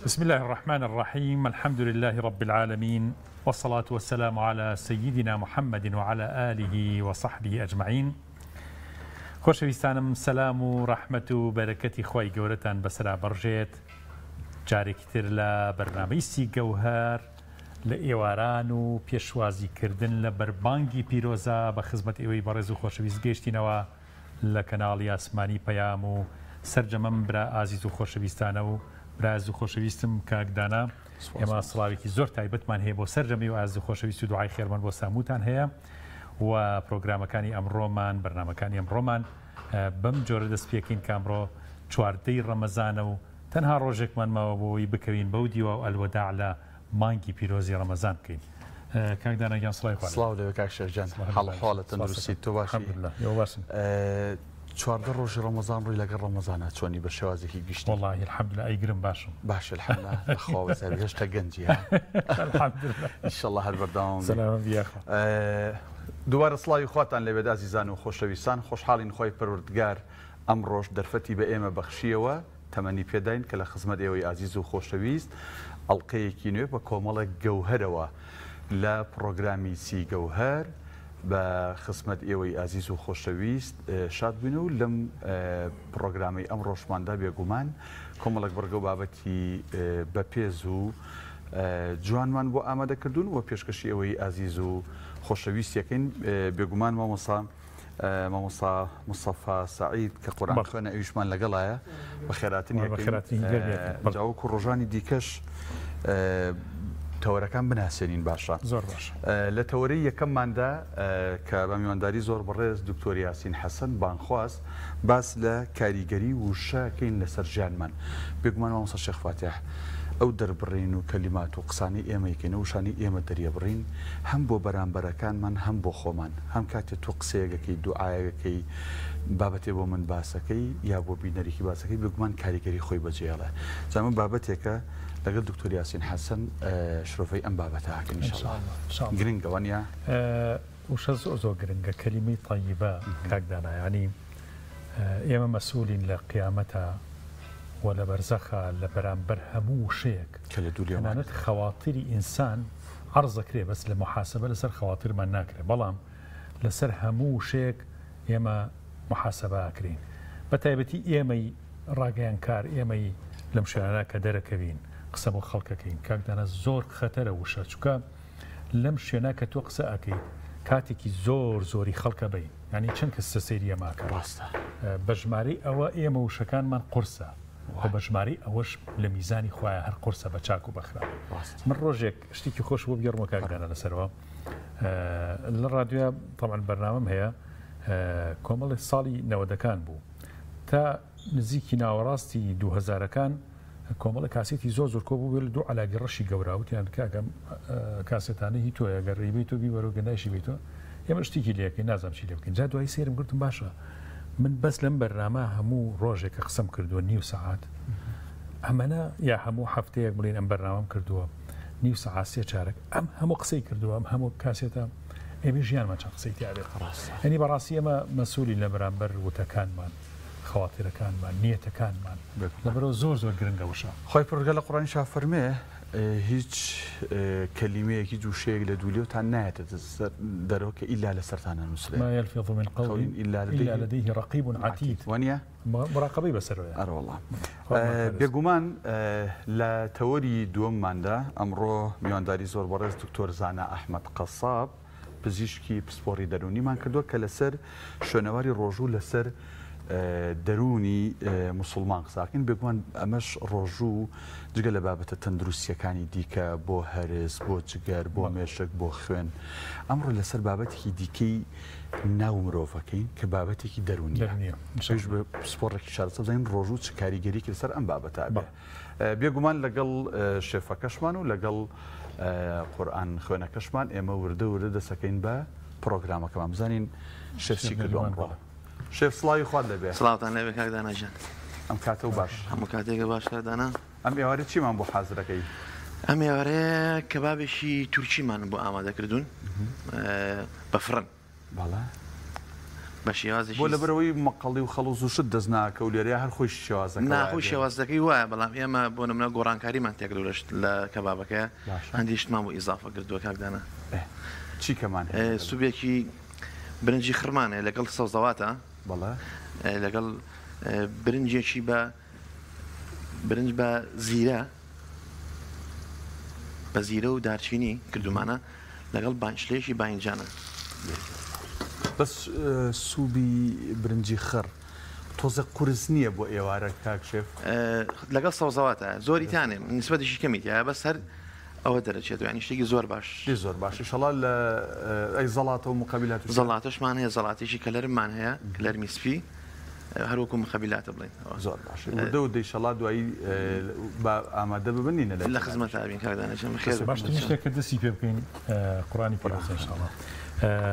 بسم الله الرحمن الرحيم. الحمد لله رب العالمين، والصلاة والسلام على سيدنا محمد وعلى آله وصحبه أجمعين. خۆشەویستانم، سەلام و ڕەحمەت و بەرەکەتی خۆی گەورەتان بەسەرا بەڕژێت. جارێکی تر لە بەرنامەی سی گەوهەر لە ئێواران و پێشوازیکردن لە بەربانگی پیرۆزە بە خزمەت ئێوەی بەڕێز و خۆشەویست گەیشتینەوە لە کەناڵی ئاسمانی پەیام و سەرجەمەم برا ئازیز و خۆشەویستانە و براز و خۆشەویستم کاکدانا. ئێمە سڵاوێکی زۆر تایبەتمان هەیە بۆ سەرجەمی و ئاز و خۆشەویست و دوعای خێرمان بۆ ساموتان هەیە و پرۆگرامەکانی ئەمڕۆمان بەرنامەکانی ئەمڕۆمان بەم جۆرە دەست پێکەین کامڕۆ چواردەی ڕەمەزانە و تەنها ڕۆژێکمانماوە بۆی بکەوین بەو دیوە و ئەلوەداع لە مانگی پیرۆزی ڕەمەزان بکەین. کاکدانا گیان سڵای خوارد. سڵاو لەوێ کاک شێرجان، حاڵە تەندروستی تۆ باشی؟ باشن. چواردە ڕۆژی ڕەمەزان ڕووی لەگەڵ ڕەمەزانە چۆنی بە شێوازێکی گشتی؟ وەڵڵاهی الحەمدولله ئەیگرم باشم. باش الحەمدولله، خوا بەسەر هێشتا گەنجی ها. الحەمدولله. ئینشەڵڵا هەر بەردەوام. سەلامت بیاخۆ. دووبارە سڵاوی خواتان لەبێت ئازیزان و خۆشەویستان، خۆشحاڵین خۆی پەروەردگار ئەم ڕۆژ دەرفەتی بە ئێمە بەخشیەوە، تەمەنی پێداین کە لە خزمەت ئێوەی ئازیز و خۆشەویست ئەڵقەیەکی نوێ بە کۆمەڵە گەوهەرەوە لە پرۆگرامی سی گەوهەر بە خزمەت ئێوەی ئازیز و خۆشەویست شاد بووین و لەم پرۆگرامی ئەم ڕۆژماندا بێگومان کۆمەڵک بەرگە و بابەتی بەپێز و جوانمان بۆ ئامادەکردوون و پێشکەشی ئەوەی ئازیز و خۆشەویستیەکەین. بێگومان مامۆستا مستەفا سەعید کە قورئان خوێنە ئەویشمان لەگەڵایە بە خێراتنی جاوەکو ڕۆژانی دیکەش تەوەرەکان بناسێنین باشە. زۆر باش. لە تەوەرەی یەکەمماندا کە بە میوانداری زۆر بەڕێز دکتۆر یاسین حەسەن بانخواست باس لە کاریگەری وشەکەین لەسەر ژیانمان. بێگومان مامۆستا شێخ فاتح ئەو دەربڕین و کەلیمات و قسانی ئێمەیکەین و وشانی ئێمە دەریەبڕین هەم بۆ بەرامبەرەکانمان هەم بۆ خۆمان، هەم کاتێک تۆ قسەیەکەکەی دوعاەکەی بابەتێ بۆ من باسەکەی یا بۆ بینەرێکی باسەکەی بێگومان کاریگەری خۆی بەجێڵە. زانمە بابەتێکە لەگەڵ دکتۆر یاسین حەسەن شرۆفەی ئەم بابەتە هاکەن ئینشاءڵڵا. گرنگە وانە وشە زۆر گرنگە کەلیمەی طەیبە کاکدانا، یعنی ئێمە مەسئولین لە قیامەتە و لە بەرزەخە لە بەرامبەر هەموو شەیەک کە لە دووریانێت خەواتری ئینسان عەرزەکرێ، بەس لە محاسبە لەسەر خەواترمان ناکرێت، بەڵام لەسەر هەموو شەیەک ئێمە محاسبە ئاکرین. بە تایبەتی ئێمەی ڕاگەیانکار، ئێمەی لەم شوێنە کە دەرەکەوین قسە بۆ خەڵکەکەین. کاکدانا زۆر خەتەرە وشە، چونکە لەم شوێنە کە تۆ قسە ئەکەیت کاتێکی زۆری خەڵکە بین، ینی چەند کەس سەسەیریە ماکە ڕاستە بە ژمارەی ئەوە ئێمە وشەکانمان قورسە و بە ژمارەی ئەوەش لە میزانی خوایە هەر قورسە بە چاک و بەخرا. من ڕۆژێک شتێکی خۆش بۆ بگەڕمە کاکدانا لەسەرەوە لە ڕادیۆ تەمەن بەرنامەم هەیە کۆمەڵی ساڵی 90ەکان بوو تا نزیکی ناوەڕاستی 2000ەکان کۆمەڵە کاسێتی زۆر کۆ بوو لە دوو عەلاگی ڕەشی گەوراوتیان کاگەم کاسێتانە هی تۆیە گەر ڕێبی تۆ بیوەرە گەندایشی بیتۆ ئێمە شتێکی لێکەین نازانم چی لێ بکەین. جا دوای سێرم گرتم باشە من بەس لەم بەرنامە هەموو ڕۆژێکە قسەم کردووە نیو سەعات، ئەمەە یا هەموو هەفتەیەک بڵین ئەم بەرنامەم کردووە نیو سەعات سێ چارەک، ئەم هەموو قسەی کردووە، ئەم هەموو کاسێتە ئێمە ژیانمان چەند قسەی تیاابێت. هەنی بەڕاستی ئەمە مەسئولی لە بەرامبەر وتەکانمان، خەواترەکانمان، نیەتەکانمان، لەبەرەوە زۆر گرنگە وشە. خۆی پڕگە لە قوڕانی شا فەرمێ هیچ کەلیمەیەکی دووشەیەک لە دوولێوتان نایەتە دەرەوە کە ئیلا لە سەرتانە نووسێت. ما يلفظ من قول إلا لديه رقيب عتيد. وانە مراقبەی بەسەرەوەیە. ئەرەوەڵام بێگومان لە تەوەری دووەمماندا ئەمڕۆ میوانداری زۆر بەڕێز دکتۆر زانا ئەحمەد قەساب پزیشکی پسپۆڕی دەرونیمان کردووە کە لەسەر شوێنەواری ڕۆژوو لەسەر دەرونی موسڵمان قساکەین. بێگومان ئەمەش ڕۆژوو جگە لە بابەتە تەندروستیەکانی دیکە بۆ هەرس، بۆ جگەر، بۆ مێشک، بۆ خوێن، ئەمڕۆ لەسەر بابەتێکی دیکەی ناو مرۆڤەکەین کە بابەتێکی دەرونیە شش بە پسپۆڕێکی شارەسە بزانین ڕۆژوو چ کاریگەریکی لەسەر ئەم بابەتە بێ. بێگومان لەگەڵ شێفەکەشمان و لەگەڵ قورئان خوێنەکەشمان ئێمە وردە دەسەکەین بە پرۆگرامەکەمان بزانین شێفچی کردووە ئەمڕۆ. شێف سڵاوی خوارد لەبێ. سڵاوتان لەبێ کاکدانا ژیان. ئەم کاتە و باش هەموو کاتێکە باش کاکدانا. ئەم ئێوارە چیمان بۆ حازرەکەی؟ ئەم ئێوارەیە کەبابێکی تورکیمان بۆ ئامادەکردوون بە فڕن. بەڵێ بە شێوازێکی بۆ لەبەرەوەی مەقەڵی و خەڵوز و شت دەستناکە و لێرە هەر خۆی شێوازەکە ناخۆی شێوازەکەی وایە بەڵام ئێمە بۆ نمونە گۆڕانکاریمان تێکرۆشت لە کەبابەکە هەندی شتمان بۆ ئیزافە کردووە کاکدانە چی کەمان سوبێکی برنجی خرمانێ لەگەڵ سەوزەواتە بەڵێ لەگەڵ برنجێکی بە برنج بە زیرە بە زیرە و دارچینی کردومانە لەگەڵ بانشلێکی باینجانە بەس سوبی برنجی خڕ تۆزە قورس نییە بۆ ئێوارە کاکشێف لەگەڵ سەوزەواتە زۆریتانێ نسبەتیشی کەمیتە بەس هەر ئەوە دەرەچێت ینی شتێکی زۆر باش زۆر باش شەڵا لە ئەی زەڵاتە و مقابلات زەڵاتەشمان هەیە زەڵاتێکی کەلەرمان هەیە کەلەرمی سپی هەروەکو مخەبیلاتە بڵێن زۆر باش دە و دەیشەڵات دوایی ئامادە ببنینە لە خزمەت ئاوین کاردانەچەم خێر باشترین شتێک کە دەستی پێ بکەین قورآانی پیرۆزە ئینشاءالله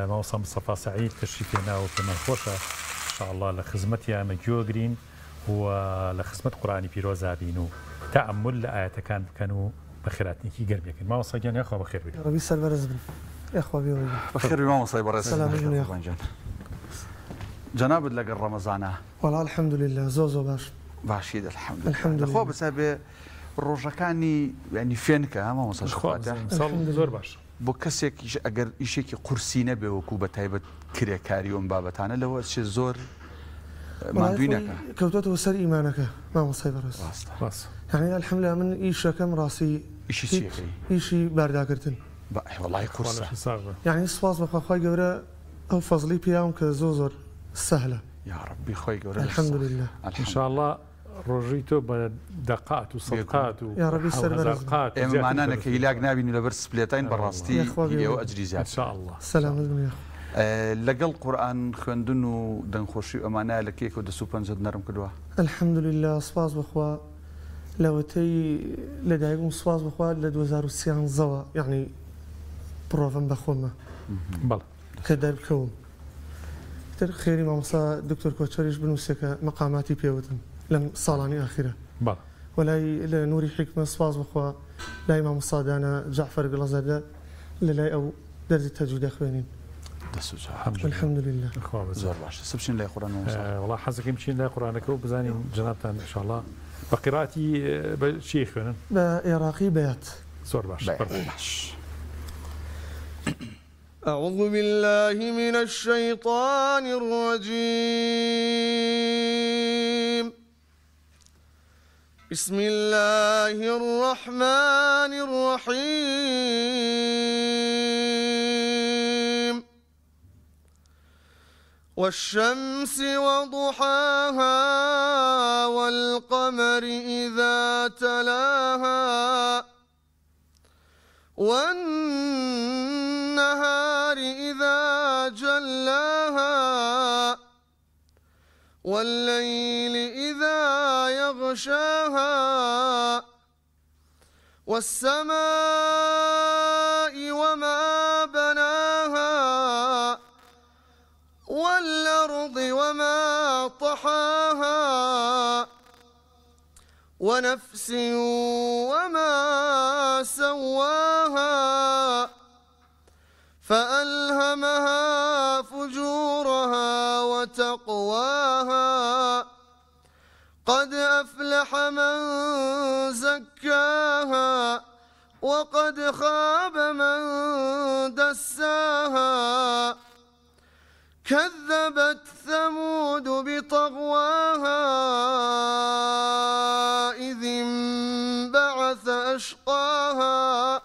ماوەسا مستەفا سعید کەشی پێناوە پێمان خۆشە ئینشاءالله لە خزمەتیانە گوێگرین و لە خزمەت قورآانی پیرۆز بین و تەئەمل لە ئاەتەکان بکەن و بە خێراتنێکی گەرمێکن ماوەسا گیان یاخوا بەخێر بێت ربی سەربەرز بن یاخوا بێ بەخێر مامۆسای بەڕێز جەنابەت لەگەڵ ڕەمەزانە وەڵا الحەمدولله زۆ باش باشید الحەمدولله خۆ بەسا بێ ڕۆژەکانی ینی فێنکە مامۆسا زۆر باش بۆ کەسێک ئەگەر ئیشێکی قورسی نەبێ وەکو بە تایبەت کرێکاری ئەم بابەتانە لەوە چێ زۆر مادوینەکە کەوتۆتەوە سەر ئیمانەکە مامۆسای بەڕێز یعنی الحەمدولله من ئیشەکەم ڕاستی ئیشی بارداکردن وەڵای قورسە یعنی سوپاس بەخوا خوای گەورە ئەو فەزڵی پێیاوم کە زۆر سهلە یا ربی خۆی گەورە الحەمدولله ئینشاءالله ڕۆژی تۆ بە دەقات و سەدقات و یا ربی سەربەرز ئێمەمانانەکە هیلاک نابینی لەبەر سپلێتین بەڕاستی ئێوە ئەجری زیاد ئینشاءالله سەلامت بن لەگەڵ قورئان خوێندن و دەنگخۆشی ئەمانە لە کێکەوە 250 نەرم کردووە الحەمدولله سپاس بەخوا لەوەتەی لەدایکم سپاس بەخوا لە 2013ەوە یعنی پرۆڤم بەخۆمە بەڵێ کە دەربکەوم تر خێری مامۆستا دکتۆر کۆچەریش بنووسێکە مەقاماتی پێوتم لەم ساڵانی ئاخیرە بەڵێ وەلای لە نوری حکمە سپاس بخوا لای مامۆستادانە جعفەر گڵەزەردە لەلای ئەو دەرزی تەجوید دەخوێنین الحەمدولله زۆر باشە سبچین لای قورئان وڵا حەزەکەم بچین لای قورئانەکە و بزانین جەنابتان ئینشاءالله بە قیراەتی بە چی خوێنن بە عێراقی بەیات زۆر باش أعوذ بالله من الشيطان الرجيم بسم الله الرحمن الرحيم والشمس وضحاها والقمر إذا تلاها والنهار إذا جلاها والليل إذا يغشاها والسماء وما بناها والأرض وما طحاها ونفس وما سواها فألهمها فجورها وتقواها قد أفلح من زكاها وقد خاب من دساها كذبت ثمود بطغواها إذ انبعث أشقاها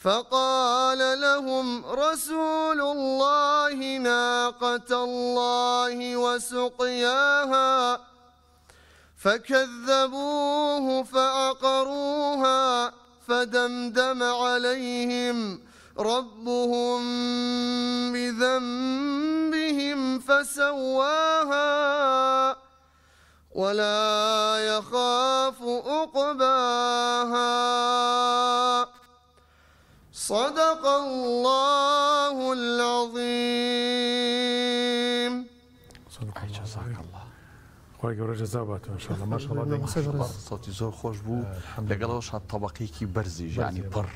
فقال لهم رسول الله ناقة الله وسقياها فكذبوه فعقروها فدمدم عليهم ربهم بذنبهم فسواها ولا يخاف عقباها صدق الله العظيم جزاك الله خۆی گەورە جەزا باتەوە ئینشاءالله ماشاءالله سەوتی زۆر خۆش بوو لەگەڵەوەش هات تەبەقێکی بەرزی ژانی پڕ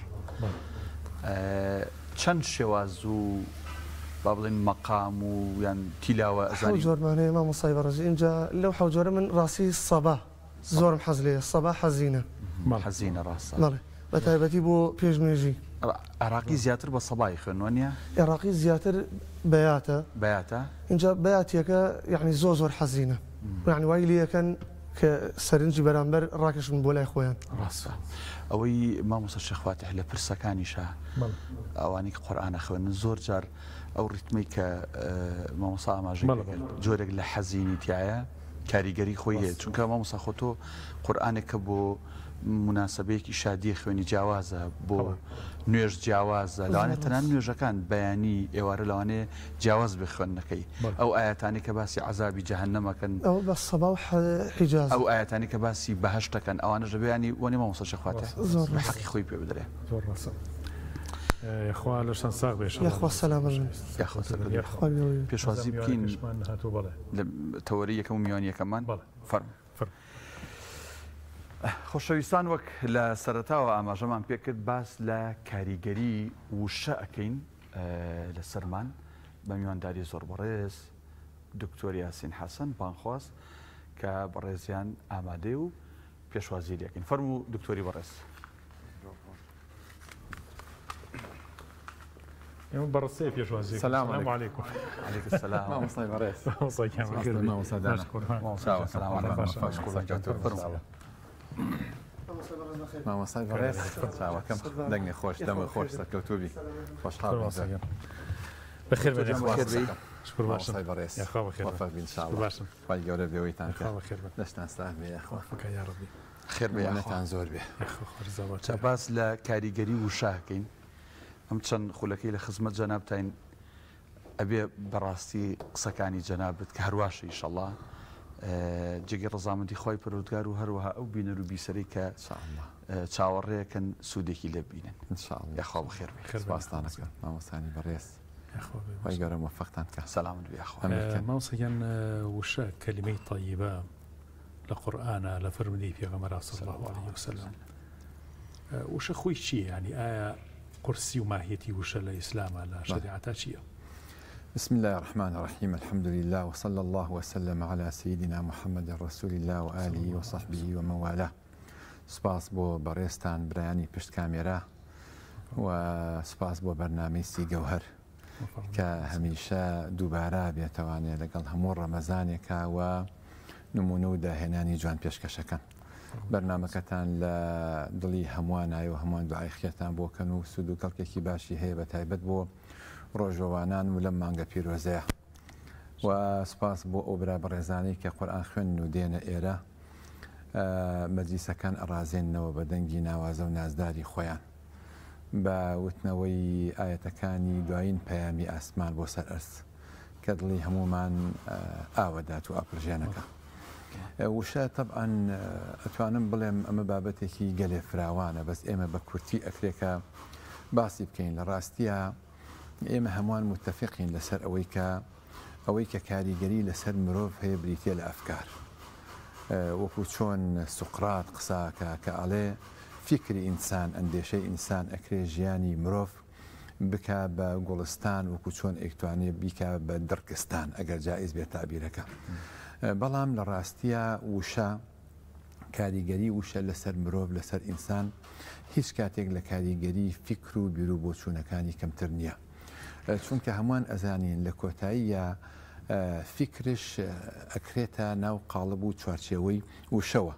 چەند شێواز و با بڵێن مەقام و یان تیلاوە ئەزانی جۆرمانەیە مامۆستای بەڕێز اینجا لەو حەوجۆرە من ڕاستی سەبا زۆرم حەز لێیە سەبا حەزینە حەزینە ڕاستە بەڵێ بە تایبەتی بۆ پێشمێژی عراقی زیاتر بە سەبای خوێنوە نیە عێراقی زیاتر بەیاتە اینجا بەیاتیەکە یعنی زۆر حەزینە یعنی وای لێەکەن کە سەرنجی بەرامبەر ڕاکەشن بۆ لای خۆیان ڕاستە ئەوەی مامۆستا شێخواتح لە پرسەکانیشە ئەوانی کە قورئانە خوێنن زۆر جار ئەو ڕیتمی کە مامۆستا ئاماژەی جۆرێک لە حەزینی تایە کاریگەری خۆی هەیە چونکە مامۆستا خۆ تۆ قورئانێک کە بۆ مناسبەیەکی شادی خوێنی جیاوازە بۆ نوێژ جیاوازە لەوانێت تەنان نوێژەکان بەیانی ئێوارە لەوانەیە جیاواز بخوێندنەکەی ئەو ئاەتانی کە باسی عەزابی جەهەنەمەکەن ئەو بە سەبا و حیجاز ئەو ئاەتانی کە باسی بەهەشتەکەن ئەوانە ژەبیانی وەنی مامۆستا شێخواتح حەقی خۆی پێ بدرێ زۆر ڕاستە خوا لەشان ساغ بێش یاخوا سەلامەژن پێشوازی بکەین لە تەوەری یەکەم و میوانی یەکەمان فەرموو خۆشەویستان وەک لە سەرەتاوە ئاماژەمان پێکرد باس لە کاریگەری وشە ئەەکەین لە سەرمان بە میوانداری زۆر بەڕێز دکتۆر یاسین حەسەن بانخواست کە بەڕێزیان ئامادەی و پێشوازی لەکەین فەرموو دکتۆری بەڕێز ئێمە بەڕسەیە پێشوازی سەلام عەلەیکوم سەلام مامۆستای بەڕێز مامۆستای بەڕێز چاوەکەم دەنگی خۆش دەمە خۆش سەرکەوتوبی خۆشحاڵ بەخێر شکر باشم بەڕێز باشم خی گەورە بێەوەیتان دەستان سلاح بێ خۆفەکە یاڕبی خێر بێنێتان زۆر بێ باس لە کاریگەری وشاکەین ئەم چەند خولەکەی لە خزمەت جەنابتین ئەبێ بەڕاستی قسەکانی جەنابەت کە هەرواشە ئیشەڵڵا جێگەی ڕەزامەندی خۆی پەروەردگار و هەروەها ئەو بینەر و بیسەرەی کە چاوەڕێیەکەن سوودێکی لێ بینن یاخوا بەخێر بێ باستانەکە مامۆستانی بەڕێز خی گەورە موفقتان کە سەلامت بێ ماوسەیان وشە کەلیمەی طەیبە لە قورئانە لە فەرمودەی پێغەمبەر صلی الله علیه وسلم وشە خۆی چییە ینی ئایا قرسي وماهيتي وشل الإسلام على شريعة شيء. بسم الله الرحمن الرحيم الحمد لله وصلى الله وسلم على سيدنا محمد رسول الله وآله وصحبه ومن والاه. سپاس بۆ بەڕێستان برایانی پشت کامێرا و سپاس بۆ بەرنامەی گەوهەر کە هەمیشە دووبارە بێتوانێت لەگەڵ هەموو ڕەمەزانێکە و نمونە و داهێنانی جوان پێشکەشەکەن. بەرنمەکەتان لە دڵی هەمووان نایە و هەمووان دوعایخێتان بۆکەن و سود و کەڵکێکی باشی هەیە بە تایبەت بۆ ڕۆژەوانان و لەم مانگە پیرۆزەیە و سپاس بۆ ئەو برا بەڕێزانەی کە قورئان خوێن و دێنە ئێرە مەجلیسەکان ئەڕازێنەوە بە دەنگی ناوازە و نازداری خۆیان بە وتنەوەی ئاەتەکانی دوایین پەیامی ئاسمان بۆ سەر ئەرس کە دڵی هەمومان ئاوەدات و ئاپرژێنەکە. وشە طبعاً ئەتوانم بڵێم ئەمە بابەتێکی گەلێ فراوانە بەس ئێمە بە کورتی ئەکرێکە باسی بکەین لە ڕاستیە ئێمە هەمووان متفقین لەسەر ئەوەی کە کاریگەری لەسەر مرۆڤ هەیە بریتە لە ئەفکار وەکو چۆن سوقرات قساکە کە ئەڵێ فکری ئینسان ئەندێشەی ئینسان ئەکرێ ژیانی مرۆڤ بکە بە گوڵستان وەکو چۆن ئەیتوانێ بیکە بە دڕکستان ئەگەر جائز بێت تابیرەکە. بەڵام لە ڕاستیە وشە کاریگەری وشە لەسەر مرۆڤ لەسەر ئینسان هیچ کاتێک لە کاریگەری فکر و بیر و بۆچوونەکانی کەمتر نییە چونکە هەمووان ئەزانین لە کۆتاییە فکرش ئەکرێتە ناو قاڵب و چوارچێوەی وشەوە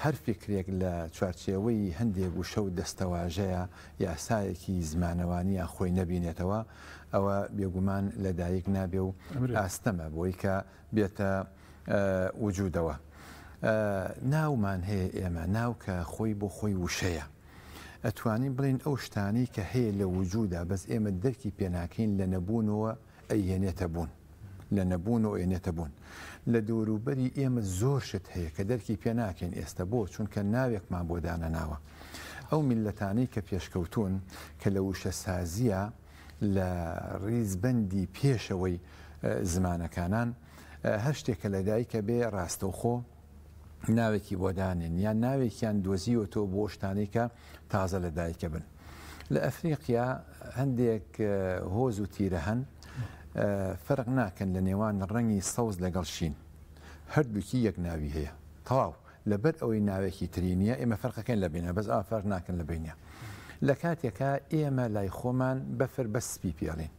هەر فکرێک لە چوارچێوەی هەندێک وشە و دەستەواژەیە یاسایەکی زمانەوانیە خۆی نەبینێتەوە ئەوە بێگومان لەدایک نابێ و ئاستەمە بۆی کە بێتە وجودەوە ناومان هەیە ئێمە ناو کە خۆی بۆ خۆی وشەیە ئەتوانین بڵین ئەو شتانی کە هەیە لە وجودا بەس ئێمە دەرکی پێناکەین لە نەبوونەوە ئەیهێنێتە بوون لە نەبوون و ئێنێتە بوون لە دووروبەری ئێمە زۆر شت هەیە کە دەرکی پێناکەین ئێستا بۆ چونکە ناوێکمان بۆ دانەناوە ئەو میلەتانەی کە پێشکەوتون کە لە وشە سازیە لە ڕیزبەندی پێشەوەی زمانەکانان هەر شتێکە لەدایکە بێ ڕاستەوخۆ ناوێکی بۆ دانێن یان ناوێکیان دۆزیوەتەوە بۆ شتانی کە تازە لەدایکە بن لە ئەفریقیا هەندێک هۆز و تیرە هەن فەرق ناکەن لە نێوان ڕەنگی سەوز لەگەڵ شین هەردووکی یەک ناوی هەیە تەواو لەبەر ئەوەی ناوێکی تری نییە ئێمە فەرقەکەن لە بینە بەس ئا فەرق ناکەن لە بینە لە کاتێکە ئێمە لای خۆمان بەفر بە سپی پێڵین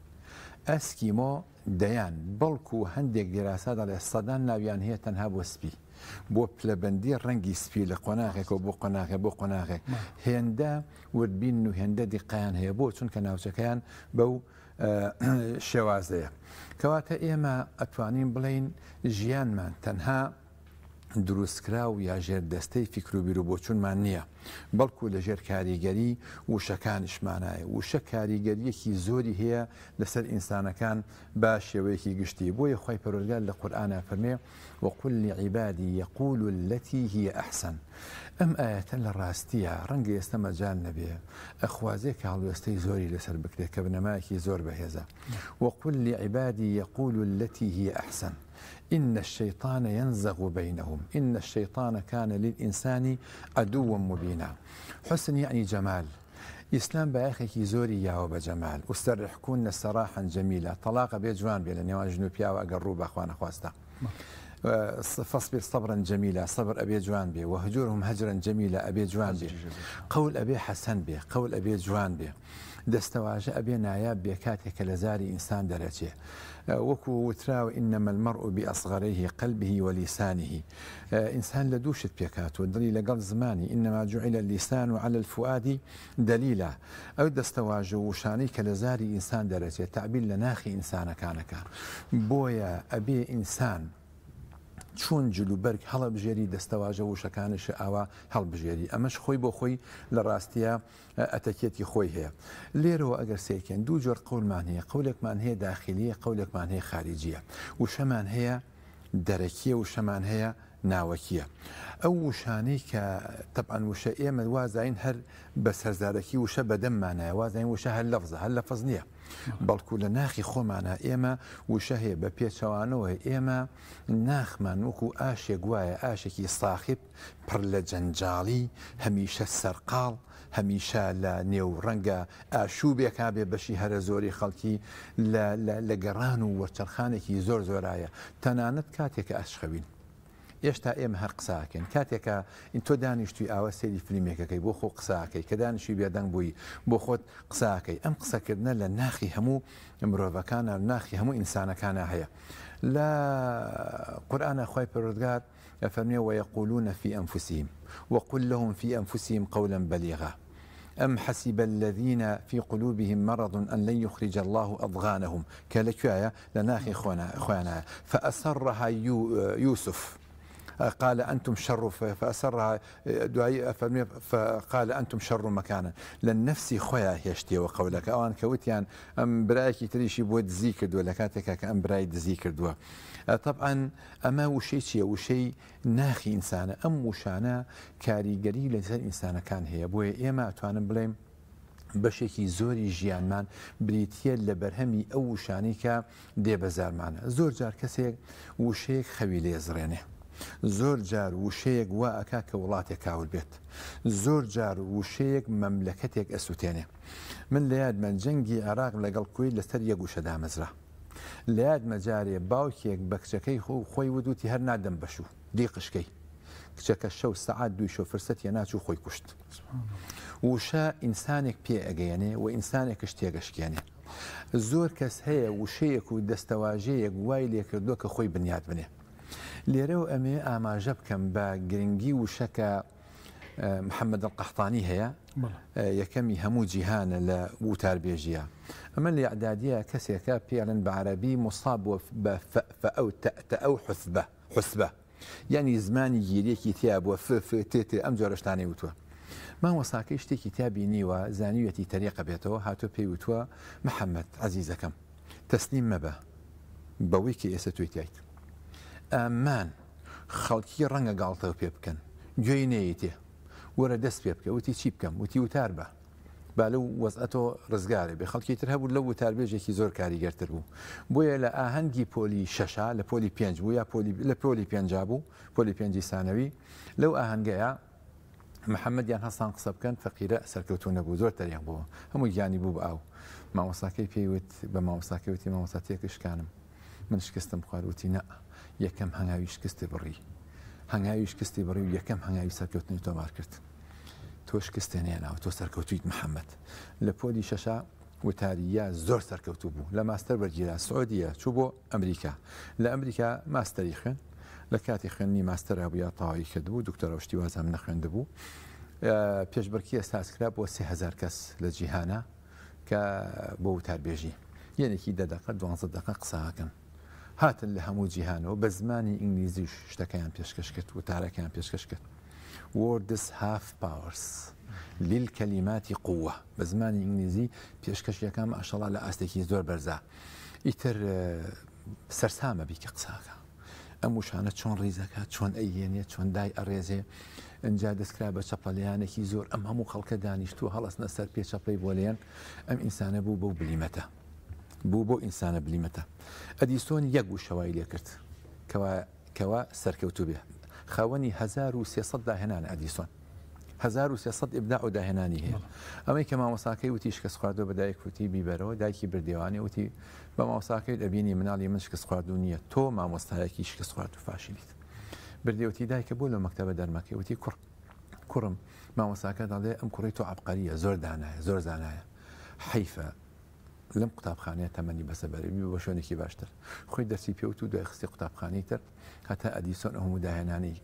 ئەسکیمۆ دەیان بەڵکو و هەندێک دیراسا دەڵێ سەدان ناویان هەیە تەنها بۆ سپی بۆ پلەبەندی ڕەنگی سپی لە قۆناغێکەوە بۆ قۆناغێک بۆ قۆناغێک هێندە وردبین و هێندە دیقیان هەیە بۆ چونکە ناوچەکەیان بەو شێوازەیە کەواتە ئێمە ئەتوانین بڵین ژیانمان تەنها دروستکرا و یا ژێر دەستەی فیکر و بیر و بۆچوونمان نییە بەڵکو لە ژێر کاریگەری وشەکانشمانایە وشە کاریگەریەکی زۆری هەیە لەسەر ئینسانەکان با شێوەیەکی گشتی بۆیە خی پەروەردگار لە قورئانە فەرمێ وقل لعبادي يقول التي هي أحسن ئەم ئاەتە لە ڕاستیە ڕەنگە ئێستا مەجال نەبێ ئەخوازێک هەڵوێستەی زۆری لەسەر بکرێت کە بنەمایەکی زۆر بەهێزە وقل لعبادي يقول التي هي أحسن إن الشيطان ينزغ بينهم إن الشيطان كان للإنسان عدوا مبينا حسن يعني جمال إسلام باخي زوري ياو بجمال واسترحكون سراحا جميلا طلاق بيجوان بين نيوان جنوبيا وأقروا بأخوان خواستا فاصبر صبرا جميلا صبر أبي جوان به وهجورهم هجرا جميلا أبي جوان به قول أبي حسن به قول أبي جوان به دەستەواژە ئەبێ نایاب بێ کاتێکە لە زاری ئینسان دەرەچێ وەکو وتراوە ئینەمە المەرء بأصغريه قلبه ولسانه ئینسان لە دووشت پێکاتوە دڵی لەگەڵ زمانی ئینەما جوعل اللسان على الفؤاد دلیلا ئەو دەستەواژە وشانەی کە لە زاری ئینسان دەرەچێت تعبیر لە ناخی ئینسانەکانەکە بۆیە ئەبێ ئینسان چۆن جلوبەرگ هەڵەبژێری دەستەواژە وشەکانش ئاوا هەڵبژێری ئەمەش خۆی بۆ خۆی لە ڕاستیە ئەتەکێتی خۆی هەیە لێرەوە ئەگەر سێکەن دوو جۆر قەولمان هەیە قەولێکمان هەیە داخلیە قەولێکمان هەیە خارجیە وشەمان هەیە دەرەکیە وشەمان هەیە ناوەکیە ئەو وشانەی کە طبعاً وشە ئێمە وازین هەر بە سەرزارەکی وشە بەدەممانایە وازین وشە هەر لەفزە هەر لەفز نییە بەڵکو لە ناخی خۆمانە ئێمە وشە هەیە بە پێچەوانەوە ئێمە ناخمان وەکو ئاشێک وایە ئاشێکی ساخب پڕ لە جەنجاڵی هەمیشە سەرقاڵ هەمیشە لە نێو ڕەنگە ئاشوبێکا بێ بەشی هەرە زۆری خەڵکی لە گەڕان و وەرچەرخانێکی زۆر زۆرایە تەنانەت کاتێکە ئاشخەوین ئێشتا ئێمە هەر قساکەین کاتێکە تۆ دانیشتوی ئاوە سێری فیلمێکەکەی بۆ خۆ قساکەی کە دانیشی بێدەنگ بووی بۆ خۆت قساکەی ئەم قسەکردنە لە ناخی هەموو مرۆڤەکانە ناخی هەموو ئینسانەکانە هەیە لە قورئانە خی پەروەردگار فەرمێ ويقولون في أنفسهم وقل لهم في أنفسهم قولا بليغا أم حسب الذين في قلوبهم مرض أن لن يخرج الله أضغانهم كالكوايا لناخي خوانا فأسرها يوسف قال أنتم شر فأسرها دعاء فقال أنتم شر مكانا للنفس خويا يشتي وقولك أوان كوتيان أم برايك تريشي بود ذكر دو لكاتك أم براي ذكر دو طبعا أما وشي ناخي إنسان أم وشانا كاريجري لسان إنسان كان هي بوي إما أتوانا بليم بەشێکی زۆری ژیانمان بریتە لە بەرهەمی ئەو وشانەی کە دێبەزارمانە زۆر جار کەسێک وشەیەک خەوی لێزڕێنێ زۆر جار وشەیەک وا ئەکا کە وڵاتێک کاول بێت زۆر جار وشەیەک مەملەکەتێک ئەسووتێنێ من لە یادمە جەنگی عێراق لەگەڵ کوێت لەسەر یەک وشە دامەزرا لە یادمە جارێ باوکێک بە کچەکەی خۆی ودوتی هەر نادەم بەشوو دی قشکەی کچەکە شەو سەعات دوی شۆ فرسەتیە ناچوو خۆی کوشت وشە ئینسانێک پێ ئەگەیەنێ و ئینسانێکش تێگەشکێنێ زۆر کەس هەیە وشەیەک و دەستەواژەیەک وای لێکردووە کە خۆی بنیاد بنێ لێرەوە ئەمێ ئاماژە بکەم بە گرنگی وشەکە محەممەد القەحتانی هەیە یەکەمی هەموو جیهانە لە وتاربێژیە ئەمە لە عدادیە کەسێکە پێڵن بە عەرەبی مصاب بە ئەو حوسبە یعنی زمانی گیرێکی تیا بووە تێ ئەم جۆرەشتانەی وتووە مامۆستاکەی شتێکی تابی نیوە زانیوەتی تەریقە بێتەوە هاتۆ پێی وتووە محەممەد عەزیزەکەم تەسلیم مەبە بەوەی کە ئێستا توی تایت ئەمان خەڵکی ڕەنگە گاڵتەوە پێ بکەن گوێی نەیەتێ وەرە دەست پێ بکە وتی چی بکەم وتی وتار بە با لەو وەزعەتۆ ڕزگارێ بێ خەڵکی تر هەبوو لەو وتاربێژێکی زۆر کاریگەرتر بوو بۆیە لە ئاهەنگی پۆلی شەشا لە پۆلی پێنج بوو یا لە پۆلی پێنج بوو پۆلی پێنجی سانەوی لەو ئاهەنگەیە محەممەدیان هەستان قسە بکەن فەقیرە سەرکەوتو نەبوو زۆر تەریان بووە هەموو گیانی بوو بە ئاو مامۆساکەی پێیوت بە مامۆساکەوتی مامۆستا تێکشکانم من شکستم خواروتی نە یەکەم هەنگاوی شکستی بڕی هەنگاوی شکستی بڕی و یەکەم هەنگاوی سەرکەوتنی تۆمار کرد تۆ شکستێنێناوە تۆ سەرکەوتویت محەممەد لە پۆلی شەشا وتاریە زۆر سەرکەوتو بوو لە ماستەر بەرگیرا سعودیە چوو بۆ ئەمریکا لە ئەمریکا ماستەری خوێن لە کاتی خوێنی ماستەرە بوو یا تەواوی کردبوو دکتۆرە شتی وازام نەخوێندبوو پێشبڕکی ئێستاسکرا بۆ 3000 کەس لە جیهانە کە بۆ وتاربێژی یەنێکی 10 دقیقە 12 دقیقە قساکەن هاتن لە هەموو جیهانەوە بە زمانی ئینگلیزیش شتەکەیان پێشکەش کرد وتارەکەیان پێشکەش کرد words have powers للكلمات قوة بە زمانی ئینگلیزی پێشکەشیەکان ماشەڵڵا لە ئاستێکی زۆر بەرزە ئیتر سەرسامە بیکە قساکە ئەم وشانە چۆن ڕیزەکە چۆن ئەیهێنێت چۆن دای ئەڕێزێ ئەجا دەستکرا بە چەپەلیانێکی زۆر ئەم هەموو خەڵکە دانیشتووە هەڵەستنە سەر پێ چەپڵی بۆ لێن ئەم ئینسانە بوو بۆ بلیمەتە بوو بۆ ئینسانە بلیمەتە ئەدیسۆن یەک گوشەوای لێ کرد کەوا سەرکەوتو بێ خاوەنی 1300 داهێنان ئەدیسۆن 1300 ئبداع و داهێنانی هەیە ئەمەی کە مامۆساکەی وتی شکست خواردۆ بە دایک وتی بیبەرەوە دایکی بردێوانی وتی بە مامۆساکەی دەبینی مناڵی من شکست خواردو نییە تۆ مامۆستایەکی شکست خوارد و فاشیلیت بردێوتی دایکە بۆ لە مەکتەبە دەرمەکەی وتی کوڕم مامۆساکە دەڵێ ئەم کوڕی تۆ عەبقەریە زۆر دانایە زۆر زانایە حیفە لەم قوتابخانەیە تەمەنی بەسەبەرەوی بە شوێنێکی باشتر خۆی دەرسی پێوت و دوای قوتابخانەی تر هەتا ئەدیسۆن هەموو داهێنانی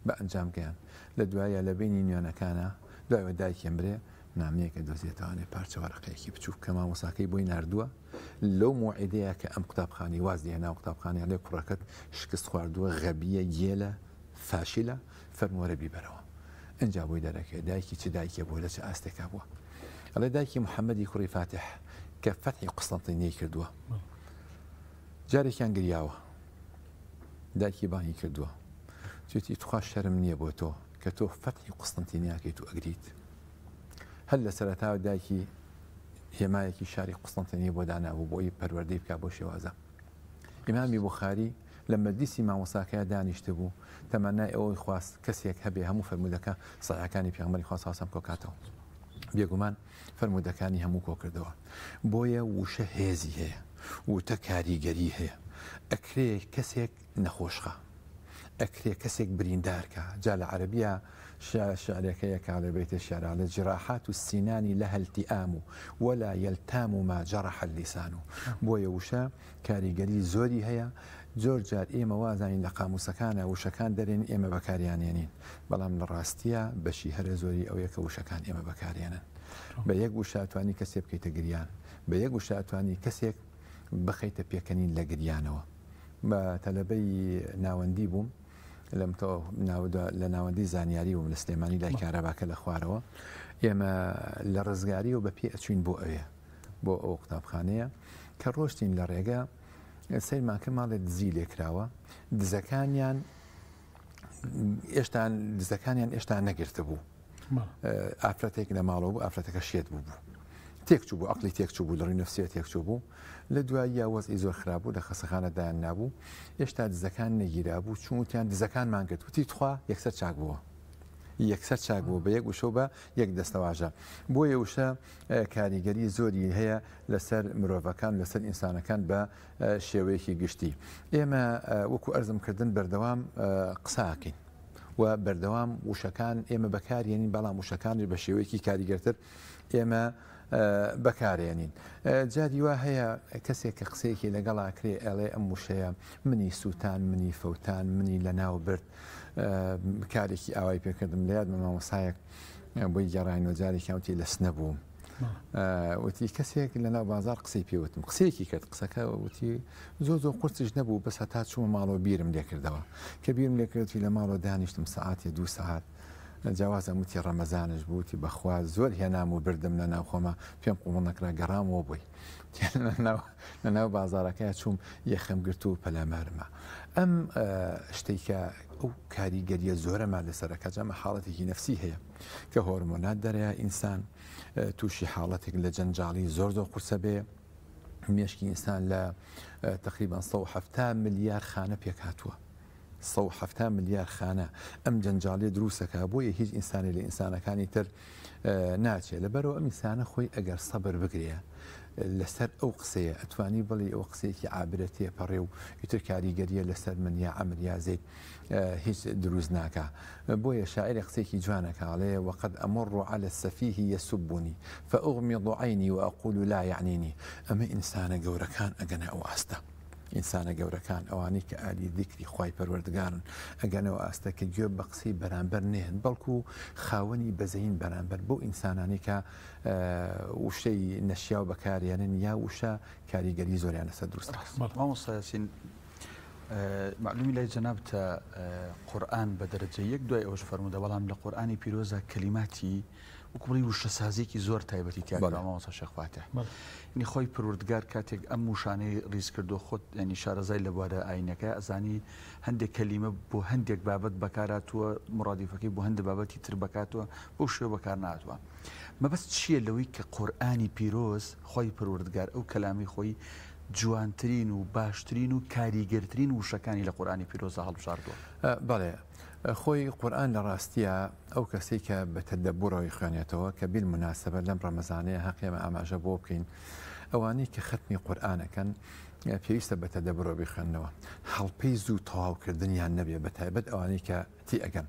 بە ئەنجام گەیان لە دوایە لە بینی نوێنەکانە دوایەوە دایکێن برێ نامەیەکە دۆزیێتوانێ پارچەوەڕقەیەکی بچوو کە مامۆساکەی بۆی ناردووە لەو موعیدەیە کە ئەم قوتابخانی وازی هێنا قوتابخانەیە لێ کوڕەکەت شکست خواردووە غەبیە گێلە فاشیلە فەرمووەرە بیبەرەوە ئەنجا بۆی دەرەکەی دایکی چ دایکێ بۆ لە چه ئاستێکا بووە ئەڵێ دایکی محەممەدی کوڕی فاتح کە فەتحی قوستەنتینیە کردووە جارێکیان گریاوە دایکی بانگی کردووە چێتی توخوا شەرم نییە بۆ تۆ کە تۆ فەتحی قوستەنتینیاکەی تو ئەگریت هەر لە سەرەتاوە دایکی هێمایەکی شاری قوستەنتینیە بۆ دانابوو بۆی پەروەردەی بکا بۆ شێوازە ئیمامی بوخاری لە مەجلیسی مامۆساکەیە دانیشتە بوو تەمەنای ئەوەی خواست کەسێک هەبێ هەموو فەرمودەکە سەحیحەکانی پێغەمبەری خوا صلی الله علیه و سلم کۆکاتەوە بێگومان فەرمودەکانی هەموو کۆ کردەوە بۆیە وشە هێزی هەیە وتە کاریگەری هەیە ئەکرێ کەسێک نەخۆشخە ئەکرێ کەسێک بریندارکە جا لە عەرەبیە شعرەکەیەکە لە بەیتە شعرا لە جراحات السینانی لها التئام ولا يلتام ما جرح اللسان بۆیە وشە کاریگەری زۆری هەیە زۆر جار ئێمە وازانین لە قاموسەکانە وشەکان دەرێن ئێمە بەکاریانێنین بەڵام لە ڕاستیە بەشی هەرە زۆری ئەوەیە کە وشەکان ئێمە بەکارێنن بە یەک وشاتوانی کەسێک بکەیتە گریان بە یەک وشاتوانی کەسێک بخەیتە پێکەنین لە گریانەوە بە تەلەبەی ناوەندی بووم لە ناوەندی زانیاری و لە سلێمانی لای کارەباکە لە خوارەوە ئێمە لە ڕزگاری و بە پێ ئەچوین بۆ ئەوێ بۆ ئەو قوتابخانەیە کە ڕۆشتین لە ڕێگە سەیرمانکە ماڵێ دزی لێکراوە دزەکانیان ئێشتا نەگرتە بوو ئافرەتێک لە ماڵەوە بوو ئافرەتەکە شێت بوو تێکچوو بوو عقلی تێکچوو بوو لە ڕووی نەفسیە تێکچوو بوو لە دوایی وەزئی زۆر خراپ بوو لە خەسەخانەدایان نابوو هێشتا دزەکان نەگیرا بوو چونوتیان دزەکانمان کرد وتی تخوا یەکسەر چاک بووە یەکسەر چاک بوو بە یەک وشە بە یەک دەستەواژە بۆیە وشە کاریگەری زۆری هەیە لەسەر مرۆڤەکان لەسەر ئینسانەکان بە شێوەیەکی گشتی ئێمە وەکو ئەرزمکردن بەردەوام قساکەین و بەردەوام وشەکان ئێمە بەکارێنین بەڵام وشەکانی بە شێوەیەکی کاریگەرتر ئێمە بەکارێنین جاری وا هەیە کەسێک کە قسەیەکی لەگەڵاکرێ ئەڵێ ئەم وشەیە منی سووتان منی فەوتان منی لە ناو برد کارێکی ئاوای پێکردم لە یاد مامۆسایەک بۆی گەڕاینەوە جارێکی وتی لە سنە بووم وتی کەسێک لە ناو بازار قسەی پێوتم قسەیەکی کرد قسەکە وتی زۆر قورسش نەبوو بەس هەتا چوومە ماڵەوە بیرم لێ کردەوە کە بیرم لێ کردوی لە ماڵەوە دانیشتم سەعاتێ 2 سەعات جیاوازە وتی ڕەمەزانش بووتی بەخوا زۆر هێنام و بردم لە ناو خۆمە پێم قوڵ نەکرا گەڕامەوە بووی لە ناو بازارەکەی چووم یەخەم گرت و پەلامارمە ئەم شتێکە ئەو کاریگەریە زۆرەمان لەسەرەکە جەمە حاڵەتێکی نەفسی هەیە کە هۆرمۆنات دەرەیە ئینسان تووشی حاڵەتێک لە جەنجاڵی زۆر قورسە بێ مێشکی ئینسان لە تقریبان 170 ملیار خانە پێک هاتووە 170 ملیار خانە ئەم جەنجاڵی دروستەکە بۆیە هیچ ئینسانی لە ئینسانەکانی تر ناچێت لەبەرەوە ئەم ئینسانە خۆی ئەگەر سەبر بگرێ لەسەر ئەو قسەیە ئەتوانی بڵی ئەو قسەیەکی عابرەتێ پەڕێ و ئیتر کاریگەریە لەسەر من یا ئەمر یا زەید هیچ دروست ناکە بۆیە شاعری قسێکی جوانەکەڵێ وقد ئەمر على السفيه يسبني فأغمض عيني وأقول لا يعنيني ئەمە ئینسانە گەورەکان ئەگەنە ئەو ئاستە ئینسانە گەورەکان ئەوانەی کە ئالی دیکری خوای پەروەردگارن ئەگەنەوە ئاستە کە گوێ بە قسەی بەرامبەر نێن بەڵکو خاوەنی بەزەین بەرامبەر بۆ ئینسانانی کە وشەی نەشیا و بەکارێنن یا وشە کاریگەری زۆریان لەسەر دروست مامۆستایاسین معلومی لای جەنابتە قورئان بە دەرەجە یەک دوای ئەوەش فەرموودە بەڵام لە قورئانی پیرۆزە کەلیماتی وەکوڵی وشەسازیێکی زۆر تایبەتی تیاگەڵ مامۆستا شێخ فاتح نی خۆی پروردگار کاتێک ئەم وشانەی ڕیز کردو خۆت ینی شارەزای لە بوارە ئاینەکە ئەزانی هەندێک کەلیمە بۆ هەندێک بابەت بەکاراتوە مرادیفەکەی بۆ هەندێک بابەتی تر بکاتوە بۆ شوێ بەکار ناتوە مەبەست چییە لەوەی کە قورئانی پیرۆز خۆی پروردگار ئەو کەلامی خۆی جوانترین و باشترین و کاریگەرترین وشەکانی لە قورئانی پیرۆزە هەڵبژاردووە بەڵێ خۆی قورئان لە ڕاستیە ئەو کەسێک کە بە تەدەببوڕەوەی خوێنێتەوە کە بیل مناسبە لەم ڕەمەزانەیە حەقێمە ئاماژە بۆ بکەین ئەوانەی کە ختمی قورئانەکەن پێویستە بە تەدەببرەوە بخوێنەوە هەڵپەی زوو تەواوکردنیان نەبێ بە تایبەت ئەوانەی کە تی ئەگەن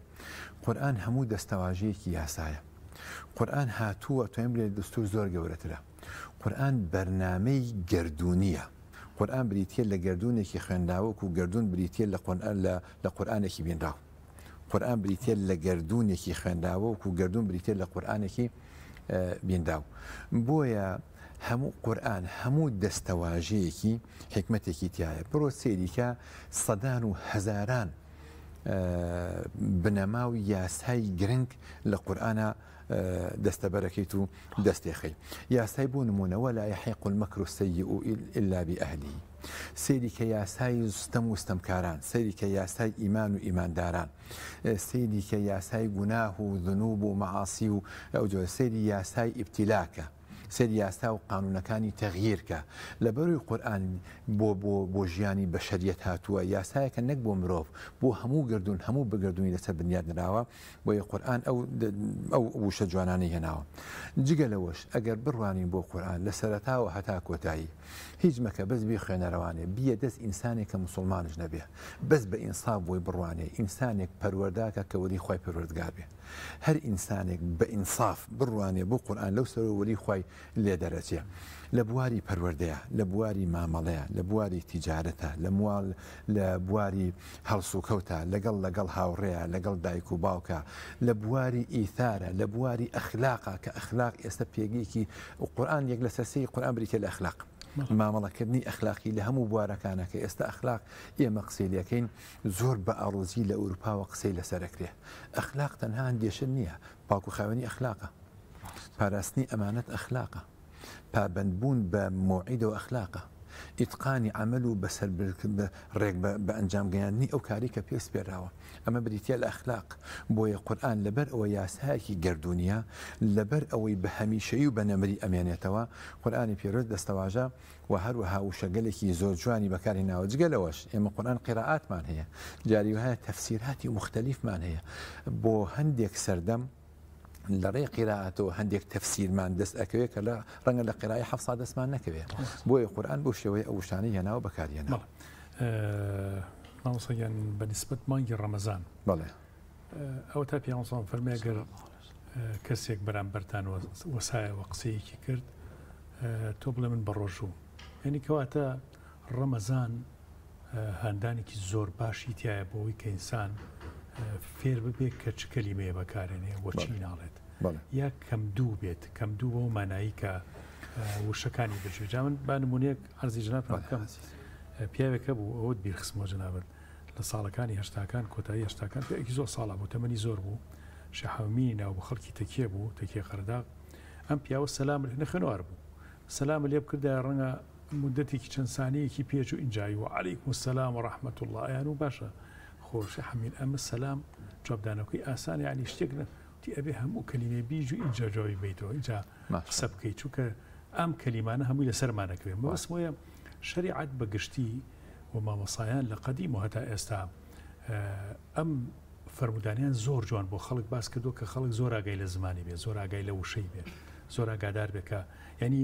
قورئان هەموو دەستەواژەیەکی یاسایە قورئان هاتووە توێن بڵێ دستور زۆر گەورەترە قورئان بەرنامەی گردونیە قورئان بریتیە لە گردونێکی خوێنداوەک و گردون بریتیە لە قورئانێکی بینراو قورئان بریتیە لە گردونێکی خوێنداوە و گردون بریتیە لە قورئانێکی بینراو بۆیە هەموو قورئان هەموو دەستەواژەیەکی حکمتێکی تایە بڕۆ سێریکە سەدان و هەزاران بنەما و یاسای گرنگ لە قورئانە دەستەبەرەکەیت و دەستێخی یاسای بۆ نمونەوە لا یحیق المەکر السەیء إلا بأهله سێری کە یاسای ستەم و ستەمکاران سێری کە یاسای ئیمان و ئیمانداران سێری کە یاسای گوناه و ذنوب و مەعاسی و ئەو سێری یاسای ئیبتیلاکە سێری یاسا و قانونەکانی تەغییرکە لەبەروی قورئان بۆ ژیانی بەشەریەت هاتووە یاسایەکە نەک بۆ مرۆڤ بۆ هەموو گردون هەموو بگردونی لەسەر بنیاد نراوە بۆیە قورئان ئەو وشە جوانانەی هێناوە جگە لەوەش ئەگەر بڕوانین بۆ قورئان لە سەرەتاوە هەتا کۆتایی هیچ مەکە بەس بێ خوێنەرەوانێ بیە دەست ئینسانێک کە مسلمانش نەبێ بەس بە ئینساف بۆی بڕوانێ ئینسانێک پەروەرداکە کە وەلی خوای پەروەردگار بێ هەر ئینسانێک بە ئینساف بڕوانێ بۆ قورئان لەو سەر وەلی خوای لێ دەرەچێ لە بواری پەروەردەیە لە بواری مامەڵەیە لە بواری تیجارەتە لە بواری هەڵسوکەوتە لەگەڵ هاوڕێیە لەگەڵ دایک و باوکە لە بواری ئیثارە لە بواری ئەخلاقە کە ئەخلاق ئێستا پێگەیەکی قورئان یەک لە سەرسەی قورئان بریتە لە ئەخلاق مامەڵەکردنی ئەخلاقی لە هەموو بوارەکانە کە ئێستا ئەخلاق ئێمە قسەی لەکەین زۆر بە ئاڕۆزی لە ئەوروپاوە قسەی لەسەرەکرێ ئەخلاق تەنها هەندێشن نییە پاک و خاوێنی ئەخلاقە پاراستنی ئەمانەت ئەخلاقە پابندبوون بە موعید و ئەخلاقە ئیتقانی عمل و بەسەر ڕێک بە ئەنجام گەیاندنی ئەو کاری کە پێویست پێراوە ئەمە بریتە لە ئەخلاق بۆیە قورئان لەبەر ئەوە یاسایەکی گردونیە لەبەر ئەوەی بە هەمیشەیی و بە نەمری ئەمێنێتەوە قورئانی پیرۆز دەستەواژە و هەروەها وشەگەلێکی زۆر جوانی بەکارهێناوە جگە لەوەش ئێمە قورئان قیرائاتمان هەیە جاری وهەیە تەفسیراتی مختەلیفمان هەیە بۆ هەندێک سەردەم لە ڕێی قیرائاتەوە هەندێک تەفسیرمان دەست ئەکەوێت کە لە ڕەنگە لە قیرای حەفسا دەستمان نەکەوێت بۆیە قورئان بۆ شێوەیە ئەو شتانەی هێناوە بەکارهێناوە مامۆستایان بەنسبەت مانگی ڕەمەزان بەڵێ ئەو تا پیانسان فەرمێ ئەگەر کەسێک بەرامبەرتان وەسایەوە قسەیەکی کرد تۆ بڵێ من بەڕۆژوو یعنی کەواتە ڕەمەزان هەندانێکی زۆر باشی تایە بۆەوەی کە ئینسان فێر ببێت کە چ کەلیمەیە بەکارێنێ وەچی ناڵێت یا کەم دوو بێت کەم دوو بۆ مانایی کە وشەکانی بژێ جا من با نمونەیەک عەرزی جەناب بکەم پیاوێکە بوو ئەوت بیرخستمەوە جەنابەت لە ساڵەکانی هەشتاکان کۆتایی هەشتاکان پێکی زۆر ساڵا بوو تەمەنی زۆر بوو شەحەومینی ناو بە خەڵکی تەکیە بوو تەکیە خەرداق ئەم پیاوە سەلام نەخێنوار بوو سەلام لێ بکردە ڕەنگە مدەتێکی چەند سانەیەکی پێچ و ئینجایی و عەلەیکم السەلام و ڕەحمەت الله یان و باشە خۆشی حەمین ئەمە سەلام جوابدانەکەی ئاسان یعنی شتێک تی ئەبێ هەموو کەلیمەی بیج و ئینجا جوابی بیتەوە ئینجا قسە بکەیت چونکە ئەم کەلیمانە هەمووی لەسەرمانەکەوێت بەس وایە شریعەت بەگشتی و مامۆسایان لە قەدیم و هەتا ئێستا ئەم فەرمودانیان زۆر جوان بۆ خەڵک باس کردو کە خەڵک زۆر ئاگای لە زمانی بێ زۆر ئاگای لە وشەی بێ زۆر ئاگادار بێکە ینی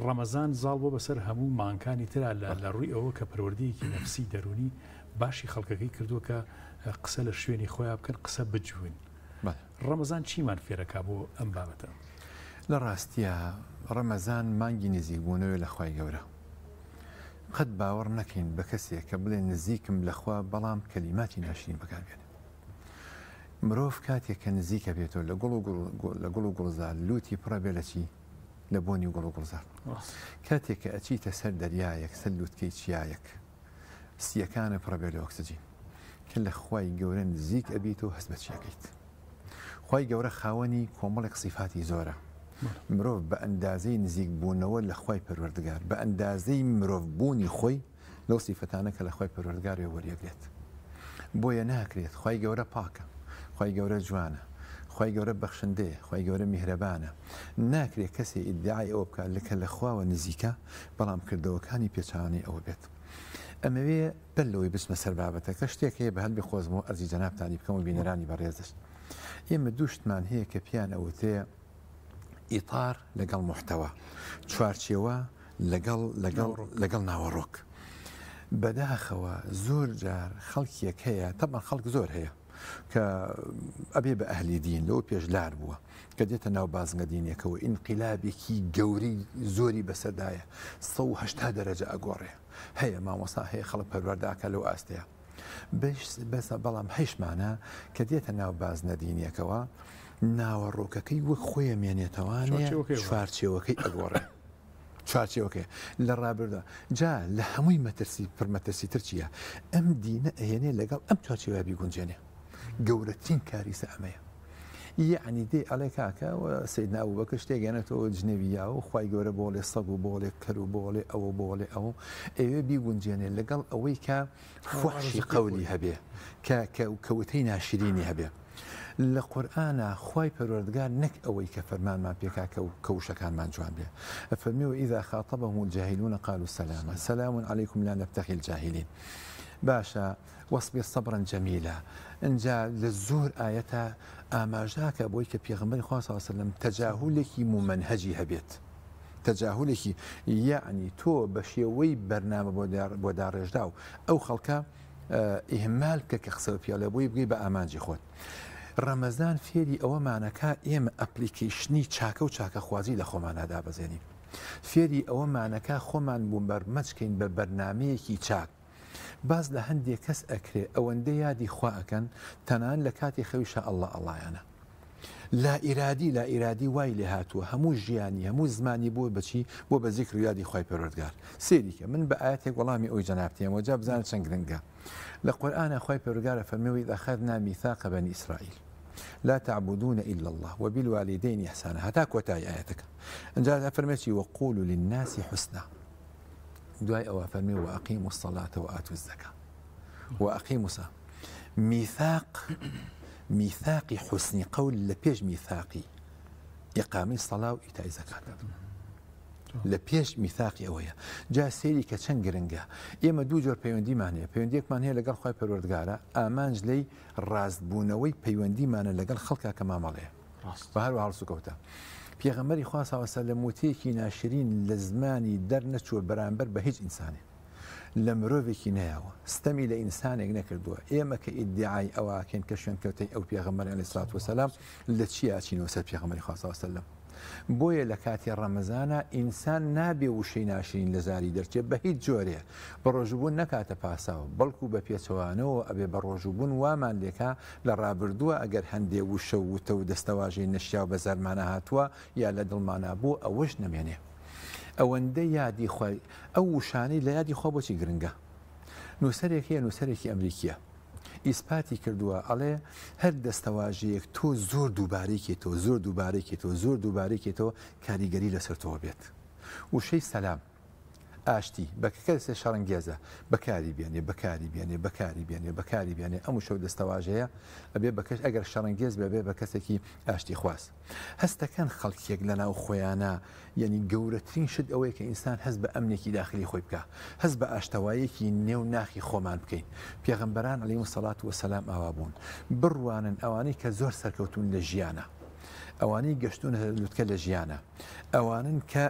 ڕەمەزان زاڵ بۆ بەسەر هەموو مانکانی ترا لە ڕووی ئەوە کە پەروەردەیەکی نەفسی دەرونی باشی خەڵکەکەی کردووە کە قسە لە شوێنی خۆیان بکەن قسە بجوون ڕەمەزان چیمان فێرەکە بۆ ئەم بابەتە لە ڕاستیە ڕەمەزان مانگی نزیکبوونەوەی لە خوای گەورە قەت باوەڕ نەکەین بە کەسێک کە بڵێ نزیکم لەخوا بەڵام کەلیماتی ناشرین بەکاربێنێ مرۆڤ کاتێک کە نزیکە بێتەوە لە گوڵ و گوڵزار لوتی پڕە بێ لە چی لە بۆنی گوڵ و گوڵزار کاتێک کە ئەچیتە سەر دەریایەک سەر لوتکەی چیایەک سیەکانە پڕە بێ لە ئۆکسجین کە لە خوای گەورە نزیک ئەبیتەوە هەست بە چیەکەیت خوای گەورە خاوەنی کۆمەڵێک صیفاتی زۆرە مرۆڤ بە ئەندازەی نزیک بوونەوە لە خوای پەروەردگار بە ئەندازەی مرۆڤ بوونی خۆی لەو صیفەتانە کە لە خوای پەروەردگار وەریەگرێت بۆیە ناکرێت خوای گەورە پاکە خوای گەورە جوانە خوای گەورە بەخشندەیە خوای گەورە میهرەبانە ناکرێت کەسێ ئیدعای ئەوە بکات لەکە لە خواوە نزیکە بەڵام کردەوەکانی پێچوانی ئەوە بێت ئەمەوێ بەر لەوەی بچمە سەر بابەتە کە شتێک هەیە بە هەڵبی خۆزمەوە ئەرزی جەنابتانی بکەم و بینەرانی بەڕێزش ئێمە دوو شتمان هەیە کە پیان ئەوتەیە ئیطار لەگەڵ محتەوە چوارچێوە لەگەڵ ناوەڕۆک بەداخەوە زۆر جار خەڵکیەک هەیە تەبەن خەڵک زۆر هەیە کە ئەبێ بە ئەهلی دین لەوە پێشلار بووە کە دێتە ناو بازنگە دینێکەوە ئینقیلابێکی گەوری زۆری بەسەردایە 180 دەرەجە ئەگۆڕێ هەیە مامۆستا هەیە خەڵک پەروەرداکە لەو ئاستەیە بەس بەڵام هەیشمانە کە دێتە ناو بازنە دینیەکەوە ناوەڕۆکەکەی وەک خۆی مێنێتەوانێ چوارچێوەکەی ئەگۆڕێ چوارچێوەکەی لە ڕابردا جا لە هەمووی مەترسی پڕمەترسی تر چییە ئەم دینە ئەهێنێ لەگەڵ ئەم چوارچێوە بیگونجێنێ گەورەترین کاریسە ئەمەیە یعنی دێ ئەڵێ کاکە سەیدنا ئەبوبەکر شتێگەنێتەوە جنێویە و خوای گەورە بۆڵێ سەگ و بۆڵێ کەر و بۆڵێ ئەوە بۆڵێ ئەو ئەوێ بیگونجێنێ لەگەڵ ئەوەی کە فوحشی قەولی هەبێ کەوتەی ناشرینی هەبێ لە قورئانە خوای پەروەردگار نەک ئەوەی کە فەرمانمان پێکا کەوشەکانمان جوان بێ فەرمیوە ئیذا خاطبهم الجاهلون قالوا سلاما سلام عليكم لا نبتغي الجاهلين باشە وەصبر صبرا جەمیلا ئەجا لە زۆر ئاەتە ئاماژاکە بۆی کە پێغەمبەری خوا صلی الله علیه وسلم تەجاهولێکی مومەنهەجی هەبێت تەجاهولێکی یعنی تۆ بە شێوەی بەرنامە بۆ داڕێژدا و ئەو خەڵکە ئیهمال بکە کە قسە پیاڵە بۆی بگەی بە ئامانجی خۆت ڕەمەزان فێری ئەوەمانەکە ئێمە ئەپلیکیشنی چاکە و چاکەخوازی لە خۆمانەدا بەزێنین فێری ئەوەمانەکە خۆمان بووم بەرمەچکەین بە بەرنمەیەکی چاک باز لە هەندێک کەس ئەکرێ ئەوەندە یادی خوا ئەکەن تەنان لە کاتی خەویشە ئەڵڵایانە لا ئیرادی وای لێ هاتووە هەموو ژیانی هەموو زمانی بۆ بچی بۆ بە ذیکر و یادی خوای پەروەردگار سێریکە من بە ئاەتێک وەڵامی ئەوی جەنابتێمەوە جا بزانە چەند گرنگە لە قورئانە خوای پەروەردگارە فەرمێوی إذ أخذنا ميثاق بني إسرائيل لا تعبدون إلا الله وبالوالدين إحسانا هتا كوتاي آياتك انجا فرميتي وقولوا للناس حسنا دعاء أو فرمي وأقيموا الصلاة وآتوا الزكاة وأقيموا الصلاة ميثاق حسن قول لبيج ميثاقي إقامة الصلاة وإيتاء الزكاة لبيج ميثاقي أويا جا سيري كتشن جرنجا إما دو جور بيوندي مانيا بيونديك مانيا لقال خوي پروردگارا آمانج لي رازبونوي بيوندي مانا لقال خلقا كما ماليه فهلو هارسو كوتا پێغەمبەری خوا صلی الله علیه و سلم وتێکی ناشرین لە زمانی دەرنەچووە بەرامبەر بە هیچ ئینسانێ لە مرۆڤێکی نەیاوە ستەمی لە ئینسانێک نەکردووە ئێمە کە ئیدعای ئەوەکەین کە شوێنکەوتەی ئەو پێغەمبەر عەلەیهی سڵات وسەلام لە چی ئاچینەوە سەر پێغەمبەری خوا صلی الله علیه و سلم بۆیە لە کاتی ڕەمەزانە ئینسان نابێ وشەی ناشرین لە زاری دەرچێت بە هیچ جۆرێ بە ڕۆژبوون نەکاتە پاساوە بەڵکو بە پێچەوانەوە ئەبێ بە ڕۆژبوون وامان لێکا لە ڕابردووە ئەگەر هەندێ وشە و وتە و دەستەواژەی نەشیا و بە زەرمانە هاتووە یا لە دڵمانە بوو ئەوەش نەمێنێ ئەوەندە یادی خۆی ئەو وشانەی لە یادی خۆ بۆچی گرنگە نووسەرێکی نووسەرێکی ئەمریکیە ئیسپاتی کردووە ئەڵێ هەر دەستەواژەیەک تۆ زۆر دووبارێکێتەوە کاریگەری لەسەر تۆ بێت وشەی سەلام ئاشتی بەکە سێ شەڕەنگێزە بەکاری بێنێ بەکاری بێنێ ئەم شەو دەستەواژەیە ئەبێ بەکەش ئەگەر شەڕەنگێز بێ بە کەسێکی ئاشتی خواست هەستەکان خەڵکیەک لە ناو خۆیانە یعنی گەورەترین شت ئەوەیە کە ئینسان هەست بە ئەمنێکی داخلی خۆی بکە هەست بە ئاشتەوایەکی نێو ناخی خۆمان بکەین پێغەمبەران عەلەیهیمو سەڵات وەسەلام ئاوا بوون بڕوانن ئەوانەی کە زۆر سەرکەوتون لە ژیانە ئەوانەی گەشتون لوتکە لە ژیانە ئەوانن کە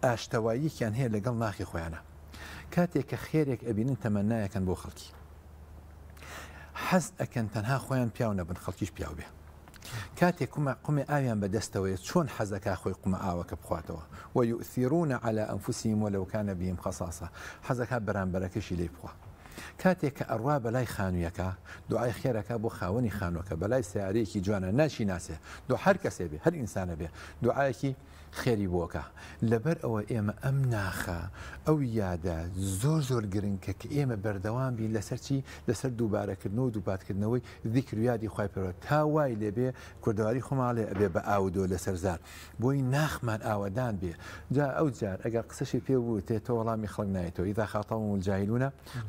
ئاشتەواییکیان هەیە لەگەڵ ناخی خۆیانە کاتێک کە خێرێک ئەبینن تەمەنایەکەن بۆ خەڵکی حەز ئەکەن تەنها خۆیان پیاو نەبن خەڵکیش پیاو بێ کاتێک قومێ ئاویان بەدەستەوەیە چۆن حەزەکە خۆی قومە ئاوەکە بخواتەوە ويؤثرون على أنفسهم ولو كان بهم خصاصة حەزەکە بەرامبەرەکەشی لێ بخوا کاتێک کە ئەڕوا بەلای خانوویەکە دوعای خێرەکە بۆ خاوەنی خانووەکە بەلای سیارەیەکی جوانە ناشی ناسێ دو هەر کەسێ بێ هەر ئینسانە بێ دوعایەکی خێری بۆکە لەبەر ئەوە ئێمە ئەم ناخە ئەو یادە زۆر گرنگکە کە ئێمە بەردەوام بین لەسەر چی لەسەر دووبارەکردنەوە و دووپاتکردنەوەی ذیکر و یادی خوای پەروەردگار تا وای لێبێ کوردەواری خۆماڵێ ئەبێ بە ئاودۆ لەسەر زار بۆی ناخمان ئاوەدان بێ جا ئەو جار ئەگەر قسەشی پێ بوو تێتە وەڵامی خەڵک نایێتەوە ئیذا خاطبهم الجاهلون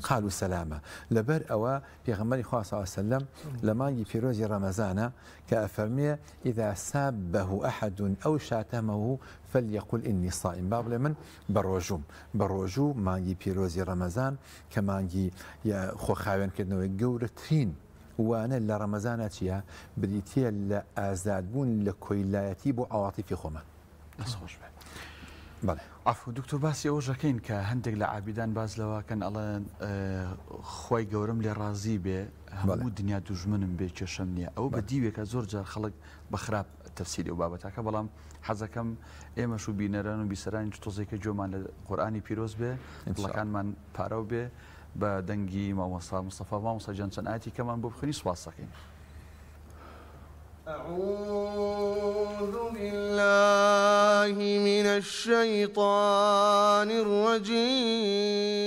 قالوا سلاما لەبەر ئەوە پێغەمبەری خوا صلی الله علیه وسلم لە مانگی پیرۆزی ڕەمەزانە کە ئەفەرمێ ئیذا سابه أحد أو شاتمه فليقل إني صائم بابل من بروجو مانجي بيروزي رمضان كمانجي يا خو خاوين كدنوي جورتين وانا لرمضان اتيا بديتي لازادبون لكويلاتي بو عواطفي خوما نصوش به بله عفو دكتور باسی ئەو ژەکەین کە هەندێک لە عابیدان باز لەوەکەن ئەڵێن خۆی گەورم لێ ڕازی بێ هەموو دنیا دوژمنم بێ کێشەم نییە ئەو بە دیوێکە زۆر جار خەڵک بە خراپ تەفسیری و بابەتەکە بەڵام حەزەکەم ئێمەش و بینەران و بیسەرانی تۆزێکە جۆمان لە قورئانی پیرۆز بێ دڵەکانمان پارە بێ بە دەنگی مامۆستا مستەفا مامۆستا جان چەند ئاەتی کەمان بۆ بخوێنی سواز دەکەین. أعوذ بالله من الشيطان الرجيم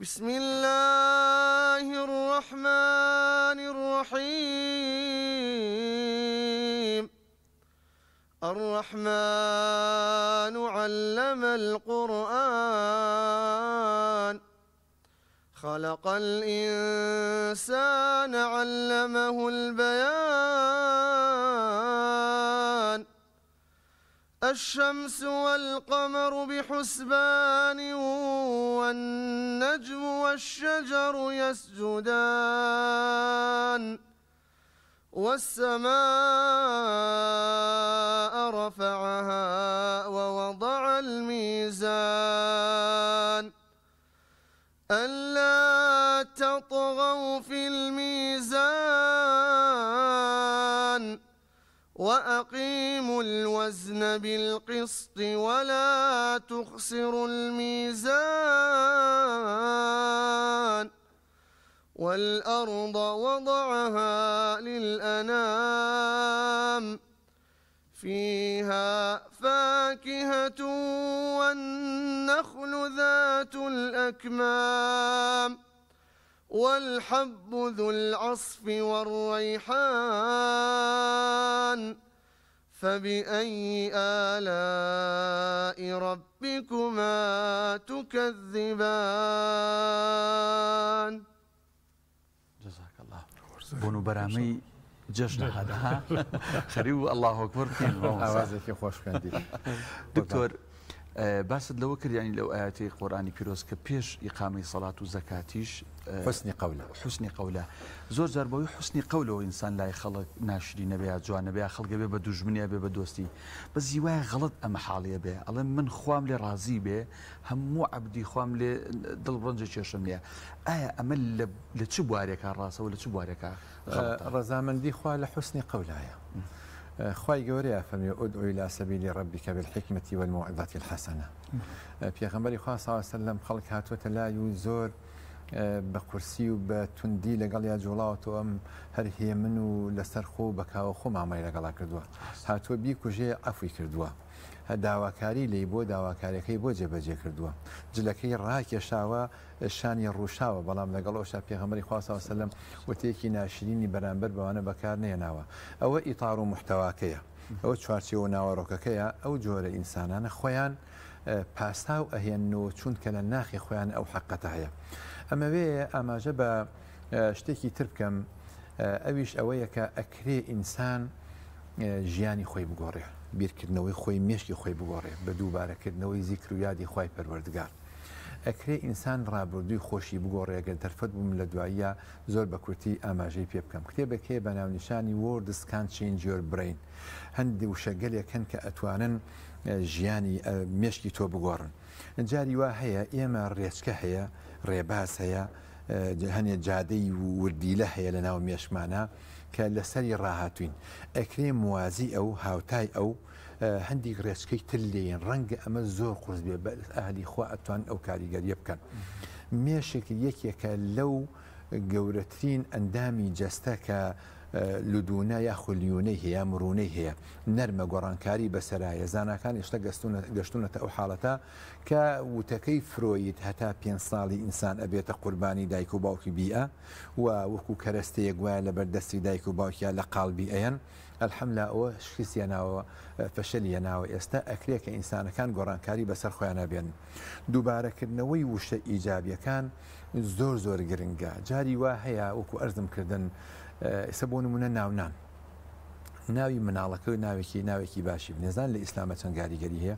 بسم الله الرحمن الرحيم الرحمن علم القرآن خلق الإنسان علمه البيان الشمس والقمر بحسبان والنجم والشجر يسجدان والسماء رفعها ووضع الميزان ألا تطغوا في الميزان وأقيموا الوزن بالقسط ولا تخسروا الميزان والأرض وضعها للأنام فيها فاكهة والنخل ذات الأكمام والحب ذو العصف والريحان فبأي آلاء ربكما تكذبان جزاك الله بونو برامي جشن هذا خريو الله أكبر أوازك خوش كندي دكتور باسد لو كر يعني لو آيات القرآن بيروز كبيش إقامة صلاة وزكاتيش حسن قوله زور زربوي حسن قوله إنسان لا يخلق ناشري نبيع جوان نبيع خلق بيه بدوجمنيا بيه بدوستي بس زوايا غلط أما حاليا بيه الله من خوام لي رازي بيه همو عبدي خوام لي دل برنجة شيرشم ليه آية أمل لتشبواريك الراسة ولا تشبواريك رزامن دي خواه لحسن قوله خواهي قوري أفرمي أدعو إلى سبيل ربك بالحكمة والموعظة الحسنة پیغمبری خواه صلی الله علیه وسلم خلق هاتوة لا يزور بقرسي وبتندي لقال يا جولات وأم هر هي منو لسرخو بكاوخو معمي لقال كردوا هاتوة بيكو جي عفوي كردوا داواکاری لی بۆ داواکاریەکەی بۆ جێبەجێ کردووە جلەکەی ڕاکێشاوە شانی ڕووشاوە بەڵام لەگەڵەوەشا پێغەمبەری خوا صلی الله علیه وسلم وتەیەکی ناشرینی بەرامبەر بەوانە بەکار نێناوە ئەوە ئیطار و محتەواکەیە ئەوە چوارچێوە ناوەڕۆکەکەیە ئەو جۆرە ئینسانانە خۆیان پاسا و ئەهێنەوە چونکە لە ناخی خۆیان ئەو حەقەتە هەیە. ئەمەوێ ئاماژە بە شتێکی تر بکەم، ئەویش ئەوەیە کە ئەکرێ ئینسان ژیانی خۆی بگۆڕێ، بیرکردنەوەی خۆی مێشکی خۆی بگۆڕێ بە دووبارەکردنەوەی زیکر و یادی خی پەروەردگار. ئەکرێ ئینسان ڕابردووی خۆشی بگۆڕێگە دەرفەت بووم لە دواییە زۆر بە کورتی ئاماژەی پێ بکەم. کتێبێکێ بە ناونیشانی Words Can Change Your Brain، هەندی وشەگەلێک هەن کە ئەتوانن ژیانی مێشکی تۆ بگۆڕن. جاری وا هەیە ئێمە ڕێچکە هەیە، ڕێباز هەیە، هەنێ جادەی وردیلە هەیە لە ناو مێشمانە کە لەسەری ڕاهاتوین. ئەکرێ موازی ئەو هاوتای ئەو هەندی ڕێچکەی تر لێن ڕەنگە ئەمە زۆر قورس بێ بە ئاهلی خوا ئەتوان ئەو کاریگەریە بکەن. مێشێک یەکێکە لەو گەورەترین ئەندامی جەستە کە لودونە یا خولیونەی هەیە، مرونەی هەیە، نەرمە گۆڕانکاری بەسەرایە. زانکان ئێشتا گەشتونەتە ئەو حاڵەتە کە وتەکەی فرۆید هەتا 5 ساڵی ئینسان ئەبێتە قوربانی دایک و باوکی بیئە و وەکو کەرەستەیە گوایە لە بەردەستی دایک و باوکیان لە قاڵبی ئەیەن. ئەلحەملا ئەوە شکستیاناوە فەشەلیە ناوە. ئێستا ئەکرێ کە ئینسانەکان گۆڕانکاری بەسەر خۆیانە بێن. دووبارەکردنەوەی وشە ئیجابیەکان زۆر زۆر گرنگە. جاری وا هەیە وەکو ئەرزم کردن ئێستا بۆ نمونە ناونان، ناوی مناڵەکە و ناوێکی باشی نێزان لە ئیسلامە چەند کاریگەری هەیە.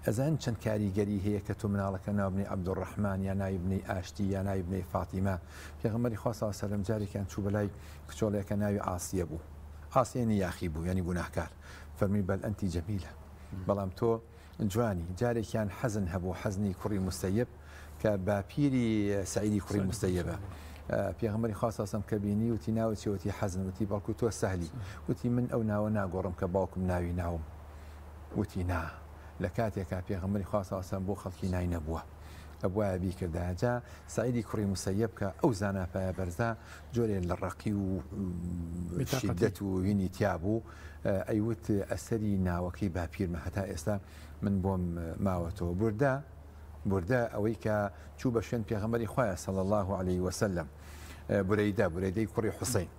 ئەزان چەند کاریگەری هەیە کە تۆ مناڵەکە ناوبنی عەبدوڕەحمان یا ناوی بنەی ئاشتی یا ناوی بنەی فاتیمە. پێغەمبەری خوا صلی الله علیه و سلم جارێکیان چوو بەلای کچۆڵێکە ناوی ئاسیە بوو، ئاسیەنی یاخی بوو یعنی گوناهکار، فەرمی بەل ئەنتی جەمیلە، بەڵام تۆ جوانی. جارێکیان حەزن هەبوو، حەزنی کوڕی مستەیب کە باپیری سعیدی کوڕی مستەیبە. پێغەمبەری خوا صلی الله علیه و سلم کە بینی وتی ناوت چی؟ وتی حەزن. وتی بەڵکو تۆ سەهلی. وتی من ئەو ناوە ناگۆڕم کە باوکم ناوی ناوم. وتی نا. لە کاتێکا پێغەمبەری خوا صلی الله علیه و سلم بۆ خەڵکی نای نەبووە، ئەبوایە بیکردا. جا سعیدی کوڕی مستەیب کە ئەو زاناپایە بەرزا جۆرێ لە ڕەقی و شیدەت و وینی تیا بوو، ئەیوت ئەسەری ناوەکەی باپیرمە هەتا ئێستا من بۆم ماوەتەوە. بوردا ئەوەی کە چوو بە شوێن پێغەمبەری خوایە صلی الله علیه و سلم. بورەیدەی کوڕی حوسەین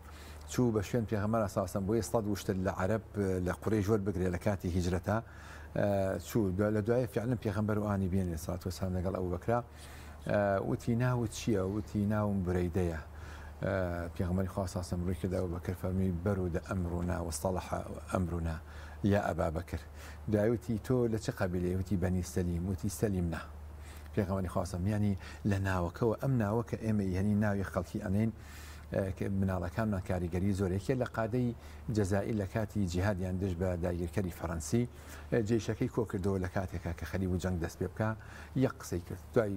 چوو بە شوێن پێغەمبەر ئاساسن بۆیە 100 وشتر لە عەرەب لە قوڕیش وەربگرێ لە کاتی هیجرەتە. چوو لە دوایە فعلا پێغەمبەر و ئانی بێن سەڵات وسلام لەگەڵ ئەو بەکرا. وتی ناوت چییە؟ وتی ناوم بورەیدەیە. پێغەمبەری خوا صلی الله علیه و سلم ڕووی کردەوە بەکر فەرمی بەرودە ئەمرونا وەصطلح ئەمرونا یا ئەبا بەکر. دوایوتی تۆ لە چه قەبیلەیە؟ وتی بەنی سەلیم. وتی سەلیمنا. پێغەمبەری خوا صلی الله علیه و سلم یعنی لە ناوەکەوە ئەم ناوە کە ئێمە یعنی ناوی خەڵکی ئەنین مناڵەکانمان کاریگەری زۆرێکە. لە قادەی جەزائیر لە کاتی جیهادیان دژ بە داگیرکەری فەڕەنسی جێیشەکەی کۆ کردەوە لە کاتێکا کە خەریب و جەنگ دەست پێ بکە، یەک قسەی کرد. دوای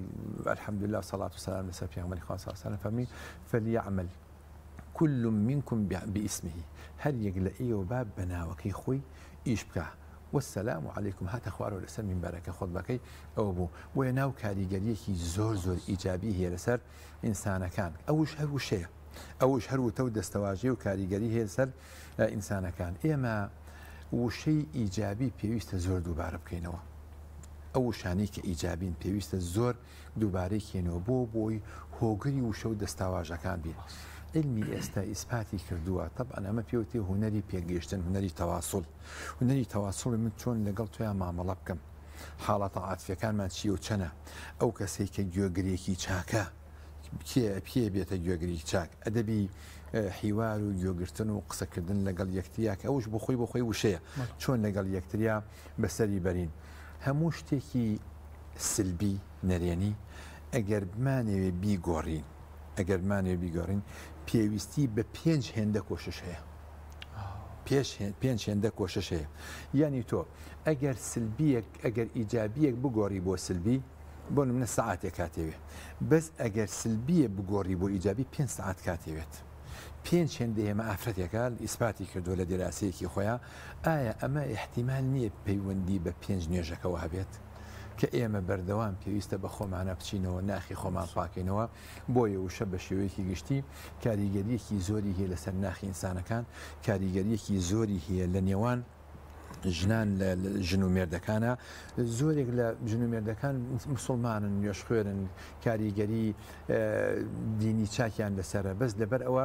الحەمدولله و سەڵات و سەلام لەسەر پێغەمبەری خوا صلی الله علیه و سلم فەرمی فەلیعمل كل منكم باسمه، هەر یەک لە ئێوە با بە ناوەکەی خۆی ئیش بکە. والسلام عليكم هاتە خوارەوە لەسەر مینبەرەکە خۆتبەکەی ئەوە بوو. وە ناو کاریگەریەکی زۆر زۆر ئیجابی هەیە لەسەر ئینسانەکان. ئەوش هەر وشەیە، ئەوش هەروتە و دەستەواژی و کاریگەری هەیە لەسەر ئینسانەکان. ئێمە وشەی ئیجابی پێویستە زۆر دووبارە بکەینەوە. ئەو وشانەی کە ئیجابین پێویستە زۆر دووبارەی کێنەوە بۆی هۆگری وشە و دەستاواژەکان بین. علمی ئێستا ئیسپاتی کردووە. طبعا ئەمە پێوتی هونەری پێگەیشتن، هونەری تەواصل. هونەری تەواصڵ من چۆن لەگەڵ تۆیان مامەڵە بکەم، حاڵەتە عاتفیەکانمان چیە و چەنە، ئەو کەسێک کە گوێگرێکی چاکە پێ بێتە گوێگری چاک، ئەدەبی حیوار و گوێگرتن و قسەکردن لەگەڵ یەکتریا کە ئەوش بۆ خۆی وشەیە، چۆن لەگەڵ یەکتریا بەسەری بەرین. هەموو شتێکی سلبی نەرێنی ئەگەر بمانەوێ بیگۆڕین پێویستی بە 5 هێندە کۆشش هەیە. 5 هێندە کۆشش هەیە. یعنی تۆ ئەگەر سلبیەک ئەگەر ئیجابیەک بگۆڕی بۆ سلبی بۆ نمونە سەعاتێک کاتێوێت، بەس ئەگەر سلبیە بگۆڕی بۆ ئیجابی 5 سەعات کاتێوێت. 5 هێندە هێمە ئافرەتێکە ئیسپاتی کردو لە دیراسەیەکی خۆیان. ئایا ئەمە احتیمال نییە پەیوەندی بە 5 نوێژەکەەوە هەبێت کە ئێمە بەردەوام پێویستە بە خۆمانە بچینەوە، ناخی خۆمان پاکەینەوە. بۆیە وشە بە شێوەیەکی گشتی کاریگەریەکی زۆری هەیە لەسەر ناخی ئینسانەکان، کاریگەریەکی زۆری هەیە لە نێوان ژنان لە ژن و مێردەکانە زۆرێک لە ژن و مێردەکان مسلمانن نوێش خوێنن کاریگەری دینی چاکیان لەسرە بەس لەبەر ئەوە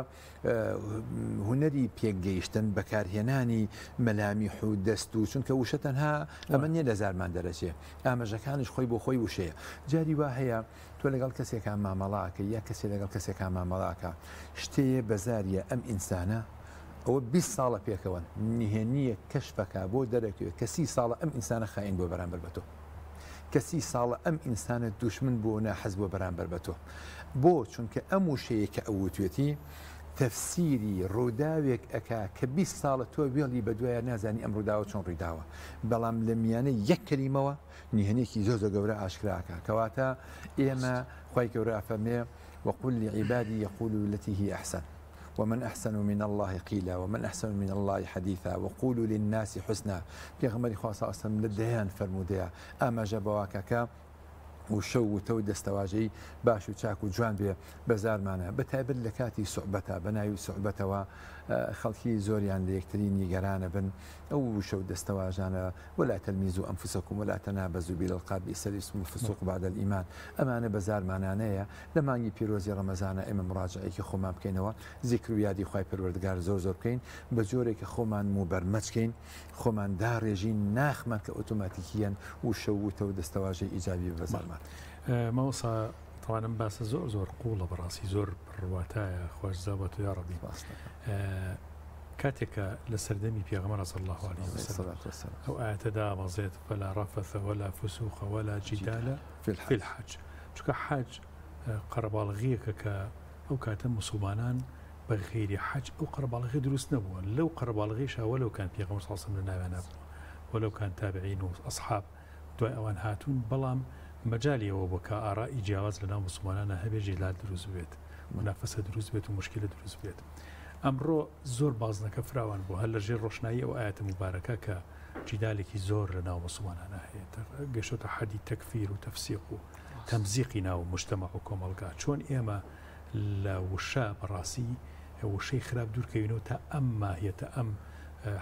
هوەری پێکگەیشتن بەکارهێنانی مەلامیح و دەست و چونکە وشە تەنها ئەمە نیە لە زارمان دەرەچێ ئاماژەکانش خۆی بۆ خۆی وشەیە جاری وا هەیە تۆ لەگەڵ کەسێکان مامەڵاکە یا کەسێک لەگەڵ کەسێکان مامەڵاکە شتەیە بەزاریە ئەم ئینسانە ئەوە 20 ساڵە پێکەوە نهێنیە کەشفەکە بۆ دەرەکوێت کە 30 ساڵە ئەم ئینسانە خاین بۆ بەرامبەر بە تۆ کە 30 ساڵە ئەم ئینسانە دوشمن بۆ ناحەز بۆ بەرامبەر بە تۆ بۆ چونکە ئەم وشەیە کە ئەوتوێتی تەفسیری ڕووداوێک ئەکا کە 20 ساڵە تۆ وێڵی بە دوایە نازانی ئەم ڕووداوە چۆن ڕوویداوە بەڵام لە میانە یەک کەلیمەوە نهێنێکی زۆر گەورە ئاشکراکە کەواتە ئێمە خی گەورە فەرمێ وقل لعبادي يقولوا التي هي أحسن ومن أحسن من الله قيلا ومن أحسن من الله حديثا وقولوا للناس حسنا پیغمبری خوا صلی الله علیه و سلم لدهیان فرمودەیە ئەمە ژەبەواکەکە و شەو و تەو دەستەواژەی باش و چاک و جوان بێ بەزارمانە بەتایبەت لە کاتی سوحبەتە بەناوی سوحبەتەوە خەڵکی زۆریان لە یەکتری نیگەرانە بن ئەو شەو دەستەواژانە ولا تلمیزوا أنفسكم ولا تنابزوا بالألقاب بئس الاسم الفسوق بعد الإيمان ئەمانە بەزارمانانەیە لە مانگی پیرۆزی ڕەمەزانە ئێمە مڕاجعەیەکی خۆمان بکەینەوە زیکر و یادی خوای پەروەردگار زۆر بکەین بە جۆرێکە خۆمان موبەرمەچکەین خۆمان داڕێژین ناخمان کە ئۆتۆماتیکیان و شەو و تەو دەستەواژەی ئیجابی بەزارمان ماوەسا تاوانم باسە زۆر قوڵە بەڕاستی زۆر ڕواتایە خۆش زەبەت و یا ڕەبی کاتێکە لە سەردەمی پێغەمبەر صلی الله عليه وسلم ئەو ئاەتەدا ئاماژێت فلا رفث ولا فسوق ولا جدال في الحج چونکە حەج قەرەباڵغیەکە کە ئەو کاتە مسلمانان بە غێری حەج ئەو قەرەباڵغی دروست نەبووە لەو قەرەباڵغیشە وەلەو کان پێغەمبەر صلی الله عليه وسلم لە ناویان نەبووە وەلەو کان تابعین و ئەصحاب دوای ئەوان هاتوون بەڵام مەجالی ئەوە بۆ کە ئارایی جیاواز لەناو مسلمانانە هەبێ جێلال دروست بێت منافەسە دروست بێت و مشکلە دروست بێت ئەمڕۆ زۆر بازنەکە فراوان بوو هەر لەژێر ڕۆشنایی ئەو ئاەتە مبارەکە کە جیدالێکی زۆر لەناو مسلمانانە هەیە گەشتە حەدی تەکفیر و تەفسیق و تەمزیقی ناو مجتەمع و کۆمەڵگا چۆن ئێمە لە وشە بەڕاستی وشەی خراپ دوورکەوینەوە تا ئەم ماهیەتە ئەم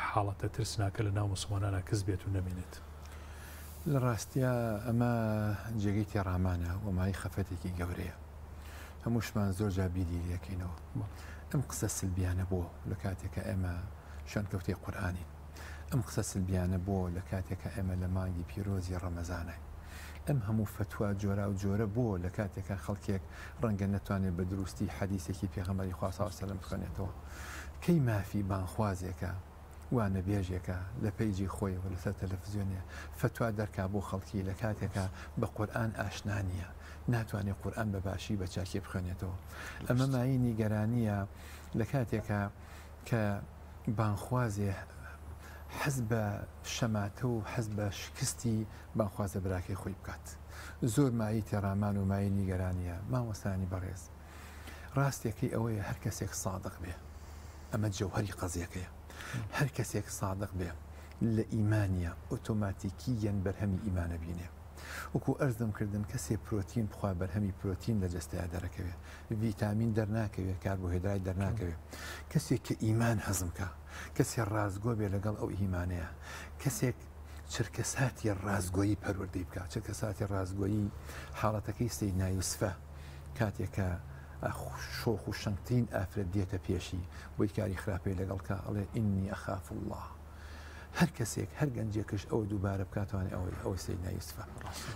حاڵەتە ترسناکە لە ناو مسلمانانە کەس بێت و نەمێنێت لە ڕاستیە ئەمە جێگەی تێڕامانە ومای خەفەتێکی گەورەیە هەمووشمان زۆر جا بیری لەکەینەوە ئەم قسە سلبیانە بۆ لە کاتێکە ئێمە شوێنکەوتەی قورئانی ئەم قسە سلبیانە بۆ لە کاتێکە ئێمە لە مانگی پیرۆزی ڕەمەزانە ئەم هەموو فتووە جۆرا و جۆرە بۆ لە کاتێکە خەڵکێک ڕەنگە نەتوانێت بە دروستی حەدیثێکی پێغەمبەری خوا صلی الله علیه و سلم بخوێنێتەوە کەی مافی بانخوازێکە وانە بێژێکە لە پەیجی خۆی و لەسەر تەلەڤیزیۆنێ فتوا دەرکا بۆ خەڵکی لە کاتێکە بە قورئان ئاشنا نییە ناتوانێت قورئان بە باشی بە چاکی بخوێنێتەوە ئەمە مای نیگەرانیە لە کاتێکە کە بانخوازێ حەز بە شەماتە و حەز بە شکستی بانخوازە براکەی خۆی بکات زۆر مایی تێڕامان و مای نیگەرانیە مامۆستانی بەڕێز ڕاستێکی ئەوەیە هەر کەسێک سادق بێ ئەمە جەوهەری قەزیەکەیە هەر کەسێک سادق بێ لە ئیمانیە ئۆتۆماتیکیەن بەرهەمی ئیمانە بینێ وەکو ئەرزم کردن کەسێ پرۆتین بخوا بەرهەمی پرۆتین لە جەستەیە دەرەکەوێت ڤیتامین دەرناکەوێت کاربۆهیدرات دەرناکەوێت کەسێک کە ئیمان هەزمکە کەسێ ڕازگۆ بێ لەگەڵ ئەو ئیمانەیە کەسێک چرکەساتی ڕازگۆیی پەروەردەی بکات چرکەساتی ڕازگۆیی حاڵەتەکەی سەیدنا یوسفە کاتێکە شۆخ و شەنگترین ئافرەت دێتە پێشی بۆی کاری خراپەی لەگەڵکە ئەڵێ ئینی ئەخاف الله هەر کەسێک هەر گەنجێکش ئەوە دووبارە بکاتوانێ ئەوەی سەیدنا یوسفە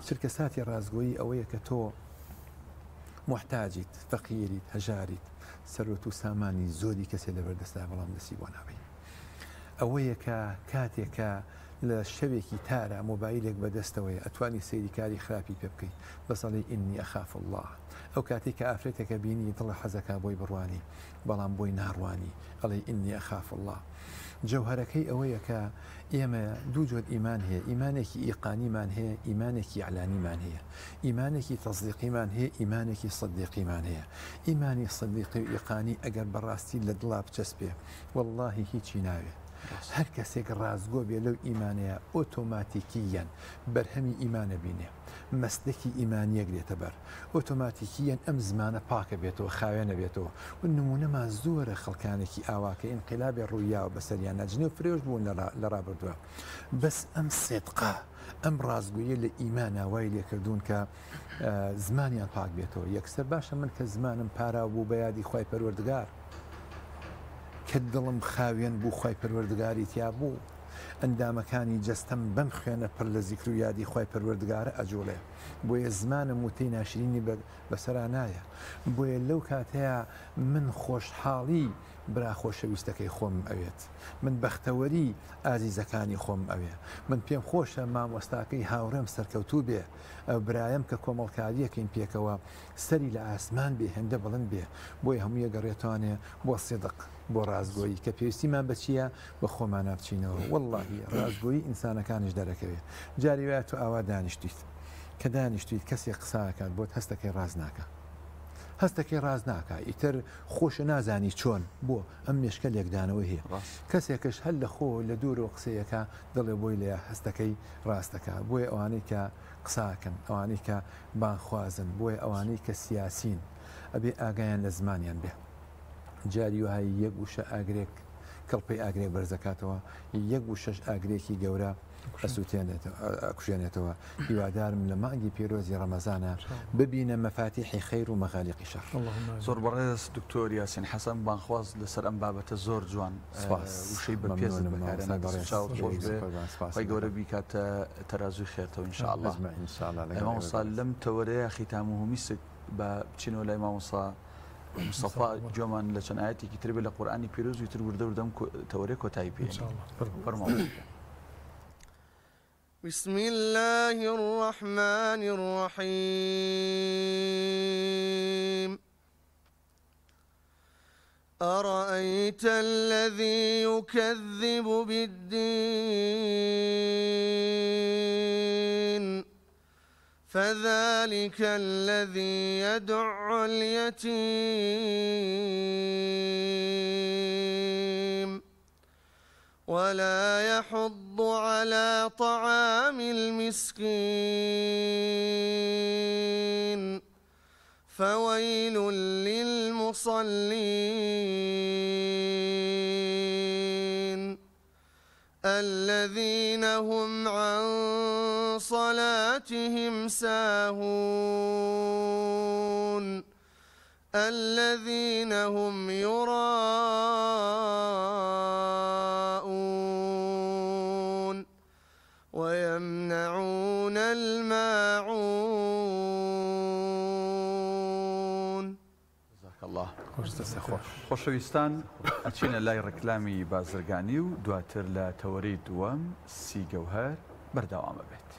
چرکەساتی ڕازگۆیی ئەوەیە کە تۆ محتاجیت فەقیریت هەژاریت سەرۆت و سامانی زۆری کەسێ لەبەردەستا بەڵام دەستی بۆ نابێت ئەوەیە کە کاتێکە لە شەوێکی تارە مۆبایلێک بەدەستەوەی ئەتوانی سەیری کاری خراپی پێ بکەیت بەسەڵی ئینی ئەخاف الله ئەو کاتێک کە ئافرەتێکە بینی دڵە حەزەکە بۆی بڕوانی بەڵام بۆی ناڕوانی ئەڵێ ئینی ئەخاف الله جەوهەرەکەی ئەوەیە کە ئێمە دوو جۆر ئیمان هەیە ئیمانێکی ئیقانیمان هەیە ئیمانێکی ئەعلانیمان هەیە ئیمانێکی تەصدیقیمان هەیە ئیمانێکی سەدیقیمان هەیە ئیمانی سەدیقی و ئیقانی ئەگەر بەڕاستی لە دڵا بچەسپێ وەڵڵاهی هیچی ناوێ هەر کەسێک ڕازگۆ بێ لەو ئیمانەیە ئۆتۆماتیکیەن بەرهەمی ئیمانە بینێ مەسلەکی ئیمانیەک دێتە بەر ئۆتۆماتیکیەن ئەم زمانە پاکە بێتەوە خاوێنە بێتەوە و نمونەمان زۆرە خەڵکانێکی ئاواکە ئینقلابێ ڕوویاوە بەسەریان نەجنێ و فرێش بوون لە ڕابردووە بەس ئەم سێدقا ئەم ڕازگویە لە ئیمان ئاوای لێکردوون کە زمانیان پاک بێتەوە یەکسەر باشە من کە زمانم پارا بوو بە یادی خوای پەروەردگار کە دڵم خاوێن بوو خوای پەروەردگاری تیا بوو ئەندامەکانی جەستەم بەم خوێنە پڕ لە زیکر و یادی خوای پەروەردگارە ئەجوڵێ بۆیە زمانم وتەی ناشرینی بەسەرا نایە بۆیە لەو کاتەیە من خۆشحاڵی برا خۆشەویستەکەی خۆم ئەوێت من بەختەوەری ئازیزەکانی خۆم ئەوێ من پێم خۆشە مامۆستاکەی هاوڕێم سەرکەوتوو بێ ئەو برایم کە کۆمەڵکاریەکەین پێکەوە سەری لە ئاسمان بێ هێندە بڵند بێ بۆی هەموو یەگەڕێتوانێ بۆ سێدق بۆ ڕازگۆیی کە پێویستیمان بەچیە بە خۆمان نابچینەوە وەڵڵاهی ڕازگۆیی ئینسانەکانیش دەرەکەوێت جاری وایە تو ئاوا دانیشتیت کە دانیشتیت کەسێک قساکات بۆت هەستەکەی ڕاز ناکە هەستەکەی ڕاز ناکە ئیتر خۆشە نازانی چۆن بۆ ئەم مێشکە لێکدانەوە هەیە کەسێکش هەل لە خۆ لە دوورەوە قسەیەکە دڵێ بۆی لێ هەستەکەی ڕاستەکە بۆیە ئەوانەی کە قساکەن ئەوانەی کە بانخوازن بۆیە ئەوانەی کە سیاسین ئەبێ ئاگایان لە زمانیان بێ جاری وهایی یەک و شە ئاگرێک کەڵپەی ئاگرێک بەرزەکاتەوە یەک و شەش ئاگرێکی گەورە ئەکوژێنێتەوە هیوادارم لە مانگی پیرۆزی ڕەمەزانە ببینە مەفاتیحی خەیر و مەغالیقی شەر زۆر بەڕێز دکتۆر یاسین حەسەن بانخواز لەسەر ئەم بابەتە زۆر جوان وشەی بەپێز بەکارەی گەورە بیکاتە تەرازوی خێرتەوە ئینشاءالله مامۆستا لەم تەوەرەیە ختام و هەمیست بە بچینەوە لای مامۆستا مصطفى جومان لچن آیاتی تر بل قرآنی پیروز ویتر ورده وردم توري کۆتایی پێ فرمایید بسم الله الرحمن الرحيم أرأيت الذي يكذب بالدين فذلك الذي يدع اليتيم ولا يحض على طعام المسكين فويل للمصلين الذين هم عن صلاتهم ساهون الذين هم يراءون ويمنعون الماعون جزاك الله خۆشەویستان ئەچینە لای ڕێکلامی بازرگانی و دواتر لە تەوەرەی دووەم سی گەوهەر بەردەوامە بێت.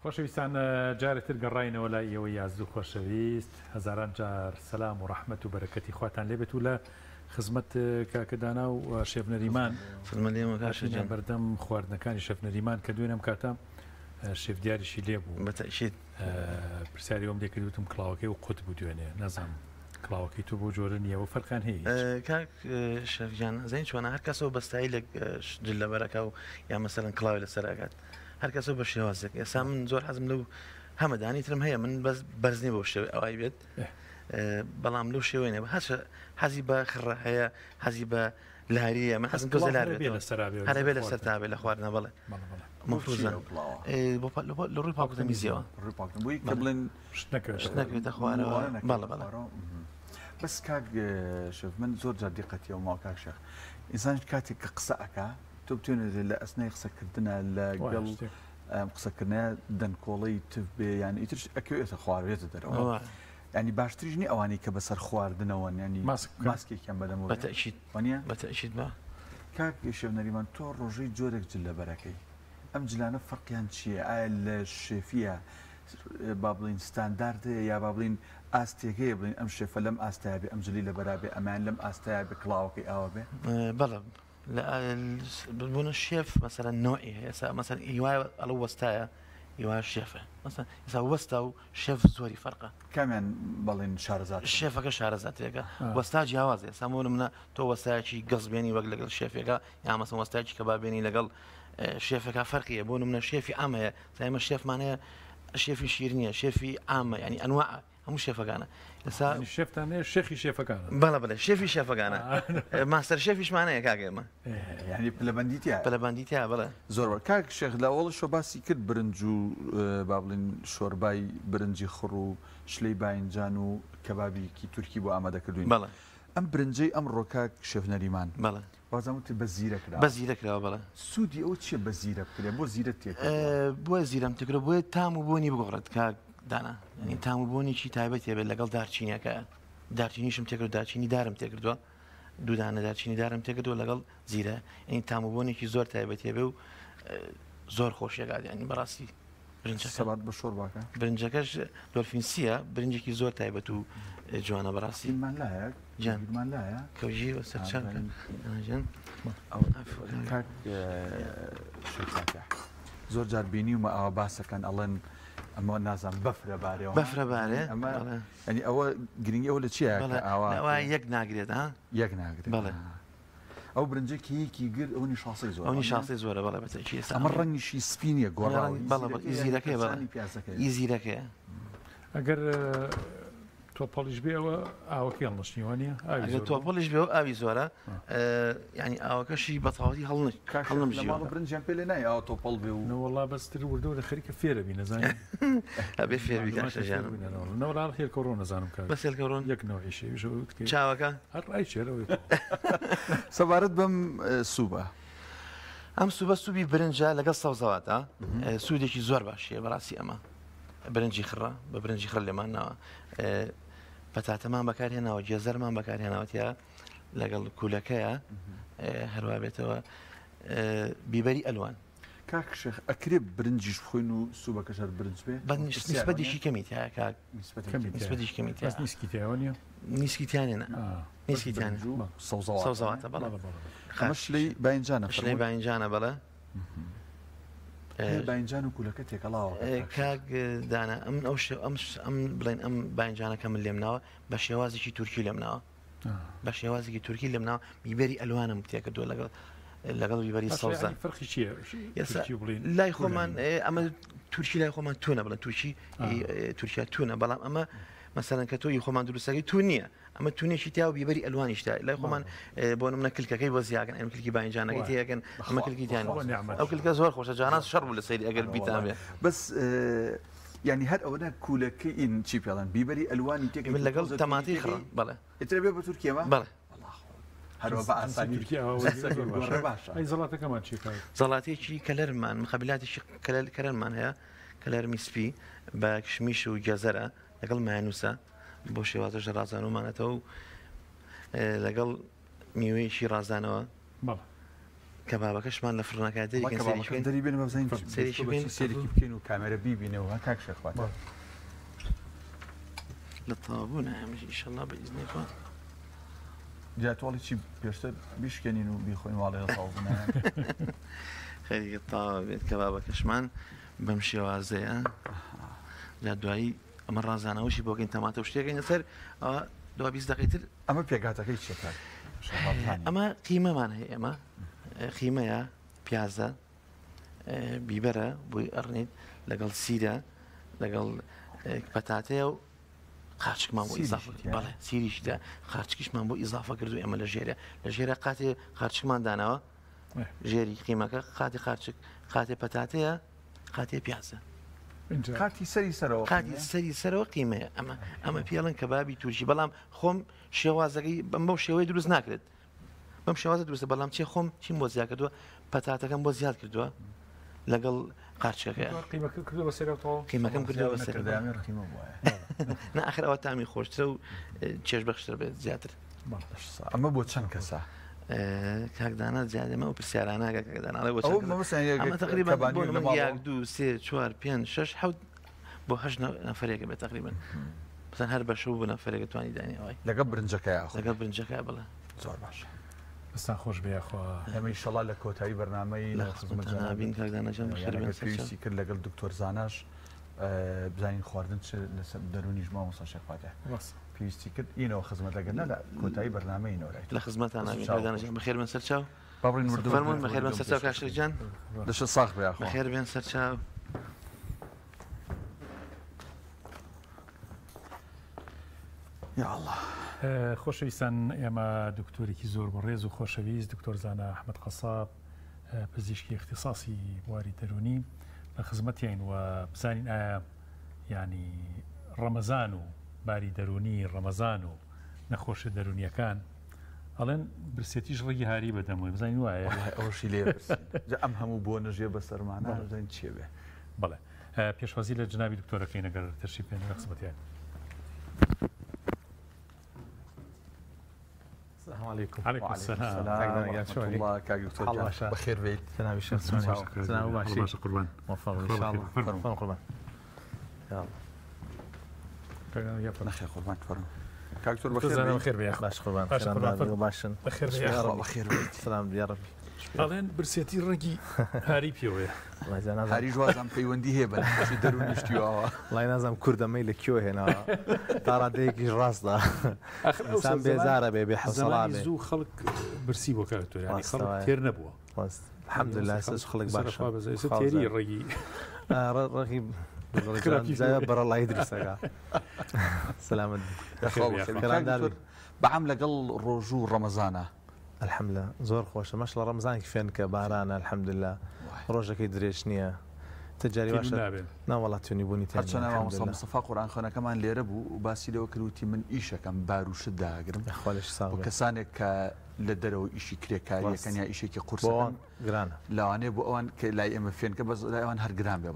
خۆشەویستان جارێتتر گەڕاینەوە لای ئێوە یازدوو خۆشەویست هەزاران جار سەلام و ڕەحمەت و بەرەکەتی خواتان لێبێت و لە خزمەت کاکەدانا و شێفنەریمان بەردەم خواردنەکانی شەفنەریمان کە دوێنم کاتە شێفدیاریشی لێبوو بەتەشید پرسیاری ئەوم لێکردوتم کڵاوەکەی و قوت بوو دوێنێ نەزانم کڵاوەکەی تو بۆ جۆرە نییەوە فەرقان هەیە کاک شەفجان زین چۆنە هەر کەسەوە بەستایی لە جلەبەرەکە و یا مەسەلەن کڵاوی لەسەرەکات هەر کەسەوە بە شێوازێک ئێستا من زۆر حەزم لەو هەمەدانی ترم هەیە من بەس بەرزنی بۆ شێوەی ئەوای بێت بەڵام لەو شێوەیە حەزی بە خڕە هەیە حەزی بە لاریە من حەزم تۆ هەرە بێ لەسەر تابێ لە خواردنە بڵێ مەفروزە لە ڕووی پاکوتە میزیەوە بڵێن نەکوێتە خوارەوە بەڵێ بەس کاک شەف من زۆر جار دیقەتیەوە ماوە کاک شێخ ئینسان کاتێک کە قسە ئەکا تۆ بتوێنێت لە ئەسنای قسەکردنە لە گەڵ قسەکردنە دەنکۆڵی تف بێ یانی ئیترش ئەکەوێتە خواردێتە دەرەوە ینی باشتریش نی ئەوانەی کە بەسەر خواردنەوە ینی ماسکێکیان بەدەمەوە بەتەشید بە کاک شێفنەریمان تۆ ڕۆژەی جۆرێک جلەبەرەکەی ئەم جلانە فەرقیان چییە؟ ئایا لە شێفیە با بڵین ستانداردەیە یا با بڵین ئاستێکەیە بڵین ئەم شێفە لەم ئاستایە بێ ئەم جلی لە بەرابێ ئەمان لەم ئاستایە بێ کڵاوەکەی ئاوە بێ؟ بەڵێ بوونە شێف مەسەلەن نۆعی هەیە مەسەلەن هیوای ئەڵە وەستایە هیوا شێفە مەسەن ئێستا وەستا و شێف زۆری فەرقە کامیان بەڵێن شارەزات شێفەکە شارەزاتێکە وەستا جیاوازێ سامۆ منە تۆ وەستایکی گەزبێنی وەک لەگەڵ شێفێکە یا مەسەن وەستایکی کەبابێنی لەگەڵ شێفەکە فەرقیە بۆ منە شێفی ئامەیە سایمە شێفمانەیە شێفی شیرنیە شێفی ئامە ینی ئەنواع هەموو شێفەکانە ئێستا شێفتانەیە شێخی شێفەکانە بەڵە بڵێ شێفی شێفەکانە ماستەر شێفیشمانەیە کاگەمە ینی پلەبەندیتە پلەبەندیتیا بڵێ زۆر کاک شێخ لاوەڵ شۆ باسی کرد برنج و با بڵین شۆربای برنجی خڕ و شلەی باینجان و کەبابیکی تورکی بۆ ئامادەکردوین بەڵێ ئەم برنجەی ئەم ڕۆکاک شێف نەریمان بەڵێ وازانوتی بە زیرەکرا بە زیرەکراوە بەڵێ سوودی ئەو چیە بە زیرە بکرێ بۆ زیرە تێک بۆ زیرەم تکرە بۆیە تام و بۆنی بگۆڕێت کاک دانا ینی تام و بۆنیی تایبەت هێبێت لەگەڵ دارچینیەکە دارچینیشم تێکرد دارچینی دارم تێکردووە دوودانە دارچینی دارم تێکردووە لەگەڵ زیرە ئەین تام و بۆنێکی زۆر تایبەت هێبێ و زۆر خۆشیەکات ینی بەڕاستی سەبات بە شۆر باکە برنجەکەش دۆلفینسیە برنجێکی زۆر تایبەت و جوانە بەڕاستی جانمان لایە کەوژی وەسەر چاکەن زۆر جار بینی ومە ئەوە باسەکەن ئەڵێن ئەمە نازان بەفرە بارەوە بەفرە بارێ ئەنی ئەوە گرنگی ئەوە لە چیە ئەوە یەک ناگرێت ها یەک ناگرێت بەڵێ ئەو برنجێکی گر ئەونی شاسی زۆر ئەونی شاسی زۆرە بەڵێ بەتەکی ئەمە ڕەنگیشی سپینیە گۆڕا بەڵێ ئیزیرەکەی بەڵێ ئیزیرەکەیە ئەگەر تۆپەڵیش بێ ئەوە ئاوەکەی هەڵنشتنیوانە ئەگەر تۆپەڵیش بێ و ئاوی زۆرە ینی ئاوەکەشی بەتەواوی هەڵنەژیوە برنجیان پێ لێ نای ئەو تۆپەڵ بێ و وڵا بەستر وردە لە خەریکە فێرە بی نەزانانی ئەبێ فێربی نەوەڵ هێر کۆڕۆ نەزانم کار بەسێل کەڕۆن یەکنەوەیشی چاوەکە هەر ڕای چێرەوەی سەبارەت بەم سوبە ئەم سوبە سوبی برنجە لەگەڵ سەوزەواتە سوودێکی زۆر باشیە بەڕاستی ئەمە برنجی خڕە بە برنجی خڕ لێمانەوە پەتاتەمان بەکارهێناوە جێزەرمان بەکارهێناوەتە لەگەڵ کوولەکەیە هەروە بێتەوە بیبەری ئەلوان کاک شێخ ئەکرێ برنجیش بخۆین و سوبەکەش هەر برنج بێ نیسبەتیشی کەمی تایە کاک نیسبەتیش کەمی نیسکیتیاوە نیە نیسکیتیانێنە نیسکیتیان سەوزەواتە بەڵێ شلەی باینجانە شلەی باینجانە بەڵێ باینجان و کوولەکە تێکەڵاوە کاک دانا ئەم بڵێن ئەم باینجانەکە من لێم ناوە بە شێوازێکی تورکی لێم ناوە بە شێوازێکی تورکی لێم ناوە بیبەری ئەلوانم تێکردووە لەگەڵ بیبەری سەوزە فەرقی چییە لای خۆمان ئەمە تورکی لای خۆمان تونە بڵێن تورکیا تونە بەڵام ئەمە مەسەرەن کە تۆی خۆمان دروستەکەی تو نییە ئەمە تونێکی تا و بیبەری ئەلوانیشتا لای خۆمان بۆ منە کلکەکەی بۆ زیاگەن ئەم کلکی باینجانەکەی تێگەن ئەمە کلکیتیان ئەو کلکە زۆر خۆشە جاناس شەڕ بوو لە سەیری ئەگەر بیتان بێ بس ینی هەر ئەوەنە کوولەکەی ئین چی پێڵان بیبەری ئەلوانی تێک من لەگەڵ تەماتی خڕ بەڵێ ئێترە بێ بە تورکیەمە بەڵێ هەروە بە ئاسانی ئەی زەڵاتەکەمان چی زەڵاتێکی کەلەرمان مخەبیلاتێکی کەلەرمان هەیە کەلەر میسپی بە کشمیش و جەزەرە لەگەڵ مانوسە بۆ شێوازەش ڕازانومانێتەوە و لەگەڵ میوەیەکی ڕازانەوە کەبابەکەشمان لە فرنەکەی دەری بێن بەزین سێرێکی بکەین و کامێرە بیبینەوە کاک شێخوات لە تاوابوو نامژ ئیشەڵا بە ئیزنێکۆ جاتواڵی چی پێشتر بیشکێنین و بیخۆین واڵێ تاوابوو خەریکە تاوا بێت کەبابەکەشمان بەم شێوازەیە جا دوایی ئەمە ڕازانەوەشی بۆکەین تەماتە و شتێکەکەین سەر دو 20 دقیقتر ئەمە پێگاتەکەی چێکات ئەمە قیمەمان هەیە ئێمە قیمەیە پیازە بیبەرە بۆی ئەڕنیت لەگەڵ سیرە لەگەڵ پەتاتەیە و خارچکمان بۆ ئیزافە بەڵێ سیریشدا خارچکیشمان بۆ ئیزافە کردو ئێمە لە ژێرە قاتێ خارچکمان داناوە ژێری قیمەکە قاتی خارچک قاتێ پەتاتەیە قاتێ پیازە کاتی سەری سەرەوە قاتی سەری سەرەوە قیمەیە ئەمە پێڵن کەبابی تورکی بەڵام خۆم شێوازەکەی بەم بەو شێوەی دروست ناکرێت بەم شێوازە دروستە بەڵام چێ خۆم چیم بۆ زیاد کردووە پەتاتەکەم بۆ زیاد کردووە لەگەڵ قارچەکەیە قیمەکەم کردەوە سەر ناخر ئەوە تامی خۆشترە و چێژ بەخشتر بێت زیاتر ئەمە بۆ چەند کەسە کاکدانا زیادەمە و پرسیارانەکە تقریبا بۆ 1 2 3 4 5 6 7 بۆ 8 نەفرێکە بێت تقریبا بزن هەر بەشەو بۆ نەفرێکە توانی دانیەوەی لەگەڵ برنجەکەی لەگەڵ برنجەکە بڵێ زۆر باش دەستان خۆش بێخوا ئەمە ئینشەڵا لە کۆتایی بەرنامەی لە خزمەتتانابین کاردانەجان بەخێر پێویستی کرد لەگەڵ دکتۆر زاناش بزانین خواردن لە دەرونی ژماوە شەخواتە پێویستی کرد اینەوە خزمەتەگەنە لە کۆتایی بەرنامەی نۆرای لە خزمەتتانابین کاردانەجان بەخێر بن سەرچاو باڕین فەرموون بەخێر بن سەرچاو کاشەجان لەشە ساغ بێخوا بەخێر بێن سەرچاو یا الله خۆشەویستان ئێمە دکتۆرێکی زۆر بەڕێز و خۆشەویست دکتۆر زانە ئەحمەد قەساب پزیشکی اختصاصی بواری دەرونی لە خزمەتیان و بزانین ئایا ینی ڕەمەزان و باری دەرونی ڕەمەزان و نەخۆشە دەرونیەکان ئەڵێن برسێتیش ڕێگی هاری بەدەمەوەی بزانین وایە ئەوشی لێ ئەم هەموو بۆ نەژێ بە سەرمانە بزانین چێ بێ بەڵێ پێشوازی لە جنابی دکتۆرەکەی نەگەر تەرشی پێێن لە خزمەتیان السلام عليكم. عليكم السلام. الله كاغ بخير بيت. سلام شيخ. سلام باشي. قربان. موفق ان شاء الله. فرمان قربان. يلا. يا بخير قربان فرمان. كاغ بخير بيت. باش قربان. باشن. بخير بيت. سلام يا ربي. ئەڵێن برسێتی ڕێگی هاری پێوەیە هەری جوازم پەیوەندی هەیە بەشی دەرونیشتیەوە وڵای نازانم کوردەمەی لە کێوە هێناوە تا ڕادەیەکی ڕاستە ئەسان بێزارە بێ حوسڵا بێ زوو خەڵک برسی بۆ کاتۆری خەڵک تێر نەبووە الحەمدلله سەس خەڵک باش تێری ڕێگی ڕێگی بەڕەڵای دروستەکە سلامت بەعام لەگەڵ ڕۆژوو ڕەمەزانە الحمدلله زۆر خۆشە مەش لە ڕەمزانێکی فێن کە بارانە الحمدلله ڕۆژەکەی درێژ نییە تجاری باشە ناوەڵات توێنی بوونی تێنە سەفا قورآن خوێنەکەمان لێرە بوو و باسی لەوە کردوتی من ئیشەکەم باروشت داگرم بۆ کەسانێک کە لە دەرەوە ئیشی کرێکاریەکەن یا ئیشێکی قورسەوان گرانە لەوانەیە بۆ ئەوان کە لای ئێمە فێن کە بەس لای ئەوان هەر گران بێ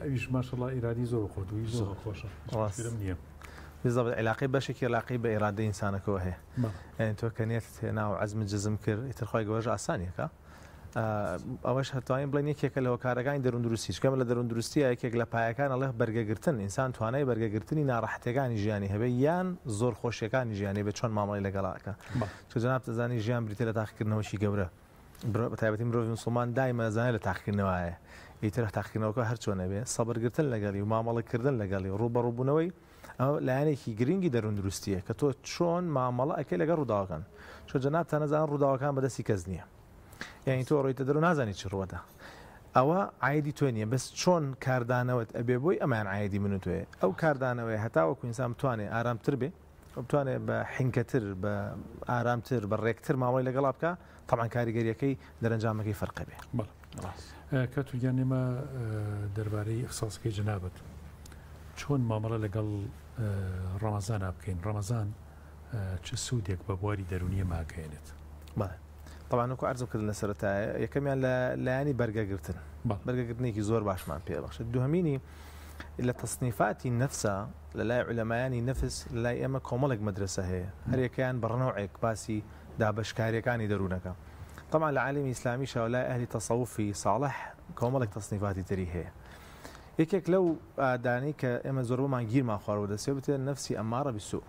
ئەویش ماشەڵڵا ئیرادی زۆر خۆتوی زۆر خۆشە نییە بالضبط علاقی بەشێکی علاقی بە ئێرادە ئینسانەکەەوە هەیە یعنی تۆ کە نێت هێنا و عەزمت جزم کرد ئیترخوای گەوەژ ئاسانیەکە ئەوەش هەتوانین بڵێن یەکێکە لەوە کارەکانی دەرون دروستی شکەم لە دەرون دروستی یەکێک لە پایەکان ئەڵێ بەرگەگرتن ئینسان توانای بەرگەگرتنی ناڕەحەتەکانی ژیانی هەبێ یان زۆر خۆشیەکانی ژیانی بێت چۆن مامەڵی لەگەڵاکە چۆ جەناب دەزانی ژیان بریتە لە تاقیکردنەوەشی گەورە بەتایبەتی مرۆڤی موسڵمان دایمە دەزانێت لە تاقیکردنەوەیە ئیتر تاقیکردنەوەکە هەر چۆنە بێ سەبرگرتن لەگەڵی و مامەڵەکردن لەگەڵی ڕوبەڕووبوونەوەی ئەو لایەنێکی گرنگی دەرون دروستیە کە تۆ چۆن مامەڵە ئەکەی لەگەڵ ڕووداوەکان چۆ جەناب تا نەزان ڕووداوەکان بەدەستی کەس نییە یعنی تۆ ڕۆیتە دەرو نازانی چ ڕوەدا ئەوە عایدی تۆ نییە بەس چۆن کاردانەوەت ئەبێ بۆی ئەمان عایدی من و تۆیە ئەو کاردانەوەی هەتاوەکو ئینسان بتوانێت ئارامتر بێ بتوانێت بە حینکەتر بە ئارامتر بە ڕێکتر ماوەی لەگەڵا بکە تەمان کاریگەریەکەی دەرەنجامەکەی فەرقە بێ کاتوگیان ئێمە دەربارەی ئەخساسەکەی جەنابەت چۆن مامەڵە لەگەڵ ڕەمەزان بکەین ڕەمەزان چه سوودێک بە بواری دەرونیە ماکەێنێت طبعا وەکو عەرزم کردن لە سەرەتایە یەکەمیان لە لایانی بەرگەگرتن بەرگەگرتنێکی زۆر باشمان پێ بەخشێت دوهەمینی لە تەصنیفاتی نەفسە لە لای عولەمایانی نەفس لە لای ئێمە کۆمەڵێک مەدرسە هەیە هەر یەکەیان بەڕنەوعێک باسی دابەشکاریەکانی دەروونەکە طبعا لە عالمی ئیسلامی شەوە لای ئەهلی تەسەوفی ساڵح کۆمەڵێک تەصنیفاتی تری هەیە یەکێک لەو ئادانەی کە ئێمە زۆر بەمان گیرمان خواردەوە دەسێ بتێت نەفسی ئەمارە بسوء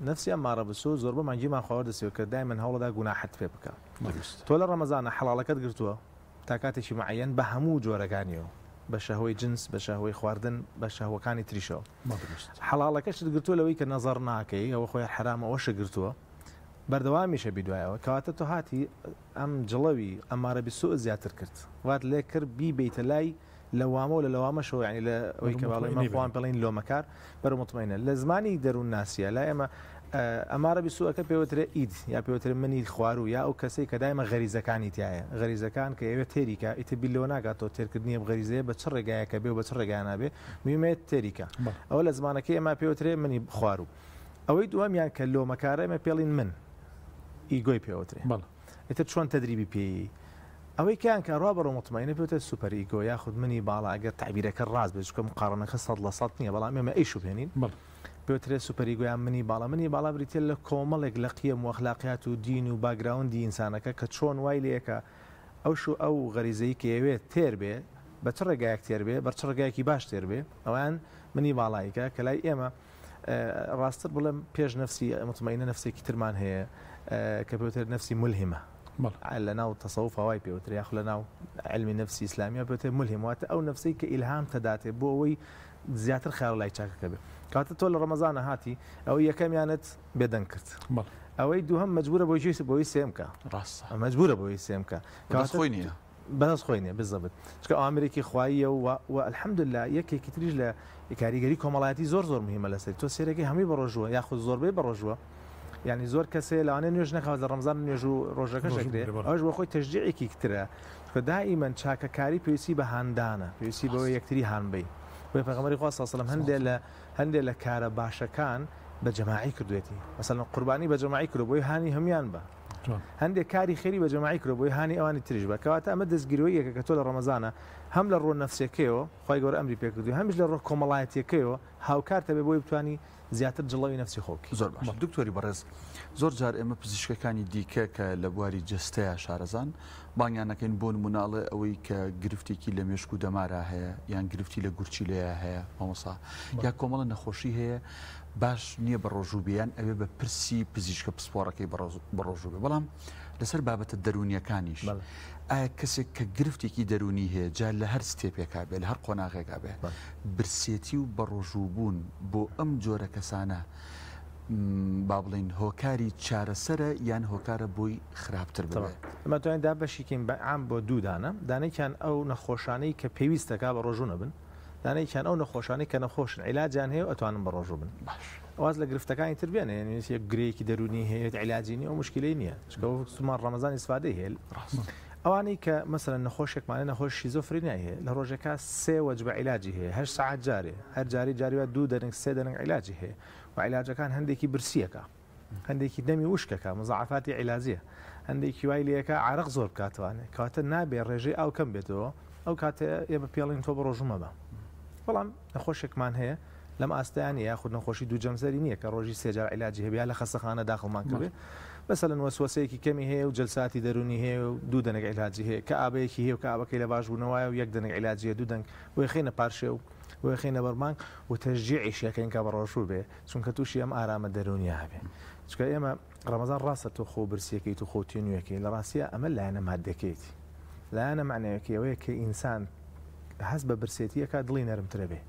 نفسی ئەمارە بسوء زۆر بەمان گیرمان خواردە دەسێت کە دایمەن هەوڵەدا گوناحەت پێ بکە تۆ لە ڕەمەزانە حەڵاڵەکەت گرتووە تا کاتێکی معەیەن بە هەموو جۆرەکانیەوە بە شەهوەی جنس بە شەهوەی خواردن بە شەهوەکانی تریشەوە حەڵاڵەکەشت گرتووە لەوەی کە نەزەر ناکەی ئەوە خۆی حرامە ئەوەشە گرتووە بەردەوامیشە بیدوایەوە کەواتە تۆ هاتی ئەم جڵەوی ئەمارە بسوء زیاتر کرد وات لێ کرد بیبیتە لای لەوامە و لە لەوامەشەوە ینی لە ئەوەی کە باڵی مەخواان پێڵین لۆمەکار بەرە مطمئنە لە زمانی دەروون ناسیە لا ئێمە ئەمارە بیسوەکە پێوترە ئید یا پێوترە منی خوار و یا ئەو کەسەی کە دایمە غەریزەکانی تایە غەریزەکان کە ئێوە تێریکە ئیتە بیلەوە ناگاتەوە تێرکردنیە غەریزەیە بە چ ڕێگایەکە بێ و بە چ ڕێگایان نابێ میومێت تێریکە ئەوە لە زمانەکەی ئەمە پێوترێ منی خوار و ئەوەی دووەمیان کە لۆمەکارە ئێمە پێڵین من ئیگۆی پێوترێ ئێتر چۆن تەدریبی پێی ئەوەی کیان کە ڕوا بەڕۆ مطمئنە پێوتە سوپەر ئیگۆ یاخود منی باڵا ئەگەر تعبیرەکە ڕاست بێت چکە مقارنەکە 100% نییە بەڵام ئێمە ئەیشو بێنین پێوترێت سوپەریگویان منی باڵا بریتێ لە کۆمەڵێک لە قیەم و ئەخلاقیات و دین و باگراوندی ئینسانەکە کە چۆن وای لەیەکە ئەو غەریزەی کە ئەوێت تێر بێ بە چ ڕێگایەک تێر بێ بە چ ڕێگایەکی باش تێر بێ ئەویان منی باڵایکە کە لای ئێمە ڕاستتر بڵێم پێش نەفسی مطمئنە نەفسێکی ترمان هەیە کە پێوتر نەفسی ملهمە لە ناو تەسەوف هەوای پێوتر یاخ لە ناو علمی نفسی ئیسلامیە پێوتێ ملهم واتە ئەو نفسی کە ئیلهام تەداتێ بۆ ئەوەی زیاتر خیال لای چاکەکە بێ کاتە تۆ لە ڕەمەزانە هاتی ئەو یەکەمیانت بێدەنگ کرد ئەوەی دووهەم مەجبورە بۆی سێم کە ڕاست مەجبورە بۆی سێم کە خۆی نییە بەنەس خۆی نیە بزەبت چکە ئامریکی خواییە و الحەمدلله یەکێکی تریش لە کاریگەری کۆمەڵایەتی زۆر مهمە لەسەر تۆ سێرەکەی هەمی بەڕۆژووە یاخود زۆربەی بەڕۆژووە یعنی زۆر کەسێ لەوانێ نوێژ نەکەوت لە ڕەمزان نوێژ و ڕۆژەکە شەکرێ ئەوش بۆ خۆی تەشجیعێکی کترە کە دائیمەن چاکەکاری پێویستی بە هاندانە پێویستی بەوەی یەکتری هانبەی بۆ پێغەمبەری خوا صلی الله علیه و هەندێک لە کارە باشەکان بە جەماعی کردوێتی مثلا قوربانی بە جەماعی کرد بۆی هانی هەمیان بە هەندێک کاری خێری بە جەماعی کرد بۆی هانی ئەوانی تریش بە کەواتە ئەمە دەستگیرۆیەکە کە تۆ لە ڕەمەزانە هەم لە ڕۆ نەفسەکەیەوە خی گەورە ئەمری پێکردو هەمیش لە ڕۆ کۆمەڵایەتیەکەیەوە هاوکارتە بێ بۆی بتوانی زیاتر جڵەوی نفسی خۆکی زۆر باش دکتۆری بەڕێز زۆر جار ئێمە پزیشکەکانی دیکە کە لە بواری جستەیە شارەزان بانیانەکەین بۆ نموناڵێ ئەوەی کە گرفتێکی لە مێشک و دەمارە هەیە یان گرفتی لە گورچی لەیە هەیە مامۆسا یا کۆمەڵە نەخۆشی هەیە باش نییە بە ڕۆژوبیان ئەوێ بە پرسی پزیشکە پسپۆڕەکەی بە ڕۆژوبێ بەڵام لەسەر بابەتە دەرونیەکانیش ئایا کەسێک کە گرفتێکی دەرونی هەیە جا لە هەر ستێپێکا بێ لە هەر قۆناغێکا بێ برسێتی و بە ڕۆژوبوون بۆ ئەم جۆرە کەسانە با بڵین هۆکاری چارەسەرە یان هۆکارە بۆی خراپتر بێ ئەمە توانین دا بەشیکەین بەعام بۆ دوودانە دانێکیان ئەو نەخۆشانەی کە پێویستەکە بە ڕۆژوو نەبن دانێکیان ئەو نەخۆشانەی کە نەخۆشن عیلاجیان هەیە ئەتوانن بە ڕۆژوو بن ئەواز لە گرفتەکانی تر بێنێ یەک گرەیەکی دەرونی هەیە عیلاجینی ئەو مشکلەی نییە چکە سومان ڕەمەزان ئیسفادەی هەیە ئەوانەی کە مەسەرەن نەخۆشێکمانە نەخۆش شیزۆفرینیا هەیە لە ڕۆژەکە سێ وەجبە عیلاجی هەیە 8 ساعت جارێ هەر جاریوە 2 دەرەنگ 3 دەرەنگ عیلاجی هەیە و عیلاجەکان هەندێکی برسیەکە هەندێکی دەمی وشکەکە مزعفاتی عیلازیە هەندێکی وای لەکە عرق زۆر بکاتوانێت کاتە نابێ ڕێژەی ئەو کەم بێتەوە ئەو کاتە ئێمە پێڵین تۆ بە ڕۆژومە بە بەڵام نەخۆشێکمان هەیە لەم ئاستیانی یاخود نەخۆشی دوو جەمسەری نییە کە ڕۆژی سێجار عیلاجی هەبێ لە خەستەخانە داخڵمان کردێ مثلا وەسوەسەیەکی کەمی هەیە و جلساتی دەرونی هەیە و 2 دەنگ عیلاجی هەیە کە ئابەیەکی هەیە و کە ئابەکەی لە باشبوونەوەیە و 1 دەنگ عیلاجیە 2 دەنگ بۆی خێنە پارشێ و بۆی خێنە بەرمانگ و تەشجیعیشیەکەین کە بە ڕۆژوو بێ چونکە تووشی ئەم ئارامە دەرونیە هەبێ چکە ئێمە ڕەمەزان ڕاستە تۆ خۆ برسیەکەی تو خۆتی نوێەکەی لە ڕاستیە ئەمە لایەنە مادەکەیتی لایەنە معنەیەکی ئەوەیە کە ئینسان هەست بە برسێتیەکە دڵی نەرمترە بێ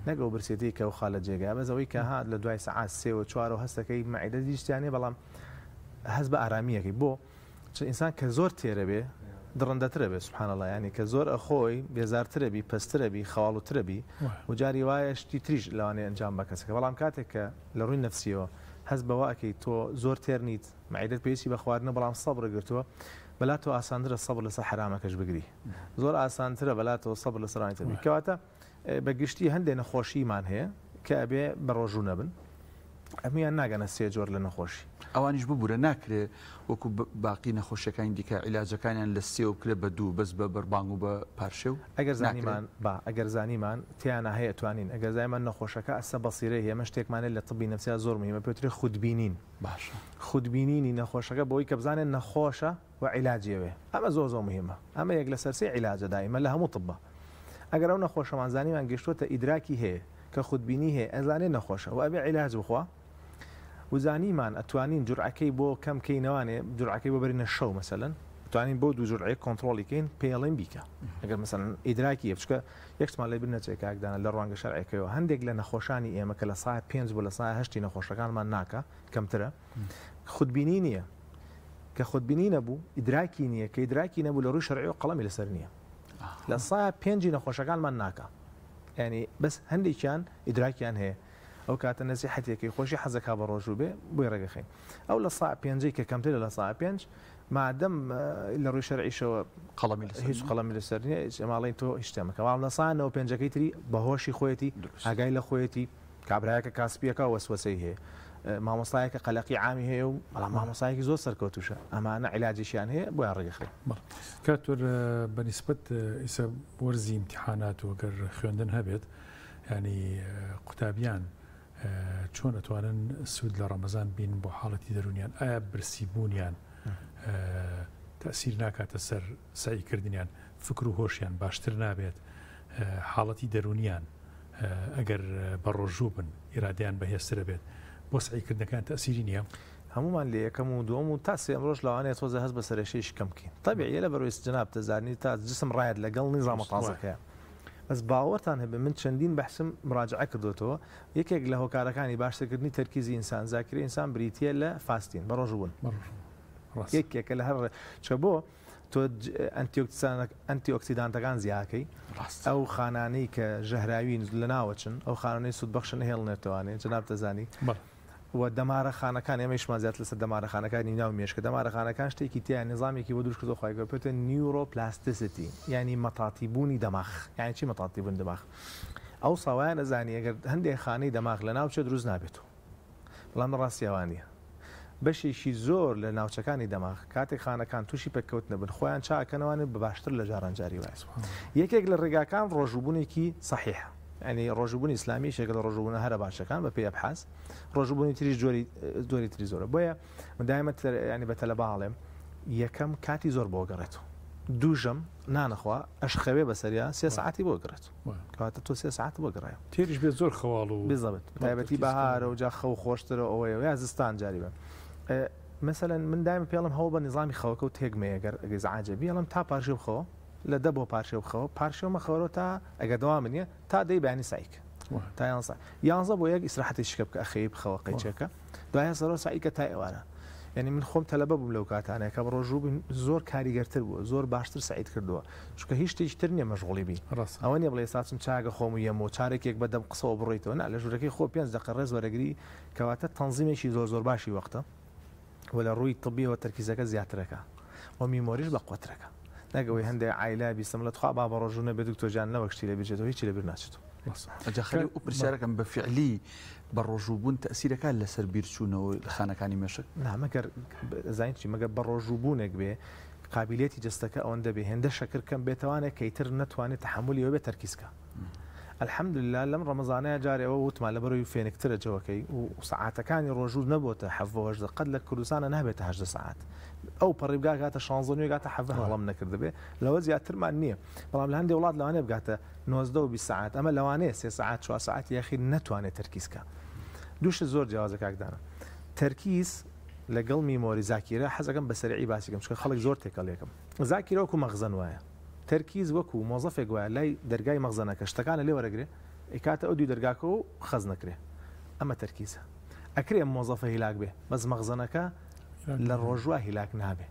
نەگەڵ برسێتی کە و خاڵە جێگا بەزەوەی کە هات لە دوای سەعات 3 و 4 و هەستەکەی مەعیدە دیشتیانێ بەڵام هەست بە ئارامیەکەی بۆ چ ئینسان کە زۆر تێرە بێ دڕندەترە بێ سوبحان الله ینی کە زۆر ئەخۆی بێزارترە بی پەسترە بی خەواڵوترە بی و جاری وایە شتی تریش لەوانێ ئەنجام بە کەسەکە بەڵام کاتێک کە لە ڕووی نەفسیەوە هەست بەواکەی تۆ زۆر تێر نیت مەعیدەت پێویستی بە خواردنە بەڵام سەبرە گرتووە بەلا تۆ ئاساندرە سەبر لەسەر حرامەکەش بگری زۆر ئاسانترە بەلا تۆ سەبر لە سەرانی تەبی کەواتە بەگشتی هەندێک نەخۆشیمان هەیە کە ئەبێ بە ڕۆژوو نەبن ئەمیان ناگەنە سێ جۆر لە نەخۆشی ئەوانیش ببوورە ناکرێ وەکو باقی نەخۆشیەکانی دیکە عیلاجەکانیان لە سێ و کرێ بە 2 بەس بە بەربانگ و بە پارشێ و ئەگەر زانیمان تیانە هەیە توانین ئەگەر زایمان نەخۆشەکە ئەسە بەسیرە هەیە مەشتێکمانێت لە طبی نەفسیا زۆر مهمە پێوتری خودبینین باشە خودبینینی نەخۆشەکە بۆی کە بزانێت نەخۆشە و عیلاجیەوێ ئەمە زۆر مهمە ئەمە یەک لە سەرسێ عیلاجە دائیمە لە هەموو طبە ئەگەر ئەو نەخۆشەمان زانیمان گەشتوتە ئیدراکی هەیە کە خودبینی هەیە ئەزانێت نەخۆشە و ئەبێ عیلاج بخوا وزانیمان ئەتوانین جورعەکەی بۆ کەم کەینەوانێ جورعەکەی بۆ بەرینە شەو مەسەلەن توانین بۆ 2 جورعەیە کۆنتترۆلیکەین پێڵێن بیکە ئەگەر مەسەلەن ئیدراکی بچکە یەکمان لێ بنەچێک کاکدانە لە ڕوانگە شەرعەکەیەوە هەندێک لە نەخۆشانی ئێمە کە لە ساعت 5 بۆ لە ساعت 8 نەخۆشەکانمان ناکە کەمترە خودبینی نییە کە خودبینی نەبوو ئیدراکی نییە کە ئیدراکی نەبوو لە ڕووی شەرعی و قەڵەمی لەسەر نییە لە ساعت 5 نەخۆشەکانمان ناکە ینی بەس هەندێکیان ئیدراکیان هەیە ئەو کاتە نەسیحەتێکی خۆشی حەزەکە بە ڕۆژوو بێ بۆی ڕێگەخین ئەو لە ساعت 5 کە کەمترە لە ساعت 5 مادەم لە ڕووی شەرعیشەوە هیچ قەڵەمی لەسەر نییە ئەماڵین تۆ هیچتێمەکە بەڵام لە ساعتەوە 5ەکەی تری بەهۆشی خۆیەتی ئاگای لە خۆیەتی کابرایەکە کاسپیەکە وەسوەسەی هەیە مامۆستایەکە قەلەقی عامی هەیە و بەڵام مامۆستایەکی زۆر سەرکەوتوشە ئەمانە عیلاجیشیان هەیە بۆیان ڕێگەخین کاتۆر بەنسبەت ئیسە وەرزی امتحانات و گەر خوێندن هەبێت ینی قوتابیان چۆن ئەتوانن سوود لە ڕەمەزان بین بۆ حاڵەتی دەرونیان ئایا برسیبوونیان تەسیر ناکاتە سەر سعیکردنیان فکر و هۆشیان باشتر نابێت حاڵەتی دەرونیان ئەگەر بە ڕۆژوو بن ئیرادیان بەهێزترە بێت بۆ سعیکردنەکان تەسیری نییە هەمومان لە یەکەم و دووەم و تا سێم ڕۆژ لەوانەیە تۆزە هەست بە سەرێشەیەکی کەم بکەین طبیعیە لە بەرەوەی جەناب تەزانی تا جسم ڕایەت لەگەڵ نیزامە تازەکەیە بەس باوەڕتان هەبێ من چەندین بەحسم مراجعە کردوتەوە یەکێک لە هۆکارەکانی باشترکردنی تەرکیزی ئینسان زاکری ئینسان بریتیە لە فاستین بە ڕۆژبوون یەکێکە لە هەر چ بۆ تۆ ئەنتی ئۆکسیدانتەکان زیاکەی ئەو خانانەی کە ژەهراوین لە ناوەچن ئەو خانانەی سوودبەخشن هێڵنێتوانێت جەناب تەزانی و دەمارەخانەکان ئێمەشمان زیات لەسەر دەمارەخانەکانی ناو مێشکە دەمارەخانەکان شتێکی تیان نظامێکی بۆ دروست کردو خۆی گەپێتە نیورۆپلاستیسیتی ینی مەتاتیبوونی دەماغ یعنی چی مەتاتیبوون دەماغ ئەو ساوایان نەزانی ئەگەر هەندێک خانەی دەماغ لە ناوچە دروست نابێتەوە بەڵام ڕاستیاوانە بەشێکی زۆر لە ناوچەکانی دەماغ کاتێک خانەکان تووشی پێککەوت نەبن خۆیان چاکەنەوانێت بە باشتر لە جارانجاری وایە یەکێک لە ڕێگاکان ڕۆژبوونێکی صحیح ینی ڕۆژبوونی ئیسلامی شێک لە ڕۆژبوونە هەرە باشەکان بە پێی ئەبحاس ڕۆژبوونی تریش جۆری تری زۆرە بۆیە دایمە ینی بە تەلە باڵێم یەکەم کاتی زۆر بۆ گەڕێتەوە دووژەم نانەخوا ئەشخەوێ بەسەریا 3 ساعتی بۆ گەڕێت کاتە تۆ 3 ساعت بۆ گەڕایە تێریش بێت زۆر خەواڵ و بزەبێت تایبەتی بەهارە و جا خەو خۆشترە ئەوەیە یا زستان جاری بە مثلەن من دایم پێڵم هەوڵ بە نظامی خەوەکە و تێگمەیەگەر ئەگەر زعاجەبی ئەڵم تا پارشێ بخەوە لە دە بۆ پارشێ بخەوە پارشێمە خەوەرەوە تا ئەگە دەوا منە تا دەی بەیانی سایک تا یانزە بۆ یەک ئیسراحەتی شکە بکە ئەخەی بخەوە قەیچەکە دوایە سەرۆ سایکە تا ئێوارە یعنی من خۆم تەلەبە بووم لەو کاتانەیە کە ڕۆژوو زۆر کاریگەرتر بووە زۆر باشتر سعید کردووە چونکە هیچ شتێکی تر نییە مەشغوڵی بی ئەوە نیە بڵێ ساچم چاگە خۆم و یەم و چارێکێک بەدەم قسەوە بڕیتەوە نا لە ژوورەکەی خۆ 5 دقیقە ڕێز وەرەگری کەواتە تەنزیمێکی زۆر باشی وەختە و لە ڕووی طبیەوە تەرکیزەکە زیاترەکە و میمۆریش بە قوترەکە نەگەوەی هەندێک عیلا بیستم لە تخوا با بە ڕۆژوو نەبێت دکتۆرجان نەوەکشتی لە بێژێتەوە هیچی لەبیر ناچێتەوە ئەجاخەلی و پرسیارەکەم بە فعلی بە ڕۆژووبوون تەسیرەکان لەسەر بیرچوونەوە لە خانەکانی مێشک نامەگەر زانیی مەگە بە ڕۆژووبوونێک بێ قابلیەتی جستەکە ئەوەندە بێ هێندە شەکرکەم بێتوانێت کەیتر نەتوانێت تحملی بێت تەرکیزکە الحەمدلله لەم ڕەمەزانەیە جارێەوە وتمان لە بەرەوەی فێنکترە جەوەکەی و سعاتەکانی ڕۆژوو نەبووتە حەڤەوەش قەت لە کوردستانە نابێتە 8 ساعات ئەو پەڕیبگا گاتە 16 گاتە حەڤە هەڵم نەکردبێ لەوە زیاترمان نییە بەڵام لە هەندێک وڵات لەوانێ بگاتە 19 و 20 ساعات ئەمە لەوانەیە 3 ساعات 4 ساعت یاخیر نەتوانێت تەرکیزکە دووشت زۆر جیاوازە کاکدانە تەرکیز لەگەڵ میمۆری زاکیرە حەزەکەم بە سەرعی باسیکەم چکە خەڵک زۆر تێکەڵێکم زاکیرە وەکو مەغزەن وایە تەرکیز وەکو مۆزەفێک وایە لای دەرگای مەغزەنەکە شتەکانە لێ وەرەگرێ ئیکاتە ئەو دوی دەرگاکە و خەز نەکرێ ئەمە تەرکیزە ئەکرێ مۆزەفە هیلاک بێ بەس مەغزەنەکە لە ڕۆژوە هیلاک نابێ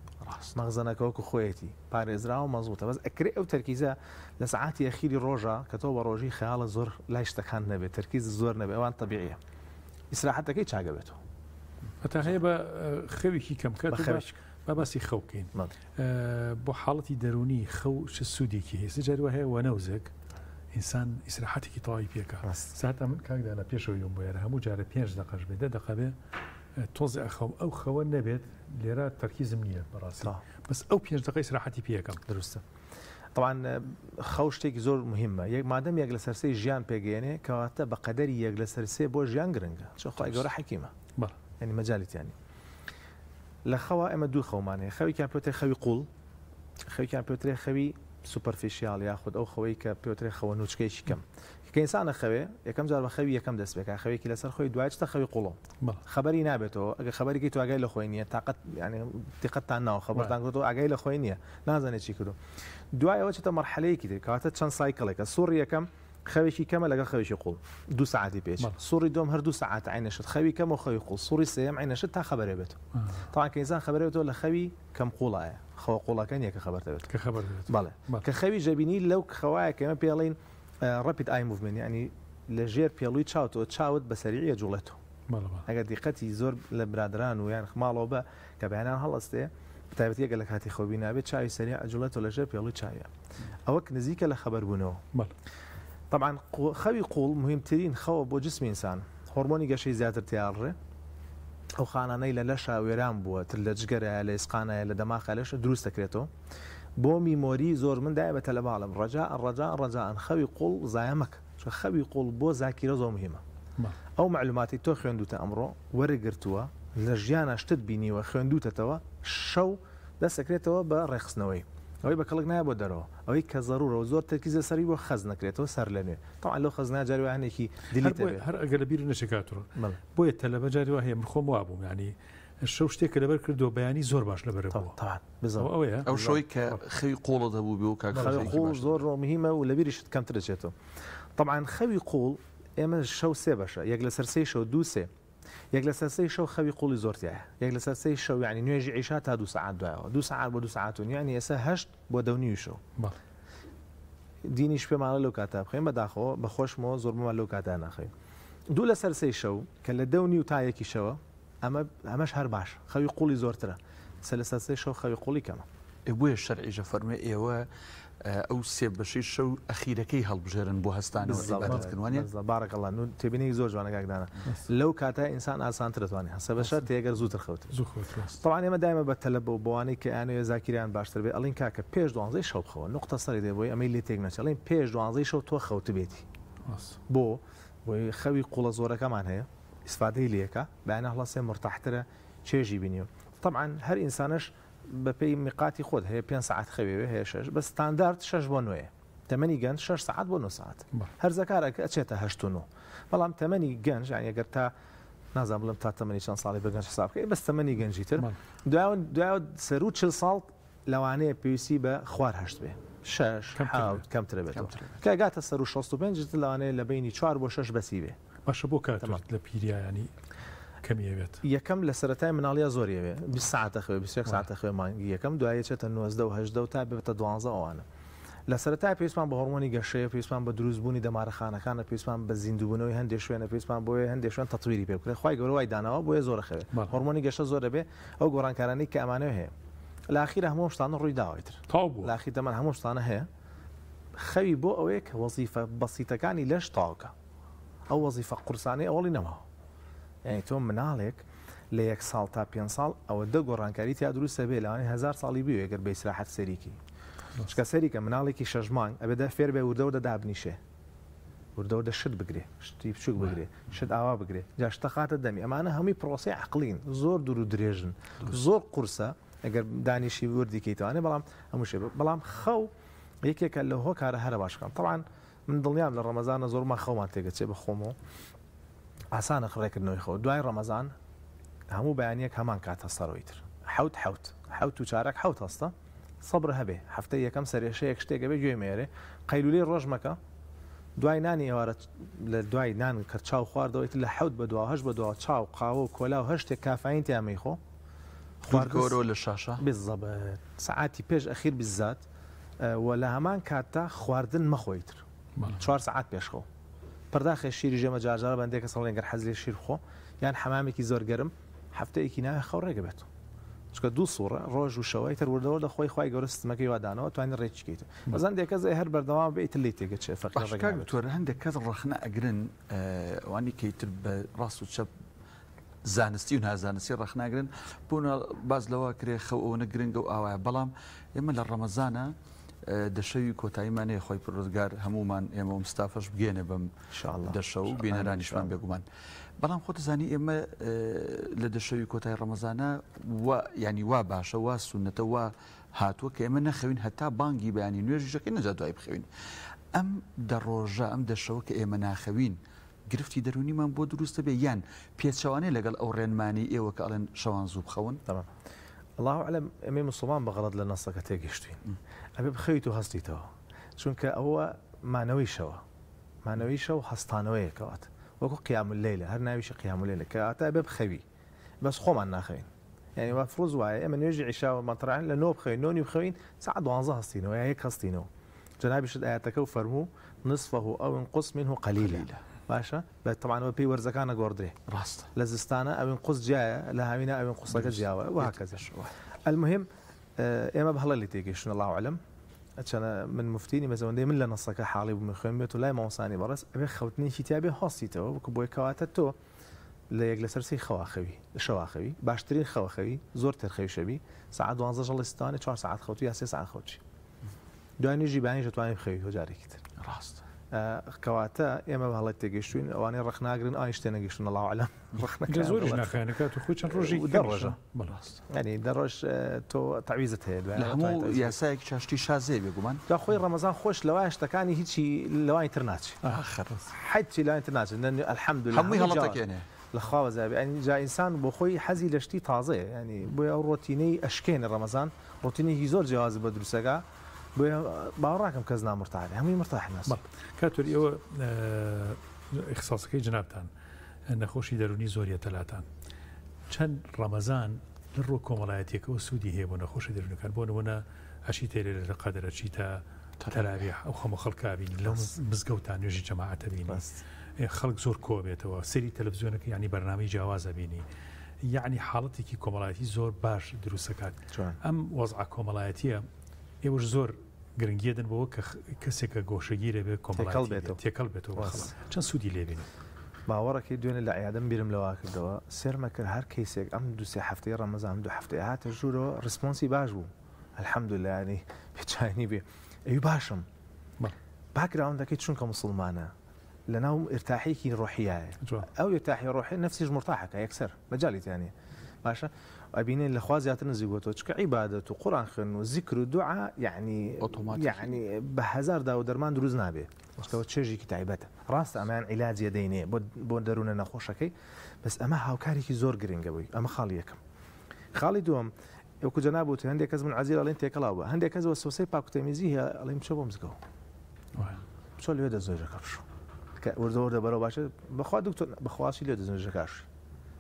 مەغزەنەکە وەکو خۆیەتی پارێزرا و مەزبوطە بەس ئەکرێ ئەو تەرکیزە لە سعاتی ئەخیری ڕۆژە کە تۆ بە ڕۆژی خەیاڵە زۆر لای شتەکان نەبێت تەرکیز زۆر نەبێ ئەوان تەبیعیە ئیسراحەتەکەی چاگەبێتەوە هەتا هەیە بە خەوێکی کەمکات با باسی خەو بکەین بۆ حاڵەتی دەرونی خەو چ سوودێکی هەیە جاروە هەیە وەنەوزێک ئینسان ئیسراحەتێکی تەواوی پێکە ساعت من کاکدانە پێشەوە یۆم بۆیە هەموو جارە 5 دقەش بێ 10 دقە بێ تۆزی ئەو خەوە نەبێت لێرە تەرکیزم نییە بەڕاستی بەس ئەو 5 دقە ئیسراحەتی پێەکەم دروستە طبعا خەو شتێکی زۆر مهمە مادەم یەک لە سەرسەی ژیان پێگەێنێ کەواتە بە قەدەری یەک لە سەرسێ بۆ ژیان گرنگە چۆخوای گەورە حەکیمە ینی مەجالیتیانی لە خەوە ئەمە دوو خەومانەیە خەویان پێوترێ خەوی قوڵ خەویان پێوترێ خەوی سوپەرفیشیال یاخود ئەو خەوەی کە پێوترێ خەوە نوچکەیەکی کەم کە ئینسانە خەوێ یەکەم جار بە خەوی یەکەم دەست بێکە خەوێکی لەسەر خۆی دوایچتە خەوی قوڵۆ خەبەری نابێتەوە ئەگە خەبەرێکی تو ئاگای لە خۆی نییە تااقەت ینی دیقەتتان ناوە خەبەرتان کردەوە ئاگای لە خۆی نییە نازانێت چی کردو دوایەوە چێتە مەرحەلەیەکی تر کەواتە چەند سایکڵێکە سوڕی یەکەم خەوێکی کەمە لەگەڵ خەوێکی قوڵ 2 ساعتی پێش سوڕی دوم هەر 2 ساعت عینەشت خەوی کەم و خەوی قوڵ سوڕی سێم عینەشت تا خەبەرێ بێت تاوان کە ئینسان خەبەرێتەوە لە خەوی کەم قوڵایە خەوە قوڵەکە نیە کە خەبەر دەبێت کە خەبەر بەڵێ کە خەوی ژەبینی لەو خەوایە کە ئێمە پێڵین ڕەپید ئای موڤمنت ینی لە ژێر پێڵووی چاوتەوە چاوت بە سەریعە جوڵێتەوە ئەگەر دیقەتی زۆر لە برادران و یان خماڵەوە بە کە بەیانان هەڵەستێ تایبەتی ئەگەر لە کاتی خۆبی نابێت چاوی سەریع ئەجوڵێتەوە لە ژێر پێڵووی چاویە ئەوە نزیکە لە خەبەربوونەوە طبعا خەوی قوڵ مهمترین خەوە بۆ جسمی ئینسان هۆرمۆنی گەشەی زیاتر تیاڕێ ئەو خانانەی لە لەشە وێران بووە تر لە جگەرە لە ئێسقانایە لە دەماغە لەش دروست دەکرێتەوە بۆ میمۆری زۆر من دایە بە تەلەباڵم ڕەجاء خەوی قوڵ زایە مەکە خەوی قوڵ بۆ زاکیرە زۆر مهمە ئەو معلوماتی تۆ خوێندوتە ئەمڕۆ وەرەگرتووە لە ژیانە شتت بینیوە خوێندوتەوە شەو دەسەکرێتەوە بە ڕێخستنەوەی ئەوەی بە کەڵک نایە بۆ دەرەوە ئەوەی کە زەڕورە و زۆر تەرکیزە سەری بۆ خەز نەکرێتەوە سەر لەنوێ تەواو لەو خەزنا جاروانێکی هەر ئەگەر لە بیر نەچکاتڕ بۆیە تەلەبە جاریوە هەیە من خۆم وابووم ینی شەو شتێکە لەبەر کردو بەیانی زۆر باش لەبەرەوە بزەوە ئەو شەوەی کە خەوی قوڵە دەبوو بێ و قوڵ زۆر مهمە و لەبیریشت کەمتر دەچێتەوە طبعا خەوی قوڵ ئێمە شەو سێ بەشە یەک لە سەر سێ شەو دوو سێ یەک لە سەر سێ شەو خەوی قوڵی زۆرتیایە یەک لە سەر سێ شەو یعنی نوێژی عیشا تا 2 ساعات دوایەوە 2 ساعات بۆ 2 ساعات و یعنی ئێستا 8 بۆ 2.5 شەو دینیش پێمانە لەو کاتە بخەین بەداخەوە بەخۆشمەوە زۆربمان لەو کاتە ناخەین دوو لە سەر سێ شەو کە لە 2.5 تا 1 شەوە ئەمەش هەر باش خەوی قوڵی زۆرترە سەر لە سەر سێ شەو خەوی قوڵی کەمە بۆیە شەرعیژە فەرمێ ئێوە ئەو سێ بەشەی شەو ئەخیرەکەی هەڵبژێرن بۆ هەستانەوە عیبادەتکردنوانە بارەکەڵڵا تێبینی زۆر جوانە کاکدانە لەو کاتە ئینسان ئاسانتر دەتوانێت هەسە بەشە تێگەر زووتر خەوت طبعا ئێمە دایمە بە تەلە بۆ بۆوانەی کە ئەیانەوێ زاکیریان باشتر بێ ئەڵین کاکە پێش 12 شەو بخەوە نقطە سەری دێ بۆی ئەمەی لێ تێک نەچێت ئەڵین پێش 12 شەو تۆ خەوت بێتی بۆ بۆی خەوی قوڵە زۆرەکەمان هەیە ئیسفادەی لێکە بەیانە هەڵەسێ مرتاحترە چێژی بینیوە طبعا هەر ئینسانش بەپێی میقاتی خۆت هەیە 5 ساعت خەوێ هەیە 6 بە ستاندارد 6 بۆ 9 تەمەنی گەنج 6 ساعت بۆ 9 ساعت هەرزە کارێک ئەچێتە 8 و 9 بەڵام تەمەنی گەنج یعنی ئەگەر تا نازانم بڵم تا تەمەنی چەند ساڵی بە گەنج حساب بکەی بەس تەمەنی گەنجی تر دوای سەر و 40 ساڵ لەوانەیە پێویستی بە خوار هەشت بێ 6 کەمترە بێت کە گاتە سەر و 65 لەوانەیە لە بینی 4 بۆ 6 بەسی بێ باشە بۆ کات لە پیریانی کەمیەوێت یەکەم لە سەرەتای مناڵیا زۆریەوێ 20 ساعتە خوێ 21 ساعتە خوێ مانگی یەکەم دوایە چێتە 90 و 80 تا بێتە 12 ئەوانە لە سەرەتای پێویستمان بە هۆرمۆنی گەشەیە پێویستمان بە دروستبوونی دەمارەخانەکانە پێویستمان بە زیندووبوونەوەی هەندێک شوێنە پێویستمان بۆیە هەندێک شوێن تەطویری پێ بکرێت خی گەورە وای داناوە بۆیە زۆرە خەوێ هۆرمۆنی گەشە زۆر دەبێ ئەو گۆڕانکارانەی کە ئەمانە هەیە لە ئاخیرە هەموو شتانە ڕووی داوایتر تاو لە ئاخیر دەمان هەموو شتانە هەیە خەوی بۆ ئەوەیە کە وەزیفە بەسیتەکانی لەش تاوکە ئەو وەزیفە قورسانەی ئەوڵی نەماوە یعنی تۆ مناڵێک لە 1 ساڵ تا 5 ساڵ ئەوە دە گۆڕانکاری تیا دروستە بێ لەوانەیە 1000 ساڵی بێ ئەگەر بە ئیسراحەت سەریکی چکە سەریکە مناڵێکی 6 مانگ ئەبێ فێر بێ وردەوردە دابنیشێ وردەوردە شت بگرێ شتی بچوک بگرێ شت ئاوا بگرێ جا شتە خاتە دەمی ئەمانە هەمووی پرۆسی عقلین زۆر دوور و درێژن زۆر قورسە ئەگەر دانیشی وردی کەیتوانێ بەڵام هەموو شێ بەڵام خەو یەکێکە لە هۆ کارە هەرە باشکەم طبعا من دڵنیام لە ڕەمەزانە زۆرمان خەومان تێگەچێ بەخۆمەوە ئاسانە خڕێکردنەوەی خۆ دوای ڕەمەزان هەموو بەیانیەک هەمان کات هەستەڕۆی تر حوت و چارەك حوت هەستە سەبر هەبێ هەفتەی یەکەم سەرێشەیەک شتێکە بێ گوێ مێرێ قەیلولەی ڕۆژ مەکە دوای نانی ئێوارە لە دوای نان کە چاو خواردەوەیت لە حوت بە دو هەش بە دو چاو قاوە و کۆلا و هەشتێک کافین تیامەی خۆ خواردگەورە لە شاشە بزەبێت سعاتی پێش ئەخیر بزات و لە هەمان کاتتا خواردن مەخۆیتر 4 ساعت پێشخۆ پرداخی شیری ژێمە جارجارە بەندێکە سەڵێنگەر حەزلی شیر خۆ یان حەمامێکی زۆر گەرم هەفتەیەکی ناوێ خەوڕێگە بێت چکە دوو سوڕە ڕۆژ و شەوەی تر وردەوە لە خۆی خی گەورە سیستمەکەی وادانەوە توانین ڕێکیکەیت بەزان دێکە زای هەر بەردەوام بێت لی تێگە چێ فەقیتۆر هەندێک کەس ڕخنە ئەگرن وانی کەیتر بە ڕاست و چەپ زانستی و نازانستی ڕخناگرن بوون باز لەوە کرێ خەو ئەوە گرنگە و ئاوایە بەڵام ئێمە لە ڕەمەزانە دەشەوی کۆتاییمانەیە خۆی پرۆزگار هەمومان ئێمە و مستافەش بگێنێ بەم دەشە و بینەرانیشمان بێگومان بەڵام خۆت زانی ئێمە لە دەشەوی کۆتای ڕەمەزانە ینی وا باشە وا سونەتە وا هاتووە کە ئێمە نەخەوین هەتا بانگی بەیانی نوێژەکەی نەجا دوای بخەوین ئەم دەڕۆژە ئەم دەشەوە کە ئێمە ناخەوین گرفتی دەرونیمان بۆ دروستە بێ یان پێچەوانەیە لەگەڵ ئەو ڕێنمانی ئێوە کە ئەڵێن شەوان زوو بخەون الله ئەعلەم ئەمێ موسڵمان بەغەڵەت لە نەسەکە تێگەشتوین ئەبێ بخەویت و هەستیتەوە چونکە ئەوە مانەوەی شەو هەستانەوەیەکەوات وەکو قیام اللەیلە هەر ناویشی قیام اللەیلە کە ئاتا ئەبێ بخەوی بەس خۆمان ناخەوین یعنی وا فڕۆز وایە ئێمە نوێژی عیشا و مەترعن لە 9 بخەوین 9 بخەوین ساعت 12 هەستینەوە یا 1 هەستینەوە جەنابیشت ئاەتەکە و فەرموو نصفه ئەو انقص منه قليلا باشە بە تەمانەوە پێی وەرزەکانە گۆڕدرێ ڕاستە لە زستانە ئەوین قوس جایە لە هاوینە ئەوین قوسەکە جیاوە وهکذا المهم ئێمە بە هەڵە لی تێگەیشتن الله ئەعلەم چەنە من مفتینی مەزەوەندەی من لە نەسەکە حاڵی بووم خوێن بێت و لای مامۆسانی بەڕێز ئەبێ خەوتنێکی تیابێ هەستیتەوە وەکو بۆی کەواتە تۆ لە یەک لەسەر سەی شەواخەوی باشترین خەوەخەوی زۆر تەرخەوی شەوی ساعت 12 ژەڵستانێ 4 ساعت خەوت یا 3 ساعت خەوچی دوای نوێژی بەیانی دەتوانین بخەوی تۆ جارێکی تر ڕاستە کەواتە ئێمە بە هەڵەت تێگەیشتوین ئەوانەی ڕخناگرن ئای شتێ نەگەیشتن الله ئەعلەم زۆریش ناخوێنەکەات و خۆی چەند ڕۆژی دەڕۆژە بەڵاست ینی دەڕۆژ تۆ تعویزت هەیە دوای هەموو یاسایەکی چاشتی شازێ بێگومان دا خۆی ڕەمەزان خۆش لەوای شتەکانی هیچی لەوای تر ناچی حەجی لای تر ناچێت الحەمدولله هەمووی هەڵەتەکێنێ لە خاوە زابێ ئەنی جا ئینسان بۆ خۆی حەزی لە شتی تازەیە ینی بۆ ئەو ڕۆتینەی ئەشکێنە ڕەمەزان ڕۆتینێکی زۆر جیاواز بە دروستەکە بۆ باوەڕاکەم کەس نامرتاحێ هەمووی مرتاح ناس کاتۆری ئەوە اختصاسەکەی جنابتان نەخۆشی دەرونی زۆریە تەلاتان چەند ڕەمەزان لە ڕۆ کۆمەڵایەتێکەوە سوودی هەیە بۆ نەخۆشی دەرونەکان بۆ نمونە ئەشی تێرێ لە قەدرەچی تا تەراویح ئەو خەمە خەڵکابین لەو مزگەوتان نوێژی جەماعەتە بینی خەڵک زۆر کۆ بێتەوە سەری تەلەڤیزیۆنەکە ینی بەرنامەی جیاوازە بینی یعنی حاڵەتێکی کۆمەڵایەتی زۆر باش دروستەکات ئەم وەزع کۆمەڵایەتیە ئێوەش زۆر گرنگیە دەن بەوە کە کەسێکە گۆشەگیرە بێت کۆمەڵایەتی تێکەڵ بێتەوە چەند سوودی لێبینی باوەڕەکەی دوێنێ لە عیادەم بیرم لەوا کردەوە سێرمە کرد هەر کەیسێک ئەم دوسێ هەفتەی ڕەمەزان دو هەفتەیە هاتە ژوورەوە ڕسپۆنسی باش بوو الحەمدولله ینی پێچانی بێ ئەوی باشم باکراوندەکەی چونکە مسلمانە لە ناو ئرتاحێکی ڕۆحیایە ئەو ئرتاحی ڕۆحی نفسیش مرتاحەکە یەکسەر مەجاڵی تیانێ باشە ئەبینێن لە خوا زیاتر نزیگۆتەوە چکە عیبادەت و قورآن خوێندن و زیکر و دوعا یعنی بە هەزار دا و دەرمان دروست نابێ چکەوە چێژێکی تایبەتە ڕاستە ئەمان عیلاجیە دەینێ بۆ دەروونە نەخۆشەکەی بەس ئەمە هاوکارێکی زۆر گرنگە بووی ئەمە خاڵی یەکەم خاڵی دووەم ئەوکو جەنابوت هەندێک کەس من عەزیز ئەڵێن تێکەڵاو بە هەندێک کەس وەسوسەی پاکوتەمیزی هەیە ئەڵێم بچۆ بۆ مزگەوت بچۆ لێ دەزۆژەکە بشۆ وەردە بەرەوە باشە بەخوا دکتۆر بەخواسی لێ دەزۆژەکەشی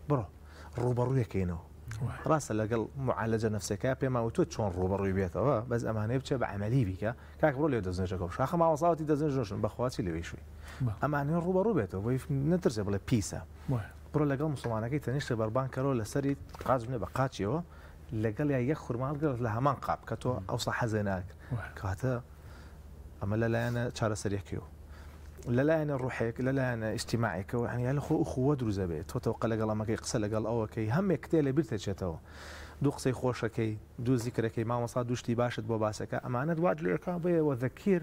بڕۆ ڕوبەڕوویەکەینەوە ڕاستە لەگەڵ معالەجە نفسەکە پێماوە تۆ چۆن ڕوبەڕووی بێتەوە بەس ئەمانەیە بچێ بە عەمەلی بیکە کاک بڕۆ لێ دەزۆژەکە شاخە ماوەساوەتی دەزۆژن بەخواسی لێوەی شووی ئەمانەیە ڕوبەڕوو بێتەوە بۆی نەترسێ بڵێ پیسە بڕۆ لەگەڵ مسلمانەکەی تەنیشتە بەربان کەرەوە لەسەری قازبنێ بە قاچیەوە لەگەڵ یا یەک خورماڵگەڵ لە هەمان قاپ کە تۆ ئەوسا حەزێ ناکرد کاتە ئەمە لەلایەنە چارەسەریەکەوە لەلایەنە ڕوحێک لەلایەنە ئیجتیماعیەکەوە هەنیا لە خۆ ئوخوە دروزە بێت تۆتەوە لەگەڵ ئەمەکەی قسە لەگەڵ ئەوەکەی هەمێک کتێ لە بیر تێچێتەوە دوو قسەی خۆشەکەی دوو زیکرەکەی مامۆستا دوشتی باشت بۆ باسەکە ئەمانە دوات لێکا بێ وەذەکیر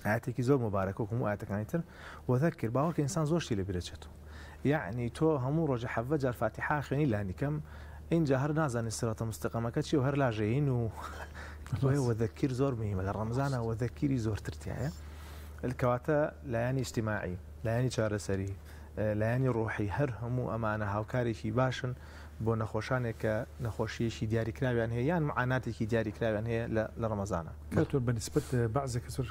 ئاەتێکی زۆر مبارەکە و هەموو ئاەتەکانی تر وەذەکر باوەکە ئینسان زۆرشتی لە بیرەچێتەوە یعنی تۆ هەموو ڕۆژە حەڤە جار فاتیحا خوێنی لانیکەم اینجا هەر نازانی سرەتە مستەقەمەکە چی و هەر لاژەین و وەذەکیر زۆر مهمە لە ڕەمزانە وەذەکیری زۆرترتیایە الکەواتە لایانی اجتیماعی لایانی چارەسەری لایانی ڕۆحی هەر هەموو ئەمانە هاوکارێکی باشن بۆ نەخۆشانێک کە نەخۆشیەشی دیاریکراویان هەیە یان معاناتێکی دیاریکراویان هەیە لە ڕەمەزانە کاتۆر بەنسبەت بەعزێک کە زۆر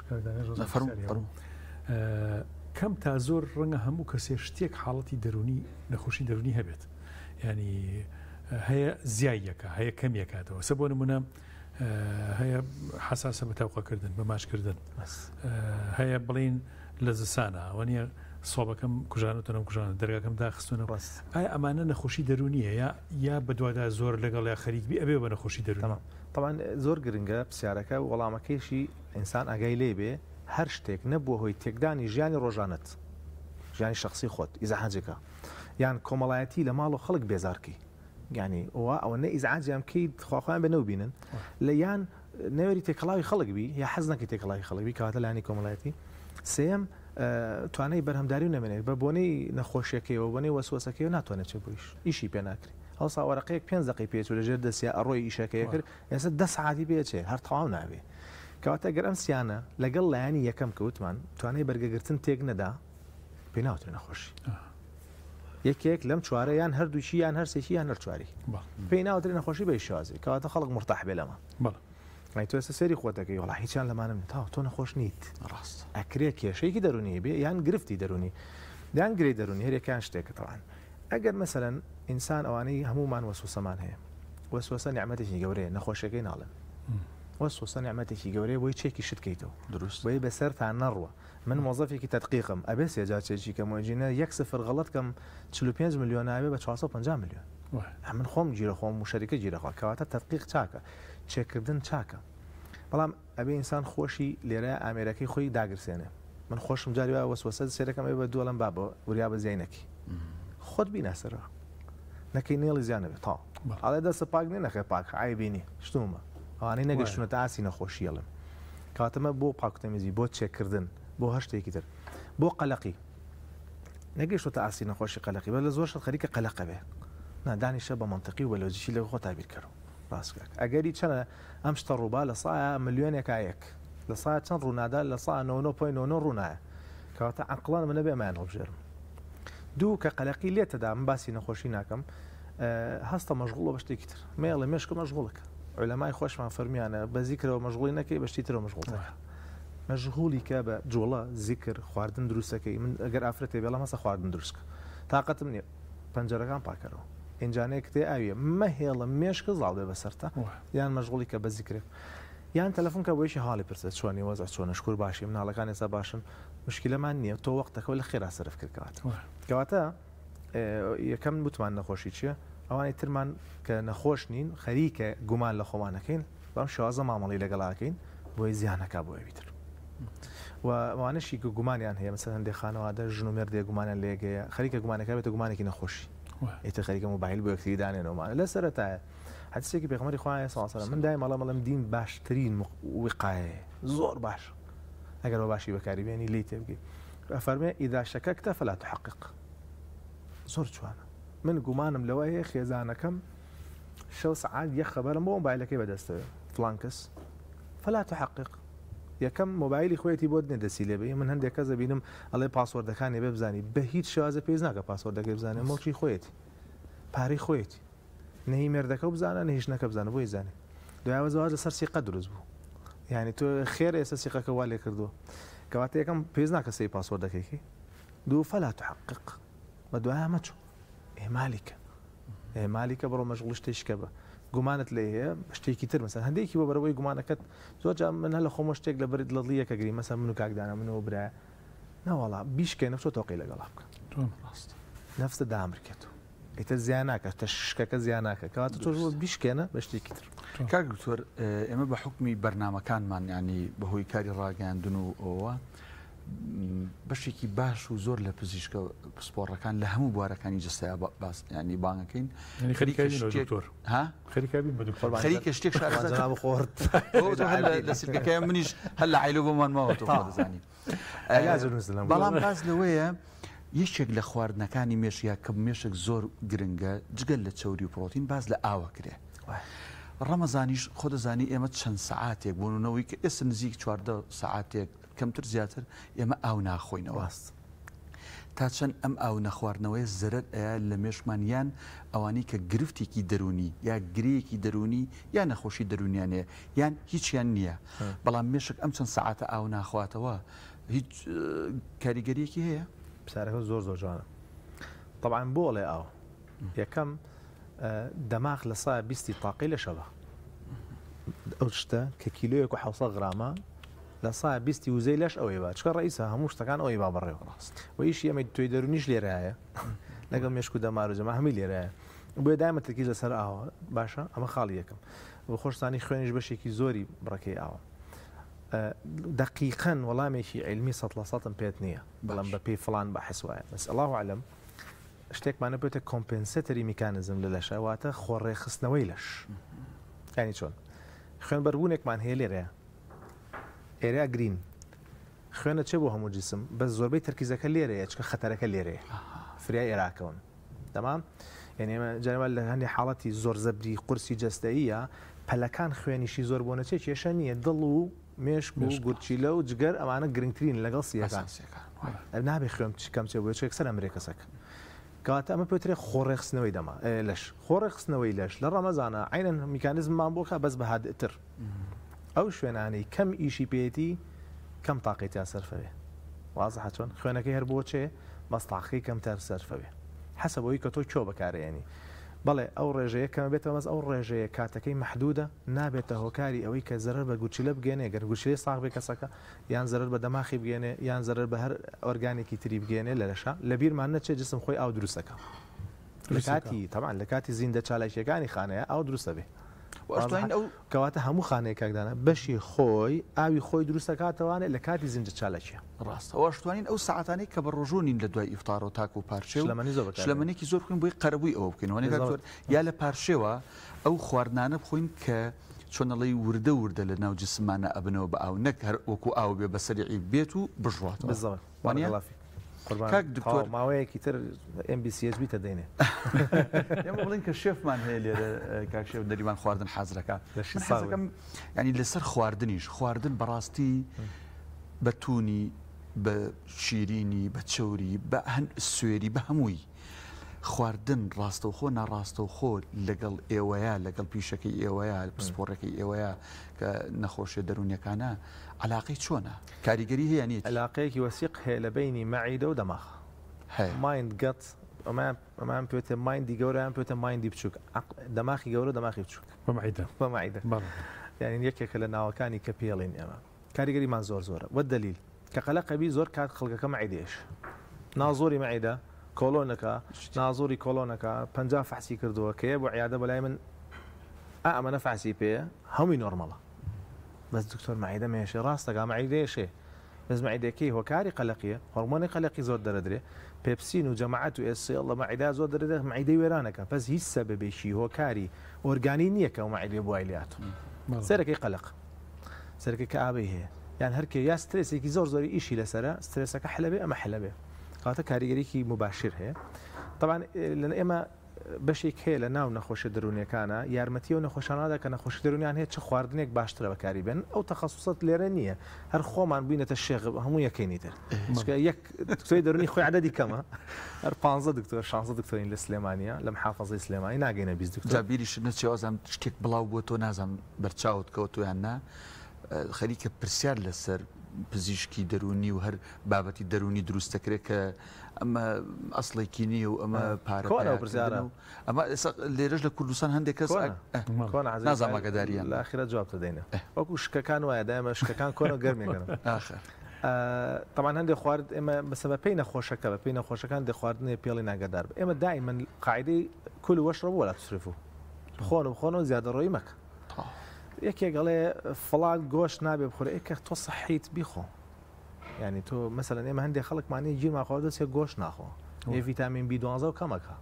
کەم تا زۆر ڕەنگە هەموو کەسێ شتێک حاڵەتی دەرونی نەخۆشی دەرونی هەبێت ینی هەیە زیایەکە هەیە کەمیەکاتەوە سە بۆ نمونە هەیە حساسە بە تاوقەکردن بە ماشکردن هەیە بڵین لە زستانە ئەوە نیە سۆبەکەم کوژانەوە کوژانە دەرگاکەم داخستونە ڕاست ئایا ئەمانە نەخۆشی دەرونیە یا بەدوادا زۆر لەگەڵ یا خەریکبی ئەبێ بە نەخۆشی دەرونە طبعاً زۆر گرنگە پرسیارەکە وەڵامەکەیشی ئینسان ئاگای لێ بێ هەر شتێک نەبووە هۆی تێکدانی ژیانی ڕۆژانت ژیانی شخصی خۆت ئیزعاجەکە یان کۆمەڵایەتی لە ماڵ و خەڵک بێزارکی یعنی ئەوە نە ئیزعاجیان بکەیت خواخوایان بە نەوبینن لە یان نەوەری تێکەڵاوی خەڵک بی یا حەز نەکەی تێکەڵاوی خەڵک بی کەواتە لایانی کۆمەڵایەتی سێم توانای بەرهەمداری و نەمێنێت بە بۆنەی نەخۆشیەکەیەوە بۆنەی وەسوەسەکەیەوە ناتوانێت چێ بۆیش ئیشی پێ ناکری هەڵسا وەرەقەیەک 5 دقی پێچ و لەژێر دەسیا ئەڕۆی ئیشەکەیە کرد ئێستا 10 ساعتی پێچێ هەر تەواو نابێ کەواتە گەر ئەم سیانە لەگەڵ لایانی یەکەم کەوتمان توانای بەرگەگرتن تێک نەدا پێ ناوترێ نەخۆشی یەکێک لەم چوارە یان هەردووچی یان هەرسێکی یان هەرچواری پێی ناوترێ نەخۆشی بە شازی کەواتە خەڵک مرتاح بێ لەمە تۆ ئێستا سەری خۆتەکەی وڵا هیچیان لەمانم تۆ نەخۆش نیت ڕاست ئەکرێ کێشەیەکی دەرونی بێ یان گرفتی دەرونی یان گرەی دەرونی هەرێکیان شتێکەوەن ئەگەر مەسەرەن ئینسان ئەوانەی هەمومان وەسوسەمان هەیە وەسوسە نیعمەتێکی گەورەیە نەخۆشیەکەی ناڵێن وەسوسە نیعمەتێکی گەورەیە بۆی چێکی شتکەیتەوە دروست بۆی بەسەر تا نەڕوە من مۆزەفێکی تەدقیقم ئەبێ سێجار چێکی کەم وەجینە 1 غەڵەت کەم 45 میلیۆن نابێ بە 450 میلیۆن من خۆم گیرە خۆم و شەریکە گیرەخوا کەواتە تەدقیق چاکە چێکردن چاکە بەڵام ئەبێ ئینسان خۆشی لێرە ئامێرەکەی خۆی داگرسێنێ من خۆشم جاری وایە وەسوسە سێرەکەم بە دووەڵم با بە وریا بە زیینەکی خۆت بیناسەرەوە نەکەی نێڵی زیانە بێت تا ئاڵێ دەستە پاک نێ نەخێ پاک ئایبینی شتومە ئەوانەی نەگەشتونە تا ئاسی نەخۆشیەڵم کاتەمە بۆ پاکوتەمیزی بۆ چێککردن بۆ هەشتێکی تر بۆ قەلەقی نەگەشتە تا ئاسی نەخۆشی قەلەقی بە لە زۆر شت خەریکە قەلەقە بێ نادانیشە بە منطقی و بەلۆجیکی لە خۆ تابیرکەرەوە ڕاستکەک ئەگەری چەنە ئەم شتە ڕووبا لە سایە ملیۆنێکایەک لە سایە چەند ڕوونادا لە سا 9.9 ڕوونایە کەواتە عەقڵان منە بێ مایان هەڵبژێرم دوو کە قەلەقی لێتەدا من باسی نەخۆشی ناکەم هەستە مەشغوڵە بە شتێکی تر مێڵە مێشکە مەشغوڵەکە عولەمای خۆشمان فەرمیانە بە زیکرەوە مەشغوڵی نەکەی بە شتی ترەوە مەشغوڵەکە مەشغوڵی کە بە جوڵە زیکر خواردن دروستەکەی من ئەگەر ئافرەتێ بێڵە مەسە خواردن دروستکە تااقەتم نییە پەنجەرەکان پاکەرەوە ئینجانەیە کتێ ئاویە مەهێڵە مێشکە زاڵ بێ بەسەرتا یان مەشغوڵی کە بە زیکرێ یان تەلەفۆن کە بۆیشی حاڵی پرسێت چۆنی وەزە چۆنە شکور باشی مناڵەکان ێستا باشن مشکلەمان نییە تۆ وەختەکەەوە لە خێرا سەرف کردکەواتە یەکەم بتمان نەخۆشی چییە ئەوانەی ترمان کە نەخۆش نین خەریکە گومان لە خۆمانەکەین بەم شازە مامەڵی لەگەڵاکەین بۆی زیانەکە بۆ ئەویتر وانشی کە گومانیان هەیە مەسەن هەندێک خانەوادە ژن و مێردێ گومانیان لێگەیە خەریکە گومانەکە بێتە گومانێکی نەخۆشی ئیتر خەریکە موبایل بۆ یەکتری دانێنەوەمانە لە سەرەتایە حدیثێکی پێغەمبەری خوا سەڵام من دای مەڵەم دین باشترین وقایە زۆر باش ئەگەر بە باشی بەکاریبێنی لی تێبگەی فەرمێ ئیدا شەکەکتە فەلا تحقق زۆر جوانە من گومانم لەوە هەیە خێزانەکەم 6 ساعات یەک خەبەرم بۆ مۆبایلەکەی بەدەستەوێ فڵان کەس فەلا تحقق یەکەم مۆبایلی خۆیەتی بۆ نەدەسی لێ بێ من هەندێک کەس دەبینم ئەڵێ پاسوەردەکانی بێ بزانی بە هیچ شێوازە پێویست ناکە پاسوەردەکەی بزانێ مۆچی خۆیەتی پارەی خۆیەتی نهی مێردەکە بزانە نهیش نەکە بزانە بۆی زانێ دوایەوە زەواج لەسەر سیقە دروست بوو یعنی تۆ خێر ئێستا سیقەکە وا لێ کردووە کەواتە یەکەم پێویست ناکە سەی پاسوەردەکەیکی دوو فەلا تحقق بە دوایە مەچوو ئێمالیکە بڕۆ مەشغوڵ شتێکە بە گومانت لێ هەیە شتێکی تر مەسەن هەندێکی بۆ بەرەوەی گومانەکەت زۆر من هە لە خۆمە شتێک لە بەرید لەڵیەکە گری مەسەن من و کاکدانە منەوە برایە ناوەڵا بیشکێ نەفسۆ تۆقی لەگەڵا بکە نەفسە دامرکێتەوە ئیتە زیان ناکە تەشکەکە زیان ناکە کەواتە تۆ بیشکێنە بە شتێکی تر کاک دکتۆر ئێمە بە حکمی بەرنامەکانمان ینی بەهۆی کاری ڕاگەاندن و ئەوە بەشێکی باش و زۆر لە پزیشکە پسپۆڕەکان لە هەموو بوارەکانی جستەیە باس ینی بانگەکەین خەریکە شتێک شارەزا بخۆرد لە سیرکەکەی منیش هەل لە عیلۆ بۆمانماوە تۆ دەزانی بەڵام باز لەوەیە یەکێک لە خواردنەکانی مێشیا کە مێشک زۆر گرنگە جگەل لە چەوری و پرۆتین باز لە ئاوە کرێ ڕەمەزانیش خۆ دەزانی ئێمە چەند سەعاتێک بوونەوەی کە ئێستا نزیک 14 سەعاتێک کەمتر زیاتر ئێمە ئاو ناخۆینەوە تا چەند ئەم ئاو نەخواردنەوەی زەرەر ئەیە لە مێشمانیان ئەوانەی کە گرفتێکی دەرونی یا گرەیەکی دەرونی یا نەخۆشی دەرونیانەیە یان هیچیان نییە بەڵام مێشک ئەم چەند سەعاتە ئاو ناخواتەوە هیچ کاریگەریەکی هەیە پرسیارەکە زۆر جوانە طبعاً بۆڵێ ئاو یەکەم دەماغ لە سایە 20 تاقی لە شەوە ئەو شتە کە کیلۆیەک و 700 غرامە لە سایە 20 وزەی لەش ئەوەی با چکە ڕئیسە هەموو شتەکان ئەوەی با بەڕێوە ڕاست و ئیشی ئەمەی توی دەرونیش لێرایە لەگەڵ مێشک و دەمار و جەمە هەمی لێرایە بۆیە دایمە ترکیز لەسەر ئاوە باشە ئەمە خاڵی یەکەم بۆ خۆشتانی خوێنیش بەشێکی زۆری بڕەکەی ئاوە دقیقاً وەڵامێکی علمی 100% پێت نییە بەڵام بە پێی فڵان بە حسوایە بەس الله عەلەم شتێکمانە بێتە کۆمپنسەتەری میکانزم لە لەشە واتە خۆڕێخستنەوەی لەش ینی چۆن خوێنبەربوونێکمان هەیە لێرەیە ئێرە گرین خوێنە چێ بۆ هەموو جسم بەس زۆربەی تەرکیزەکە لێرەیە چکە خەتەرەکە لێرەیە فریای عێراکەون تەمام یعنی ئێمە جەنەبەر لە هەندێک حاڵەتی زۆر زەبری قورسی جەستەییە پەلەکان خوێنیشی زۆر بۆ نەچێت کێشە نییە دڵ و مێشک و گورچیلە و جگەر ئەمانە گرنگترین لەگەڵ سیەکان نابێ خوێن کەم چێ بۆ چێک سەر ئەمرێ کەسەکە کەواتە ئەمە پێوترێ خۆڕێخستنەوەی دەما لەش خۆڕێخستنەوەی لەش لە ڕەمەزانە عینەن میکانیزممان بۆکە بەس بە هادئتر ئەو شوێنانەی کەم ئیشی پێێتی کەم تاقیتیان سەرفەوێ وازە چۆن خوێنەکەی هەر بۆچێ بەس تاقی کەمتر سەرفەوێ حەسەبەوەی کە تۆ کۆ بەکارێنی بەڵێ ئەو ڕێژەیە کەمە بێتەوە مەز ئەو ڕێژەیە کاتەکەی مەحدودە نابێتە هۆکاری ئەوەی کە زەرەر بە گوچیلە بگێنێ گەر گوچیلەی ساغ بێ کەسەکە یان زەرەر بە دەماخی بگێنێ یان زەرەر بە هەر ئۆرگانێکی تری بگێنێ لە لەشە لە بیرمان نەچێت جسم خۆی ئاو دروستەکە لە کاتی تەمان لە کاتی زیندە چالاکیەکانی خانەیە ئاو دروستە بێ کەواتە هەموو خانەیە کاکدانە بەشی خۆی ئاوی خۆی دروستەکاتەوانێت لە کاتی زیندە چالاکیە ڕاستەوە شتوانین ئەو ساعتانەی کە بەڕۆژۆنین لە دوای ئیفطار و تاک و پارچێ شلەمەنێکی زۆر بکەین بۆی قەرەبووی ئەوە بکەین یا لە پارچێوە ئەو خواردنانە بخۆین کە چۆنەڵی وردە وردە لە ناو جسمانە ئەبنەوە بە ئاو نەک هەر وەکو ئاو بێ بە سەریعی بێت و بژڕاتەوە کاک دکتۆر ماوەیەکی تر MBCSB دەدەینێ ئێمە بڵین کە شێفمان هەیە لێرە کاک شێف دەریمان خواردن حەزرەکە ینی لەسەر خواردنیش خواردن بەڕاستی بەتونی بە شیرینی بە چوری بە سوێری بە هەمووی خواردن ڕاستەوخۆ ناڕاستەوخۆ لەگەڵ ئێوەیە لەگەڵ پیشەکەی ئێوەیە پسپۆڕەکەی ئێوەیە کە نەخۆشیە دەرونیەکانە علاقەی چۆنە کاریگەری هەیە نیت علاقەیەکی وەسیق هەیە لە بینی مەعیدە و دەماغ مایند گەت ئەمان پێوتە مایندی گەورەیان پێوتە مایندی بچووک دەماخی گەورە دەماخی بچووک بەمەعیدە یعنی یەکێکە لە ناوەکانی کە پێڵین ئێمە کاریگەریمان زۆرە وە دلیل کە قەلەقەبی زۆر کات خەڵکەکە مەعیدێش نازۆری مەعیدە کۆلۆنەکە نازۆری کۆلۆنەکە 50 فحسی کردووە کە بۆ عیادە بەلای من ئەمە نەفحسی پێ هەمووی نۆرمەڵە بەس دکتۆر مەعیدە مێشێ ڕاستەکە مەعیدێشێ بەس مەعیدەکەی هۆکاری قەلەقیە هۆرمۆنی قەلەقی زۆر دەرەدرێ پێپسین و جەماعەت و ئێسێڵ لە مەعیدا زۆر دەرەدرێت مەعیدەی وێرانەکە پس هیچ سەبەبێکی هۆکاری ئۆرگانی نییە کە مەعیدێ بۆ ئایلاتو سەرەکەی قەلق سەرەکەی کە ئابەی هەیە یان هەرکێ یا سترێسێکی زۆری ئیشی لەسرە سترێسەکە حلەبێ ئەمە حلەبێ کاتە کاریگەریکی مباشر هەیە طبعا لە ئێمە بەشێک هەیە لە ناو نەخۆشی دەرونیەکانە یارمەتی و نەخۆشانەدا کە نەخۆشی دەرونیان هەیە چه خواردنێک باشترە بەکاری بێن ئەو تەخەسوسەت لێرە نییە هەر خۆمان بووینەتە شێغ هەموو یەکەینی تر یەک دکتۆری دەرونی خۆی عەدەدی کەمە هەر 15 دکتۆر 16 دکتۆرین لە سلێمانیە لە محافەزەی سلێمانی ناگەینە 20 دکتۆر جابیریش نەچێوازم شتێک بڵاو بۆ تۆ نازانم بەرچاوت کەوتویان نا خەریکە پرسیار لەسەر پزیشکی دەرونی و هەر بابەتی دەرونی دروستەکرێت کە ئەمە ئەسڵێکی نییە و ئەمە پارە ئەمە لێرەش لە کوردستان هەندێک کەس نازانماگەداریان لە ئاخرە جواب دەدەینە وەکو شکەکان وایە دایمە شکەکان کۆنە گەرمێکەن طبعا هەندێک خوارد ئێمە بەسەبە پێی نەخۆشەکە بە پێی نەخۆشەکان دەخواردنێ پێڵی ناگەدار ئێمە دائما قاعدەی کول وەشڕەبوو ولا تسرفو بخۆنەوە زیادەڕۆیی مەکە یەکێک گەڵێ فڵان گۆشت نابێ بخۆرە ئێکە تۆ سەحیت بیخۆ ینی تۆ مەسەلەن ئێمە هەندێک خەڵکمانی گیرمان خۆ دەچێت گۆشت ناخۆ یە ڤیتامین B12 و کەمەکە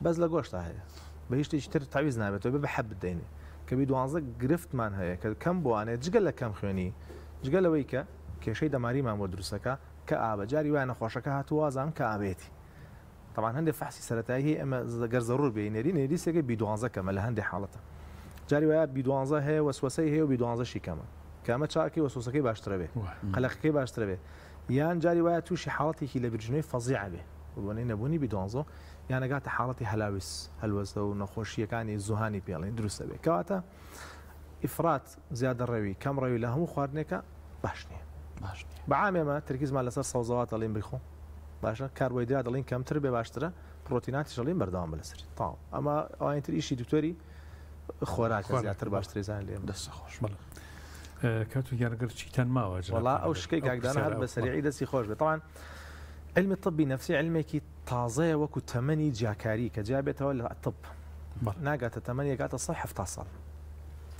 بەس لە گۆشتا هەیە بە هیچ شتێکی تر تاویز نابێت بە حەب بدەینێ کە B12 گرفتمان هەیە کە کەم بوانێت جگەل لە کەم خوێنی جگەل لەوەی کە کێشەی دەماریمان بۆ دروستەکە کە ئابە جاری وایە نەخۆشەکە هاتووازان کە ئابێتی طبعا هەندێک فحسی سەرەتایی هەیە ئەمە گەر زەڕور بێ نێریسێکی B12 کەمە لە هەندێک حاڵەتە جاری وایە B12 هەیە وەسوەسەی هەیە و B12شی کەمە کامە چاکی وەسوسەکەی باشترە بێ قەلەقەکەی باشترە بێ یان جاری وایە تووشی حاڵەتێکی لە برژنەوەی فەزیع بێ بۆنەی نەبوونی B12 یان ئەگاتە حاڵەتی هەلاویس هەلوەستە و نەخۆشیەکانی زوهانی پێڵین دروستە بێ کەواتە ئیفرات زیادە ڕەوی کەم ڕەوی لە هەموو خواردنێکە باش نییە بەعامێمە ترکیزمان لەسەر سەوزەوات دەڵێن بخۆ باشە کاربۆیدرات دەڵین کەمتر بێ باشترە پرۆتیناتی دەڵین بەردەوام بەلەسەری تاو ئەمە ئەوانتر ئیشی دوکتۆری خۆراکە زیاتر باشترێزان لێ دەستە خۆش کاتو یارگەر چیتان ماوە وڵا ئەو شکەی کاکدانە هەر بە سەریعی دەستی خۆش بێت طبعا علمی طبی نفسی علمێکی تازەیە وەکو تەمەنی جیاکاری کە جیا بێتەوە لە طب ناگاتە تەمەنی گاتە 70 ساڵ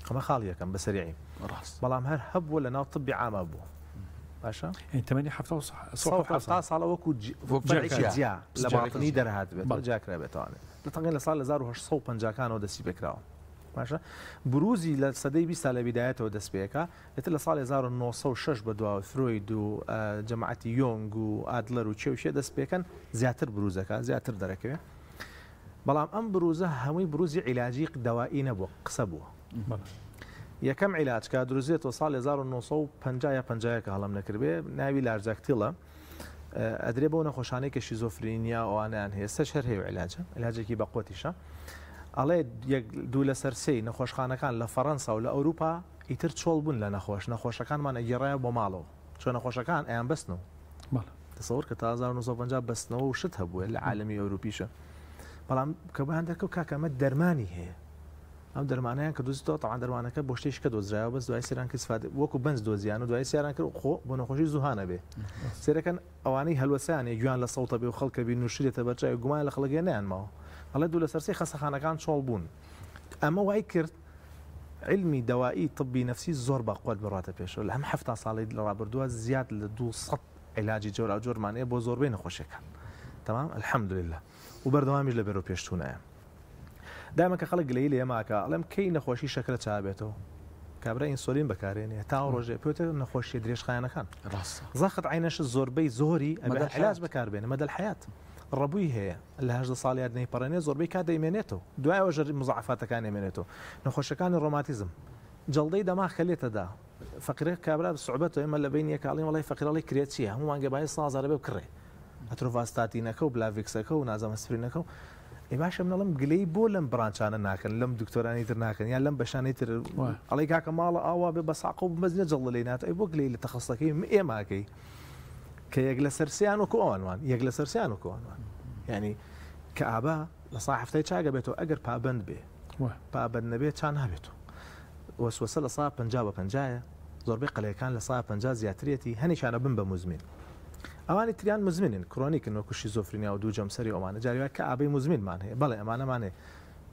ئەمە خاڵ یەکەم بە سەریعی بەڵام هەر هەبووە لە ناو طبی عامە بووە باشە تەمەنی 70 ساڵە وەکو جیا لە باڵنی دەرهات بێت جاکرا بێتوانێت لە تەنگەن لە ساڵ 1850کانەوە دەستی پێکراوە باشە بروزی لە سەدەی 20 لە بیدایەتەوە دەست پێەکە ئێتر لە ساڵ 1906 بەدواوە فرۆید و جەماعەتی یۆنگ و ئادلەر و چێوشێ دەست پێکەن زیاتر بروزەکە زیاتر دەرەکەوێت بەڵام ئەم بروزە هەمووی بروزی عیلاجی دەوایی نەبووە قسە بووە یەکەم عیلاج کە دروزێتەوە ساڵ 1950 کە هەڵم نەکردبێ ناوی لارجاکتیڵە ئەدرێ بۆ نەخۆشانەی کە شیزۆفرینیا ئەوانیان هەیە سەر هەر هەیە عیلاجە عیلاجێکی بە قوتیشە ئەڵێ دوو لە سەرسەی نەخۆشخانەکان لە فەڕەنسا و لە ئەوروپا ئیتر چۆڵ بوون لە نەخۆشەکانمان ئەگەڕایە بۆ ماڵەوە چۆن نەخۆشەکان ئەیان بەستنەوە دەسەوەر کە تا 1950 بەستنەوە و شت هەبووە لە عالەمی ئەوروپیشە بەڵام کە بە هەندێکە و کاکەمە دەرمانی هەیە ئەم دەرمانیان کە دۆزیتەوە تەعاان دەرمانەکە بۆ شتێش کە دۆزرایەوە بەس دوای سێران کەسفاد وەکو بنج دۆزیان و دوای سیاران کرد خۆ بۆ نەخۆشی زوهانە بێ سێرەکەن ئەوانەی هەلوەسیانێ گویان لە سەوتە بێ و خەڵکە بی نووشێتە بەرچای گومان لە خەڵگە نیانماوە ئەڵێ دوو لە سەرسی خەسەخانەکان چۆڵ بوون ئەمە وای کرد علمی دەوایی طبی نفسی زۆر باقوت بڕاتە پێشەوە لە هەم 7 ساڵی لە ڕابردووە زیاد لە 200 عیلاجی جۆرا جۆرمانەیە بۆ زۆربەی نەخۆشیەکان تەمام الحەمدولله و بەردەوامیش لە بێرە پێشتونایە دائما کە خەڵک گلەیی لێ ماکە ئەڵێم کەی نەخۆشی شەکرە چابێتەوە کابرا ئینسولین بەکارێنێ تا ڕۆژێ پێوتە نەخۆشیە درێژخایەنەکان زەخت عینەش زۆربەی زۆری ئەمە علاج بەکاربێنە مەدە الحیات ڕەبووی هەیە لە 18 ساڵی نەی پەڕێنێ زۆربەی کا دەیمێنێتەوە دوایەوە ژەر مزعفاتەکان ئێمێنێتەوە نەخۆشەکانی ڕۆماتیزم جلدي دماغ خليته دا فقير كابرا بصعوبته اما لبين يكالين والله فقير لي كرياتشيا هم وان جباي صازر بكري اتروفاستاتينكو بلافيكسكو نازم اسبرينكو اي باشا من لم قلي بولم برانشان ناكن لم دكتوراني ترناكن يعني لم بشاني تر علي كاك مال اوا بس عقب مزنه جللينات اي بوقلي اللي تخصصك اي ماكي كي يجلس سرسيانو كون يجلس سرسيانو كون يعني كابا لصاحبتي شاقه بيتو اجر بابند بي بابند نبي كان هبيتو وسوسه لصاحب بنجابه بنجايه زور بقى كان لصاحب بنجا زياتريتي هني شان بن مزمن اواني تريان مزمن كرونيك انه شيزوفرينيا او دوجم سري او جاري كابي مزمن معناه بلا امانه معناه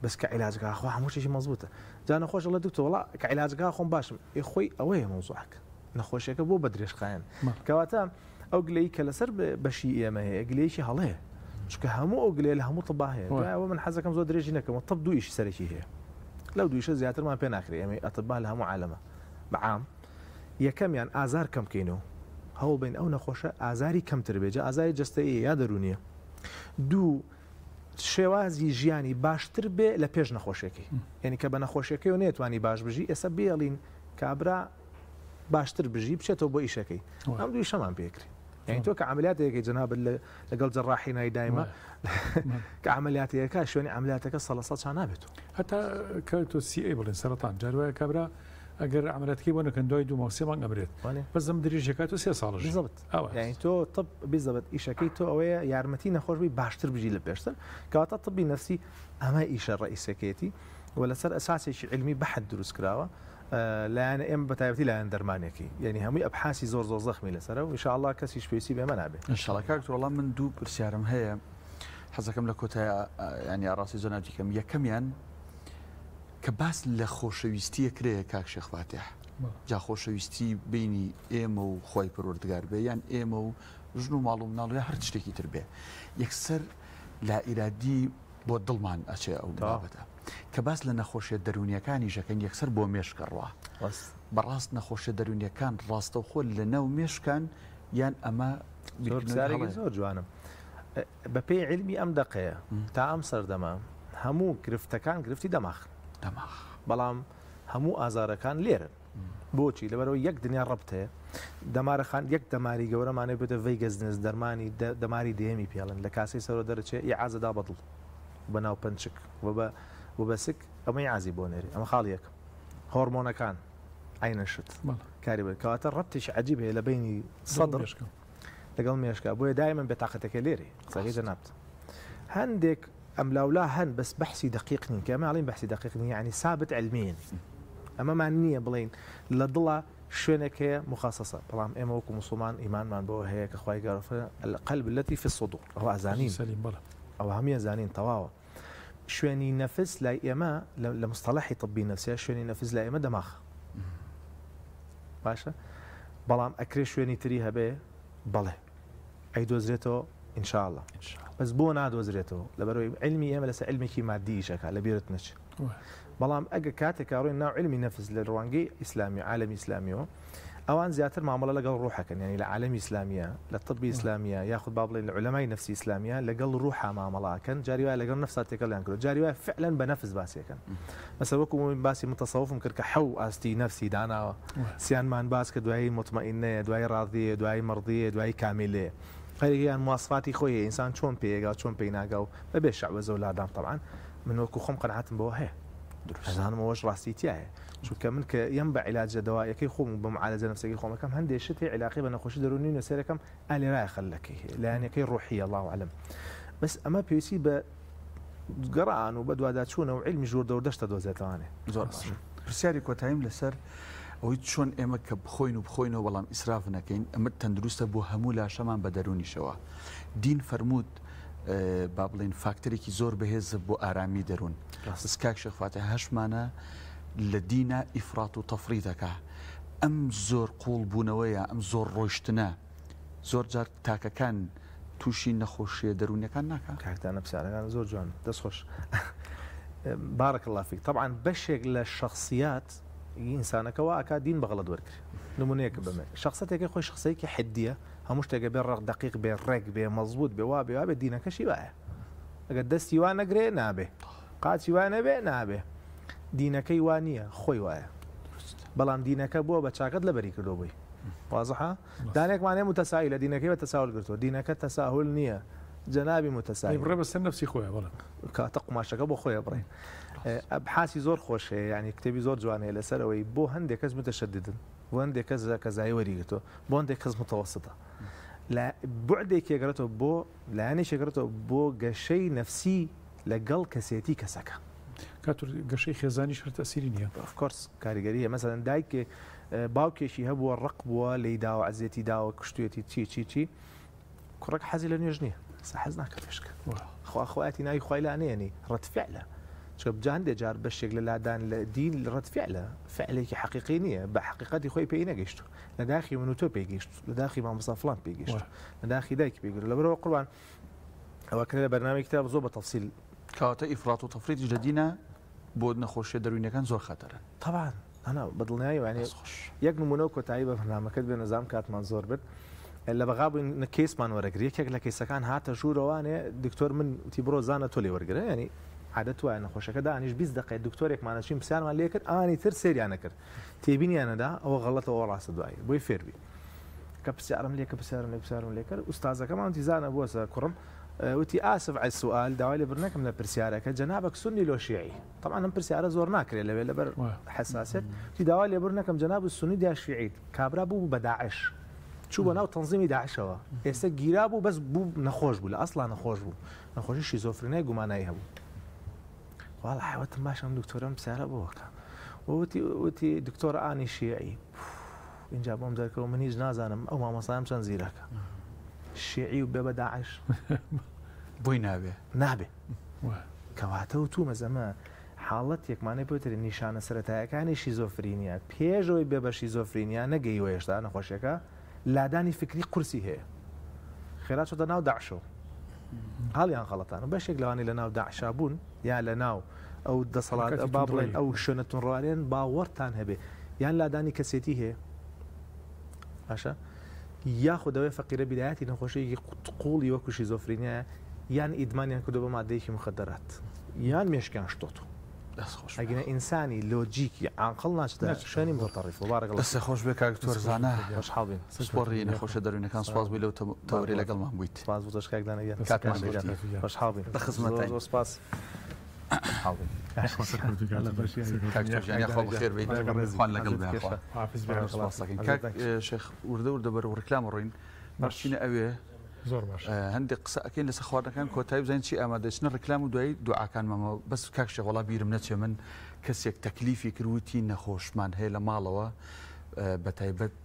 بس كعلاجك اخو مش شيء مزبوطه جانا خوش الله دكتور والله كعلاجك اخو باش اخوي اوي موضوعك نخوشك بو بدريش خاين كواتا او قلي كلسر بشي ما هي قلي شي هله شك همو او قلي همو طباه ومن حزكم زود ريجينك طب دو ايش سري شي هي لو دويش زياتر ما بين اخر يعني اطباء لها معالمه بعام يا كم يعني ازار كم كينو هو بين او نخوشه ازاري كم تربيجه ازاري جستي يا درونيه دو شوازي جياني باشتر به لپیش نخوشکی يعني كبا نخوشکی و نتواني باش بجي اسبيلين كابرا باشتر بجي بشتو بو ايشكي ام دوي شمان بيكري يعني تو كعمليات هيك جناب لقل جراحين هاي دائما كعمليات هيك شلون عملياتك الصلصات شانابتو حتى كانتو سي اي بلين سرطان جاروا كبرى اگر عمليات كي وانا كان دوي دو موسم قبرت بس زم دري شكاتو سي صالح بالضبط يعني تو طب بالضبط ايشكي تو او يارمتي نخوش بي باشتر بجي لبشتر كواتا طبي نفسي اما ايش الرئيس كيتي ولا سر اساسي شيء علمي بحد دروس كراوه لا انا ام بتاعتي لا درمانيكي يعني همي ابحاثي زور زخمي لسره وان شاء الله كسي شبيسي بما نابه ان شاء الله كاكتور والله من دو برسيارم هي حزكم لكوتا يعني راسي زناجي كم يكميان كباس لخوشويستي كري كاك شيخ فاتح جا خوشويستي بيني ايمو خوي پروردگار بيان ايمو جنو معلوم نالو هر تشتكي تربيه يكسر لا ارادي بو ظلمان اشياء او بابته كباس لنخوش الدرونيكان يجكن يكسر بو ميشكروا بس براس نخوش الدرونيكان راستو خول لنو ميشكان يان اما زور جوانم ببي علمي ام دقيه تا ام سردما همو گرفتكان گرفتي دماغ بلام همو ازاركان ليرن بوچی لبرو یک دنیا ربطه دمار خان یک دماری گوره معنی بده ویگزنس درمانی دماری دیمی پیالن لکاسی سر درچه اعازه دا بطل بناو پنچک وبسك اما يعازي بونيري اما خاليك هرمون كان عين الشت كاريبل كواتر ربطش عجيبه لبيني صدر لقل ميشكا ابويا دائما بطاقتك ليري صحيح جنابت هندك ام لولا هن بس بحثي دقيقني كما علين بحثي دقيقني يعني ثابت علميا اما معنيه بلين لضلا شونك هي مخصصه طبعا اموكم مسلمان ايمان من بو هيك اخوي قرف القلب التي في الصدور هو ازانين سليم بلا او هم زانين طواوا شويني نفس لا اما لمصطلح طبي نفسي شويني نفس لا اما دماغ باشا بلام اكري شويني تريها به بله اي دوزريتو ان شاء الله بس بو نا دوزريتو لبروي علمي اما لس علمي كي مادي شكا لبيرتنش بلام اجا كاتك اروين نوع علمي نفس للروانجي اسلامي عالمي اسلامي اوان زياتر معامله لقل روحك يعني لعالمي اسلاميه للطبي اسلاميه ياخذ باب العلماء نفسي اسلاميه لقل روحها معامله كان جاري لقل نفسها تكل يعني جاري فعلا بنفس باسي كان مثلا وكم باسي متصوف ممكن حو استي نفسي دانا سيان مان باس كدواي مطمئنه دواي راضيه دواي مرضيه دواي كامله هي مواصفاتي خويا انسان شلون بيقا شلون بيناقا ما بيشعوذ اولادهم طبعا من وكو خم قناعات بوها هذا انا موش راسي تاعي شو كمن ينبع علاج دوائي كي يخوم بمعالجه نفسيه يخوم كم هندي شتي علاقه بين خوش دروني نسير كم الي راي خلك لان كي روحيه الله اعلم بس اما بي سي ب قران وبدوادات شونه وعلم جور دور دشت دوزات انا زور برسياري كوتايم لسر او شلون امك بخوين والله اسراف نكين اما تندرست بو همولا شمان بدروني شوا دين فرمود بابلين فاكتوري كي زور بهز بو ارامي درون بس كاك شيخ فاتح هشمانه لدينا افراط وتفريطك ام زور قول بونويا ام زور روشتنا زور جار تاكا كان توشي نخوشي دروني كان ناكا كاكتا نفسي انا زور جوان دسخش بارك الله فيك طبعا بشيك للشخصيات انسانك واكا دين بغلط ورك نمونيك بما شخصيتك خوي شخصيتك حديه همش تلقى بين دقيق بين رق بين مضبوط بوابي دينك شي بقى قدستي وانا قري نابه قاتي وانا به نابه دينك وانيه خوي وايا بەڵام دینەکە بووە بە چاکت لە بەری کردو بووی وازحە دانێکمانێ متەساوی لە دینەکەی بە تەساهل گرتووە دینەکە تەساهل نییە جەنابی متەساوی بڕێ بەسەر نفسی خۆیە بەڵێ کاتە قماشەکە بۆ خۆیە بڕێ ئەبحاسی زۆر خۆشەیە ینی کتێبی زۆر جوانەیە لەسەرەوەی بۆ هەندێک کەس متەشەددن بۆ هەندێک کەس کەزایی وەریگرتووە بۆ هەندێک کەس متەوەسطە لە بعدێک یەگرێتەوە بۆ لایەنێک یەگرێتەوە بۆ گەشەی نەفسی لەگەڵ کەسێتی کەسەکە کاتور گەشەی خێزانی شەر تەسیری نییە کۆرس کاریگەریە مەسەلەن دایکێ باوکێکی هەبووە ڕق بووە لی داوە عزیەتی داوە کشتێتی چی کوڕک حەزی لە نوێژ نییە حەز ناکە پێشکە خواخواتی ناوی خوای لانەیەنی ڕەتفعلە چکە بجاندێ جار بەشێک لە لادان لە دین ڕەتفعلە فعلێکی حەقیقی نییە بە حقیقەتی خۆی پێی نەگەیشت لە داخی من و تۆ پێگەیشت لە داخی مامۆستا فڵان پێگەیشت لە داخی دایکی پێگەر لەبەرەوە قوربان ئەوە کە لە بەرنامەی کتاب زۆر بە تەفسیل کاتە ئیفرات و تەفریتی لە دینە بۆ نەخۆشیە دەروینەکان زۆر خەتەرن طبعا أنا بەدڵنیایی وانێ یەک نمونەوە کۆتایی بە بەرنامەکەت بێ نەزام کاتمان زۆر بێت لە بەغا بووین کێسمان وەرەگری یەکێک لە کەیسەکان هاتە ژوورەوانێ دکتۆر من تی بڕۆ زانە تۆ لێ وەرگرە ینی عادەت وایە نەخۆشەکە دانیش 20 دقیقە دکتۆرێکمانەچین پرسیارمان لێ کرد ئانی تر سێریانە کرد تێبینیانەدا ئەوە غەڵەتەوە ڕاستە دوایی بۆی فێربی کە پرسیارم لێ کە پرسیارم لێ کرد ئوستازەکەمان تیزانە بۆسە کوڕم وتی ئاسف على السؤال داوای لێ برنەکەم لە پرسیارەکە جەنابەک سنی لۆ شیعی طبعا ئەم پرسیارە زۆر ناکرێت لەوێ لەبەر حساسیت تی داوای لێ برنەکەم جەناب سنی دا شیعیت کابرا بوو بە داعش چوو بە ناو تەنزیمی داعشەوە ئێستا گیرا بوو بەس بوو نەخۆش بوو لە ئەسڵا نەخۆش بوو نەخۆشی شیزۆفرینای گومانایی هەبوو والله حیوەتم باشم دکتۆرم پرسیارە بۆکە وتی دکتۆر ئانی شیعی اینجا بۆم دەرکەوە من هیچ نازانم ئەو مامۆستایەم چەند زیرەکە شیعی و بێ بە داعش بۆی نابێ کەواتە و تومە زەمە حاڵەت یەکمانەی پێتر نیشانە سەرەتایەکانی شیزۆفرینیا پێشەوەی بێ بە شیزۆفرینیا نەگەیوە هێشتا نەخۆشیەکە لادانی فکری قورسی هەیە خێرا چۆتە ناو داعشەوە هەڵیان غەڵەتانە بەشێک لەوانی لە ناو داعشا بوون یا لە ناو ئەو دەسەڵات با بڵێن ئەو شوێنە تونڕوانێن باوەڕتان هەبێ یان لادانی کەسێتی هەیە باشە یاخودەوەی فەقیرە بیدایەتی نەخۆشیەکی قوڵی وەکو شیزۆفرینیە یان ئیدمانیان کردو بە مادەیەکی مخدرات یان مێشکیان شتۆتو ئەگەنە ئینسانی لۆجیکی عاقڵ ناچدا شوێنی متەڕیف وبارەکەڵ دەستە خۆش بێ کاکتۆر زانە خۆشحاڵبین سپۆڕی نەخۆشە دەروینەکان سوپاس بووی لەو تەوری لەگەڵمان بوویت سپاس بۆ تۆش کاکدانەگەن کاتمان خۆشحاڵبین بە خزمەتای زۆر سپاس خێر بێتوان لەگەڵ کاک شێخ وردە وردە بەرەو ڕکلام ڕۆین باشینە ئەوێ زۆر باش هەندێک قسە ئەکەین لەسەر خواردنەکان کۆتایی بزانین چی ئامادەچنە ڕکلام و دوایی دوعاکانمەوە بەس کاک شێخ وەڵا بیرم نەچێ من کەسێک تەکلیفی کردوتی نەخۆشمان هەیە لە ماڵەوە بە تایبەت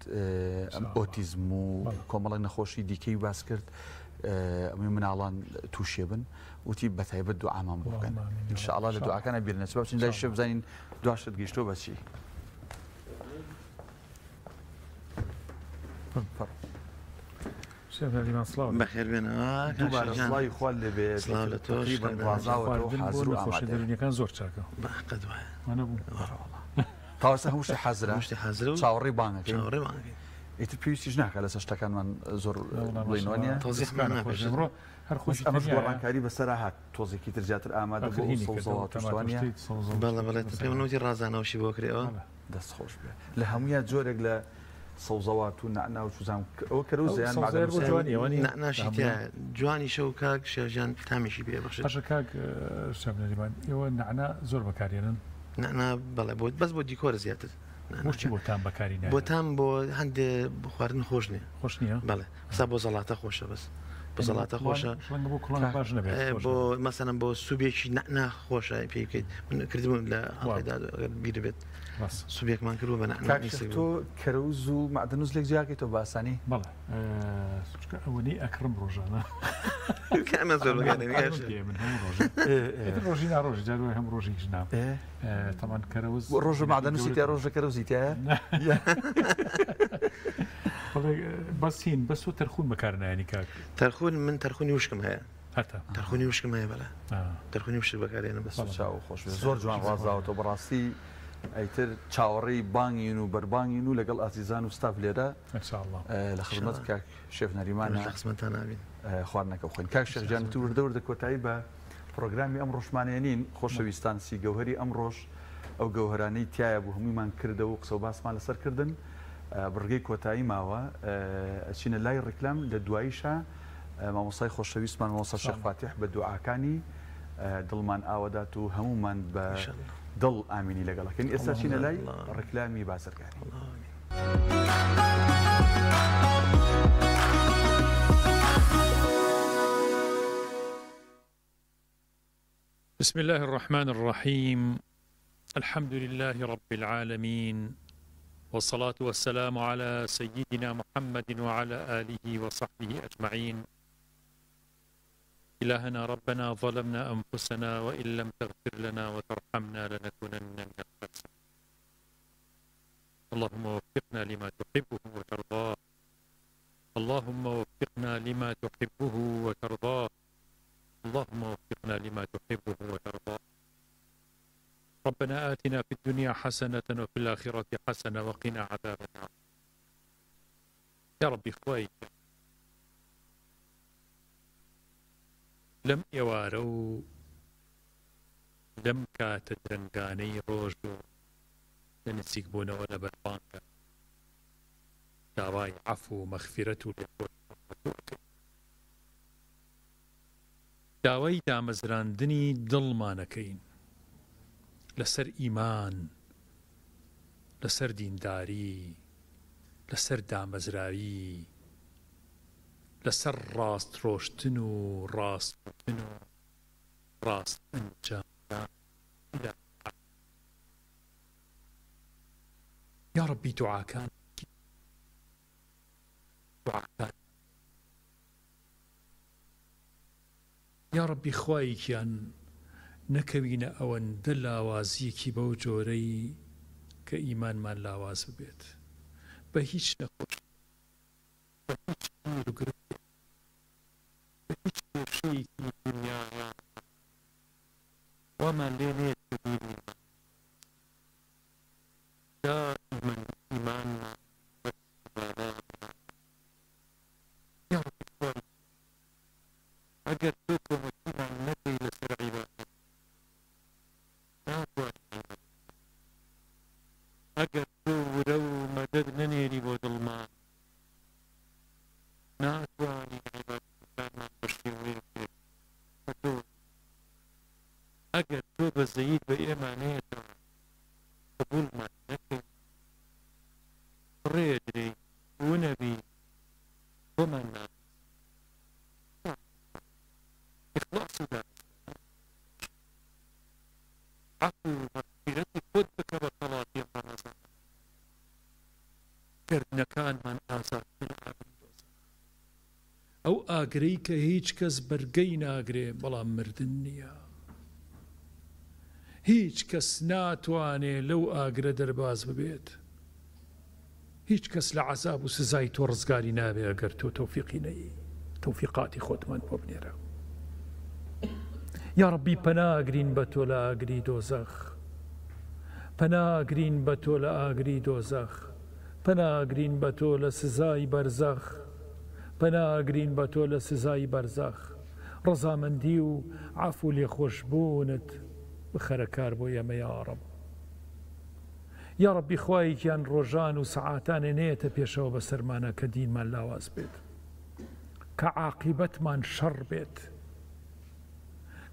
ئۆتیزم و کۆمەڵی نەخۆشی دیکەی باس کرد ئەمە مناڵان تووشێ بن وتی بە تایبەت دوعامان بۆ بکەن ئینشاءڵڵا لە دوعاکانە بیر نەچێ بچین لای شێ بزانین دواشت گەیشتۆ بەچی بەخێر بێنەوە دووبارەسڵی خوال لەبێت سڵاو لە تۆش خۆشی دەرونیەکان زۆر چاکە تاوەسە هەمووشی حەزرە حەزر و چاوەڕێی بانەکەی ئیتر پێویستیش ناکە لەسەر شتەکانمان زۆر بڵێنوانە تۆزیڕۆ هەر خۆش ئەمەش گۆڕانکاری بەسەر هات تۆزێکی تر زیاتر ئامادە بۆ سەوزەوە توشتوانیە بەڵێ بەڵێ پێمەوتی ڕازانەوەشی بۆ کرێەوە دەست خۆش بێ لە هەمویان جۆرێک لە سەوزەوات و نعنا و چوزان ئەوە کەروزیان ناشی جوانی شەو کاک شێژیان تامیشی پێ بەخش پاشە کاک شەبنەریمان ئێوە نعنا زۆر بەکارێنن نعنا بەڵێ بۆ بەس بۆ دیکۆرە زیاتر بۆچی بۆ تام بەکاری بۆ تام بۆ هەندێ بخواردن خۆش نییە خۆش نییە بەڵێ سا بۆ زەڵاتە خۆشە بەس بۆ زەڵاتە خۆشە بۆ مەسەنم بۆ سوبێکی نعنا خۆشە پێی بکەیت من کردبوون لە ئەڵێدا بیر بێت سوبێکمان کردو بە نعنا تۆ کەرەوز و معدنوز لێک جیاکەیتەوە باسانی بەڵێ ئەوەی ئەکڕم ڕۆژانە ئەمە زۆر ڕۆژی ناڕۆژی جاروای هەم ڕۆژی ژنام تەمان کەرەوز ڕۆژ معدنوسی تیا ڕۆژە کەرەوزی تایە بەسین بەس و تەرخون بەکارنایانی کاک تەرخون من تەرخونی وشکم هەیە هەتا تەرخونی وشکم هەیە بەڵێ تەرخونی وشک بەکارێنە بەس چاو خۆش زۆر جوان ڕازاوەتەوە بەڕاستی ئەیتر چاوەڕێی بانگین و بەربانگین و لەگەڵ ئازیزان و ستاف لێرە لە خزمەت کاک شێف نەریمانە لە خزمەتان نابین خواردنەکە بخۆین کاک شێخجان تو وردە وردە کۆتایی بە پرۆگرامی ئەم ڕۆژمانێنین خۆشەویستان سی گەوهری ئەم ڕۆژ ئەو گەوهرانەی تایە بوو هەموویمان کردەوە و قسە و باسمان لەسەر کردن بڕگەی کۆتایی ماوە ئەچینە لای ڕیکلام لە دواییشە مامۆستای خۆشەویستمان مامۆستا شێخ فاتح بە دوعاکانی دڵمان ئاوەدات و هەمومان بە دڵ ئامینی لەگەڵەکەن ئێستا چینە لای ڕیکلامی بازرگانی. بسم الله الرحمن الرحيم الحمد لله رب العالمين والصلاة والسلام على سيدنا محمد وعلى آله وصحبه أجمعين. إلهنا ربنا ظلمنا أنفسنا وإن لم تغفر لنا وترحمنا لنكونن من الخاسرين. اللهم وفقنا لما تحبه وترضاه. اللهم وفقنا لما تحبه وترضاه. اللهم وفقنا لما تحبه وترضاه. ربنا آتنا في الدنيا حسنة وفي الآخرة حسنة وقنا عذاب النار. يا ربي خويك لم يوارو لم كاتدرنقاني روجو لنسيك بونا ولا بربانك داواي عفو مغفرته لكل داوای دامەزراندنی دڵمانەکەین لەسەر ئیمان لەسەر دینداری لەسەر دامەزراوی لەسەر ڕاستڕۆشتن و ڕاستگوتن و ڕاست ئەنجامدان یا ڕەبی دوعاکان یا ڕەبی خوایەکیان نەکەوینە ئەوەندە لاوازیەکی بەو جۆرەی کە ئیمانمان لاواز ببێت بە هیچ نەخۆش بە هیچ گرگ بە هیچ کێشەیەکی دنیاە وامان لێ نێت ببینی دائیمەن ئیمانمان یا ڕەبی خوای ئەگەر تۆ کۆمەکیمان نەکەی لەسەر عیبادەت ناتوانین ئەگەر تۆ ورە و مەدەد نەنێری بۆ دڵمان ناتوانین عیبادەتەکانمان بە شێوەیە بکەین تۆ ئەگەر تۆ بەزەیید بە ئێمانەیەتەوە قبوڵمان نەکەی ڕێ درێی ونەبی بۆمان نات إخلاص ذلك عفو مغفرة خود بك بطلات يوم رمضان كردنا كان من آزاد من عبد أو آقري كهيج كس برقين آقري بلا مردنيا هيج كس ناتواني لو آقري درباز ببيت هيج كس لعذاب وسزاي تورزقاري نابي آقرتو توفيقي ني توفيقاتي خود من ببنيرا یا ڕەبی پەناگرین بە تۆ لە ئاگری دۆزەخ پەناگرین بە تۆ لە ئاگری دۆزەخ پەناگرین بە تۆ لە سزای بەرزەخ پەناگرین بە تۆ لە سزای بەرزەخ ڕەزامەندی و عەفو و لێخۆشبوونت بخەرە کار بۆ ئێمە یا ڕەب یا ڕەبی خوایەکیان ڕۆژان و سەعاتانێ نێتە پێشەوە بەسەرمانە کە دینمان لاواز بێت کە عاقیبەتمان شەڕ بێت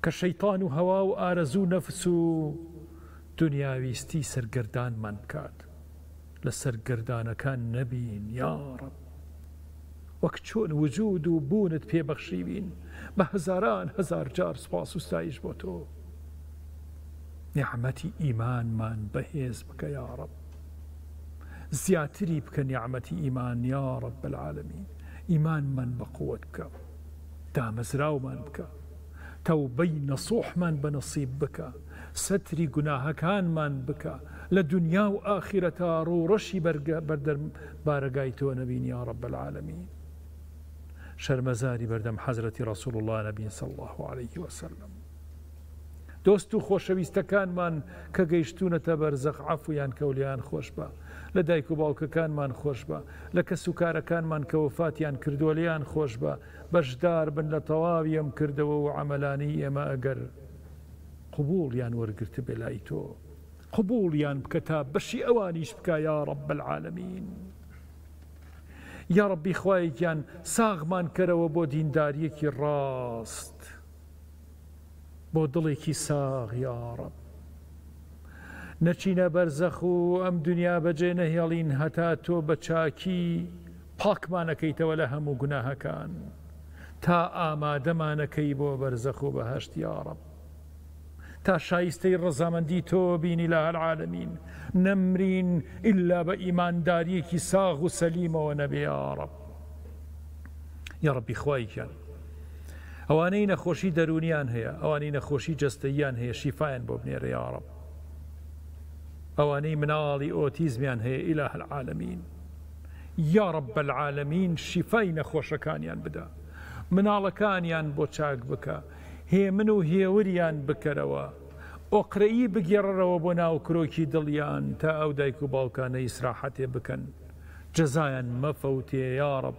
کە شەیطان و هەوا و ئارەزوو نەفس و دنیاویستی سەرگەردانمان بکات لە سەرگەردانەکان نەبین یا ڕەب وەک چۆن وجود و بوونت پێبەخشی بین بە هەزاران هەزار جار سوپاس و ستایش بۆ تۆ نیعمەتی ئیمانمان بەهێز بکە یا ڕەب زیاتری بکە نیعمەتی ئیمان یا ڕەب العالەمین ئیمانمان بە قووەت بکە دامەزراومان بکە تەوبەی نەسوحمان بە نەسیب بکە سەتری گوناهەکانمان بکە لە دنیا و ئاخیرەتا ڕوڕەشی بەردەم بارەگای تۆ نەبین یا ڕەب العالەمین شەرمەزاری بەردەم حەزرەتی ڕەسوڵ الله نەبین صلی الله عليه وسلم دۆست و خۆشەویستەکانمان کە گەیشتونەتە بەرزەخ عەفویان کەولیان خۆش بە لە دایک و باوکەکانمان خۆش بە لە کەس و کارەکانمان کە وفاتیان کردووە لیان خۆش بە بەشدار بن لە تەواوی ئەم کردەوە و عەمەلانی ئێمە ئەگەر قبوڵیان وەرگرتە بێ لای تۆ قبوڵیان بکە تا بەشی ئەوانیش بکە یا رب العالمین. یا ربی خوایەکیان ساغمان کەرەوە بۆ دینداریەکی ڕاست، بۆ دڵێکی ساغ یا رب. نەچینە بەرزەخ و ئەم دنیا بەجێ نەهێڵین هەتا تۆ بە چاکی پاکمانەکەیتەوە لە هەموو گوناهەکان تا ئامادەمانەکەی بۆ بەرزەخ و بەهەشت یا رب، تا شایستەی ڕەزامەندی تۆ بینی لە العالمین، نەمرین ئللا بە ئیمانداریەکی ساغ و سەلیمەوە نەبێ یا رب. یا ربی خوایەکیان ئەوانەی نەخۆشی دەرونیان هەیە، ئەوانەی نەخۆشی جەستەییان هەیە، شیفایان بۆ بنێرە یا رب. ئەوانەی مناڵی ئۆتیزمیان هەیە ئیلاهە العالمین، یا رب العالمین شیفای نەخۆشەکانیان بدە، مناڵەکانیان بۆ چاک بکە، هێمن و هێوریان بکەرەوە، ئۆقرەیی بگێڕەرەوە بۆ ناو کرۆکی دڵیان تا ئەو دایک و باوکانە ئیسراحەتێ بکەن، جەزایان مەفەوتێ یا رب،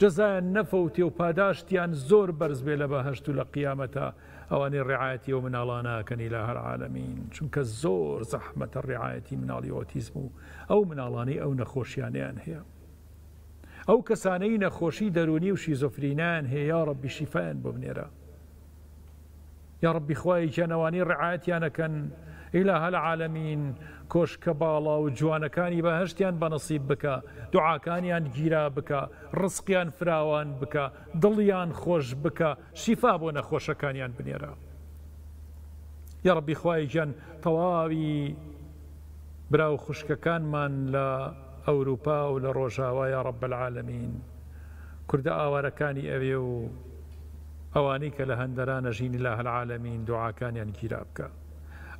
جەزایان نەفەوتێ و پاداشتیان زۆر بەرز بێ لە بەهەشت و لە قیامەتە ئەوانەی ڕێعایەتی و مناڵانەکەن ئیلاهە العالمین، چونکە زۆر زەحمەتە ڕێعایەتی مناڵی ئۆتیزم و ئەو مناڵانەی ئەو نەخۆشیانیان هەیە، ئەو کەسانەی نەخۆشی دەرونی و شیزۆفرینیان هەیە یا ربی شیفایان بۆ بنێرە. یا ربی خوایەکیان ئەوانەی ڕێعایەتیانەکەن ئیلاهە العالمین، کۆشکە باڵا و جوانەکانی بەهەشتیان بەنەسیب بکە، دوعاکانیان گیرا بکە، ڕزقیان فراوان بکە، دڵیان خۆش بکە، شیفا بۆ نەخۆشەکانیان بنێرە. یا ربی خوایەکیان تەواوی براو خوشکەکانمان لە ئەوروپا و لە ڕۆژاوا یا رب العالمین، کوردە ئاوارەکانی ئەوێ و ئەوانەی کە لە هەندەرانە ژین ئیلاهە العالمین دوعاکانیان گیرا بکە،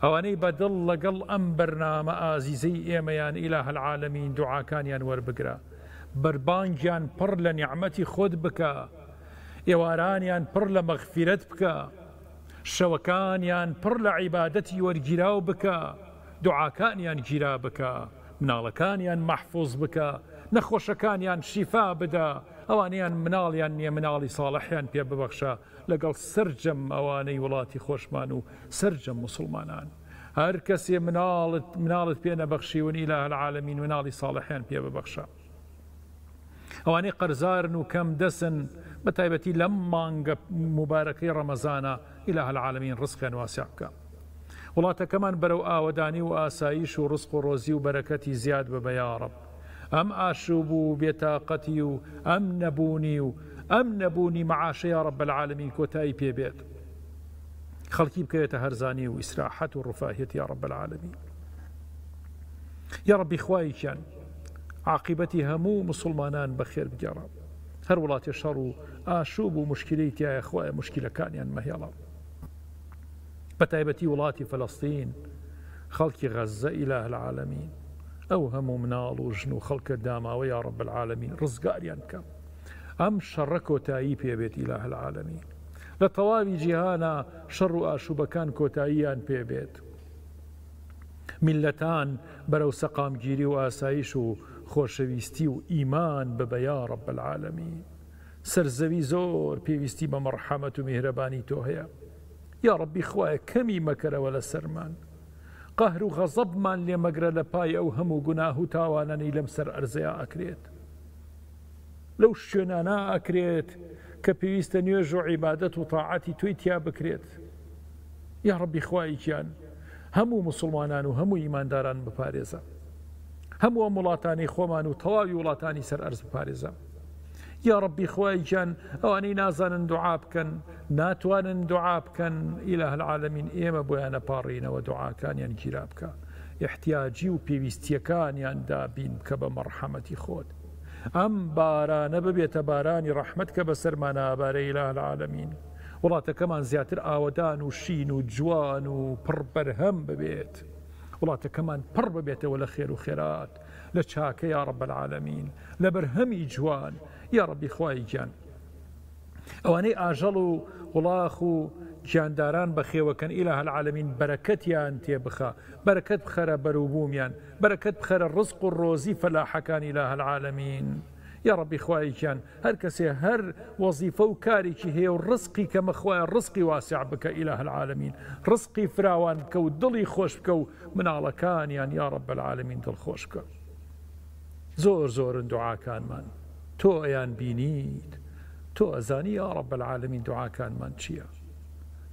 ئەوانەی بەدڵ لەگەڵ ئەم بەرنامە ئازیزەی ئێمەیان ئیلاهە العالمین دوعاکانیان وەربگرە، بەربانگیان پڕ لە نیعمەتی خۆت بکە، ئێوارانیان پڕ لە مەغفیرەت بکە، شەوەکانیان پڕ لە عیبادەتی وەرگیراو بکە، دوعاکانیان گیرا بکە، مناڵەکانیان مەحفوظ بکە، نەخۆشەکانیان شیفا بدە، ئەوانیان مناڵیان نییە مناڵی ساڵحیان پێ ببەخشە لەگەڵ سرجەم ئەوانەی وڵاتی خۆشمان و سرجەم مسلمانان. هەر کەسێ مناڵت پێ نەبەخشیون ئیلاهە العالمین مناڵی ساڵحیان پێ ببەخشە. ئەوانەی قەرزارن و کەم دەسن بە تایبەتی لەم مانگە مبارەکەی ڕەمەزانە ئیلاهە العالمین ڕزقیان واسع بکە. وڵاتەکەمان بەرەو ئاوەدانی و ئاسایش و ڕزق و ڕۆزی و بەرەکەتی زیاد ببە یا رب. ئەم ئاشوب و بێتاقەتی و ئەم نەبوونی مەعاشە یا رب العالمین کۆتایی پێبێت، خەڵکی بکەوێتە هەرزانی و ئیسراحەت و ڕفاهیەت یا رب العالمین. یا ربی خوایەکیان عاقبەتی هەموو مسلمانان بەخێر بگێڕە، هەر وڵاتی شەڕ و ئاشوب و مشکلەی تایە خوایە مشکلەکانیان مەهێڵە، بە تایبەتی وڵاتی فەلەستین، خەڵکی غەزە ئیلاهە العالمین، ئەو هەموو مناڵ و ژن و خەڵکە داماوە یا رب العالمین ڕزگاریان بکە، ئەم شەڕە کۆتایی پێبێت ئیلاهە العالمین، لە تەواوی جیهانە شەڕ و ئاشوبەکان کۆتاییان پێبێت، میلەتان بەرەو سەقامگیری و ئاسایش و خۆشەویستی و ئیمان ببە یا رب العالمین. سەرزەوی زۆر پێویستی بە مەرحەمەت و میهرەبانی تۆ هەیە، یا ربی خوایە کەمی مەکەرەوە لە سەرمان، قەهر و غەزەبمان لێ مەگرە لە پای ئەو هەموو گوناه و تاوانانەی لەم سەر ئەرزەیە ئەکرێت، لەو شوێنانە ئەکرێت کە پێویستە نوێژ و عیبادەت و تاعەتی توی تیا بکرێت. یا ربی خوایەکیان هەموو مسلمانان و هەموو ئیمانداران بپارێزە، هەموو ئەم وڵاتانی خۆمان و تەواوی وڵاتانی سەر ئەرز بپارێزە. یا ربی خوایەکیان ئەوانەی نازانن دوعا بکەن، ناتوانن دوعا بکەن، ئیلاهە العالمین ئێمە بۆیان نەپاڕینەوە دوعاکانیان گیرا بکە، احتیاجی و پێویستیەکانیان دابین بکە بە مەرحەمەتی خۆت. ئەم بارانە ببێتە بارانی ڕەحمەت کە بەسەرمانە ئابارە ئیلاهە العالمین، وڵاتەکەمان زیاتر ئاوەدان و شین و جوان و پڕ بەرهەم ببێت، وڵاتەکەمان پڕ ببێتەوە لە خێر و خێرات، لە چاکە یا رب العالمین، لە بەرهەمی جوان. یا ربی خوایەکیان ئەوانەی ئاژەڵ و وڵاخ و گیانداران بەخێوەکەن ئیلاهە العالمین بەرەکەتیان تێبخە، بەرەکەت بخەرە بەروبوومیان، بەرەکەت بخەرە ڕزق و ڕۆزی فەلاحەکان ئیلاهە العالمین. يا ربي خواهی كان هر كسي هر وظيفة وكاري هي والرزقي كما خواهي الرزقي واسع بك إله العالمين رزقي فراوان بك ودلي خوش بك من على كان يعني يا رب العالمين دل خوش بك زور دعاء كان من تو ايان بينيد تو أزاني يا رب العالمين دعاء كان من تشيا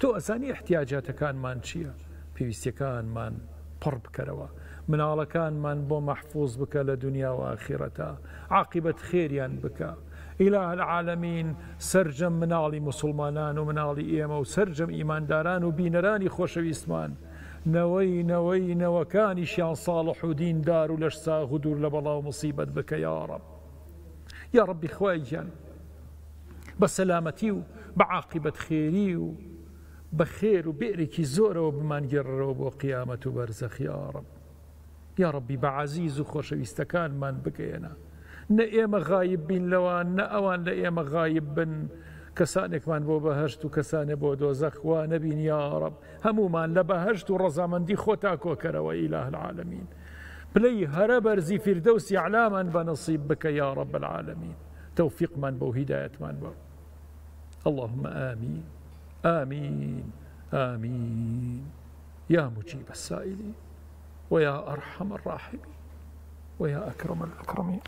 تو أزاني احتياجات كان من تشيا بيوستي كان من قرب كروا من على كان من بو محفوظ بك لدنيا وآخرتا عاقبة خير بك إله العالمين سرجم من علي مسلمانان ومن علي إيما وسرجم إيمان داران وبينراني خوشويستمان نوي وكان شيان صالح ودين دار ولشسا غدور لبلا ومصيبة بك يا رب يا ربي خوايا بسلامتي وبعاقبة خيري بخير وبئرك زور وبمان جرر وبقيامة برزخ يا رب يا ربي بعزيز وخوشويستكان من بكينا نئيما غايب بين لوان نأوان لئيما غايب بن كسانك من بو بهشت وكسان بو دوزخ ونبين يا رب همومان لبهشت ورزامندي خوتاك وكروا إله العالمين بلي هربرزي فردوس إعلاما بنصيب بك يا رب العالمين توفيق من بو هداية من بو اللهم آمين آمين آمين يا مجيب السائلين ويا أرحم الراحمين ويا أكرم الأكرمين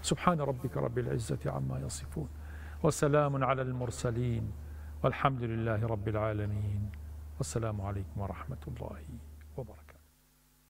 سبحان ربك رب العزة عما يصفون وسلام على المرسلين والحمد لله رب العالمين والسلام عليكم ورحمة الله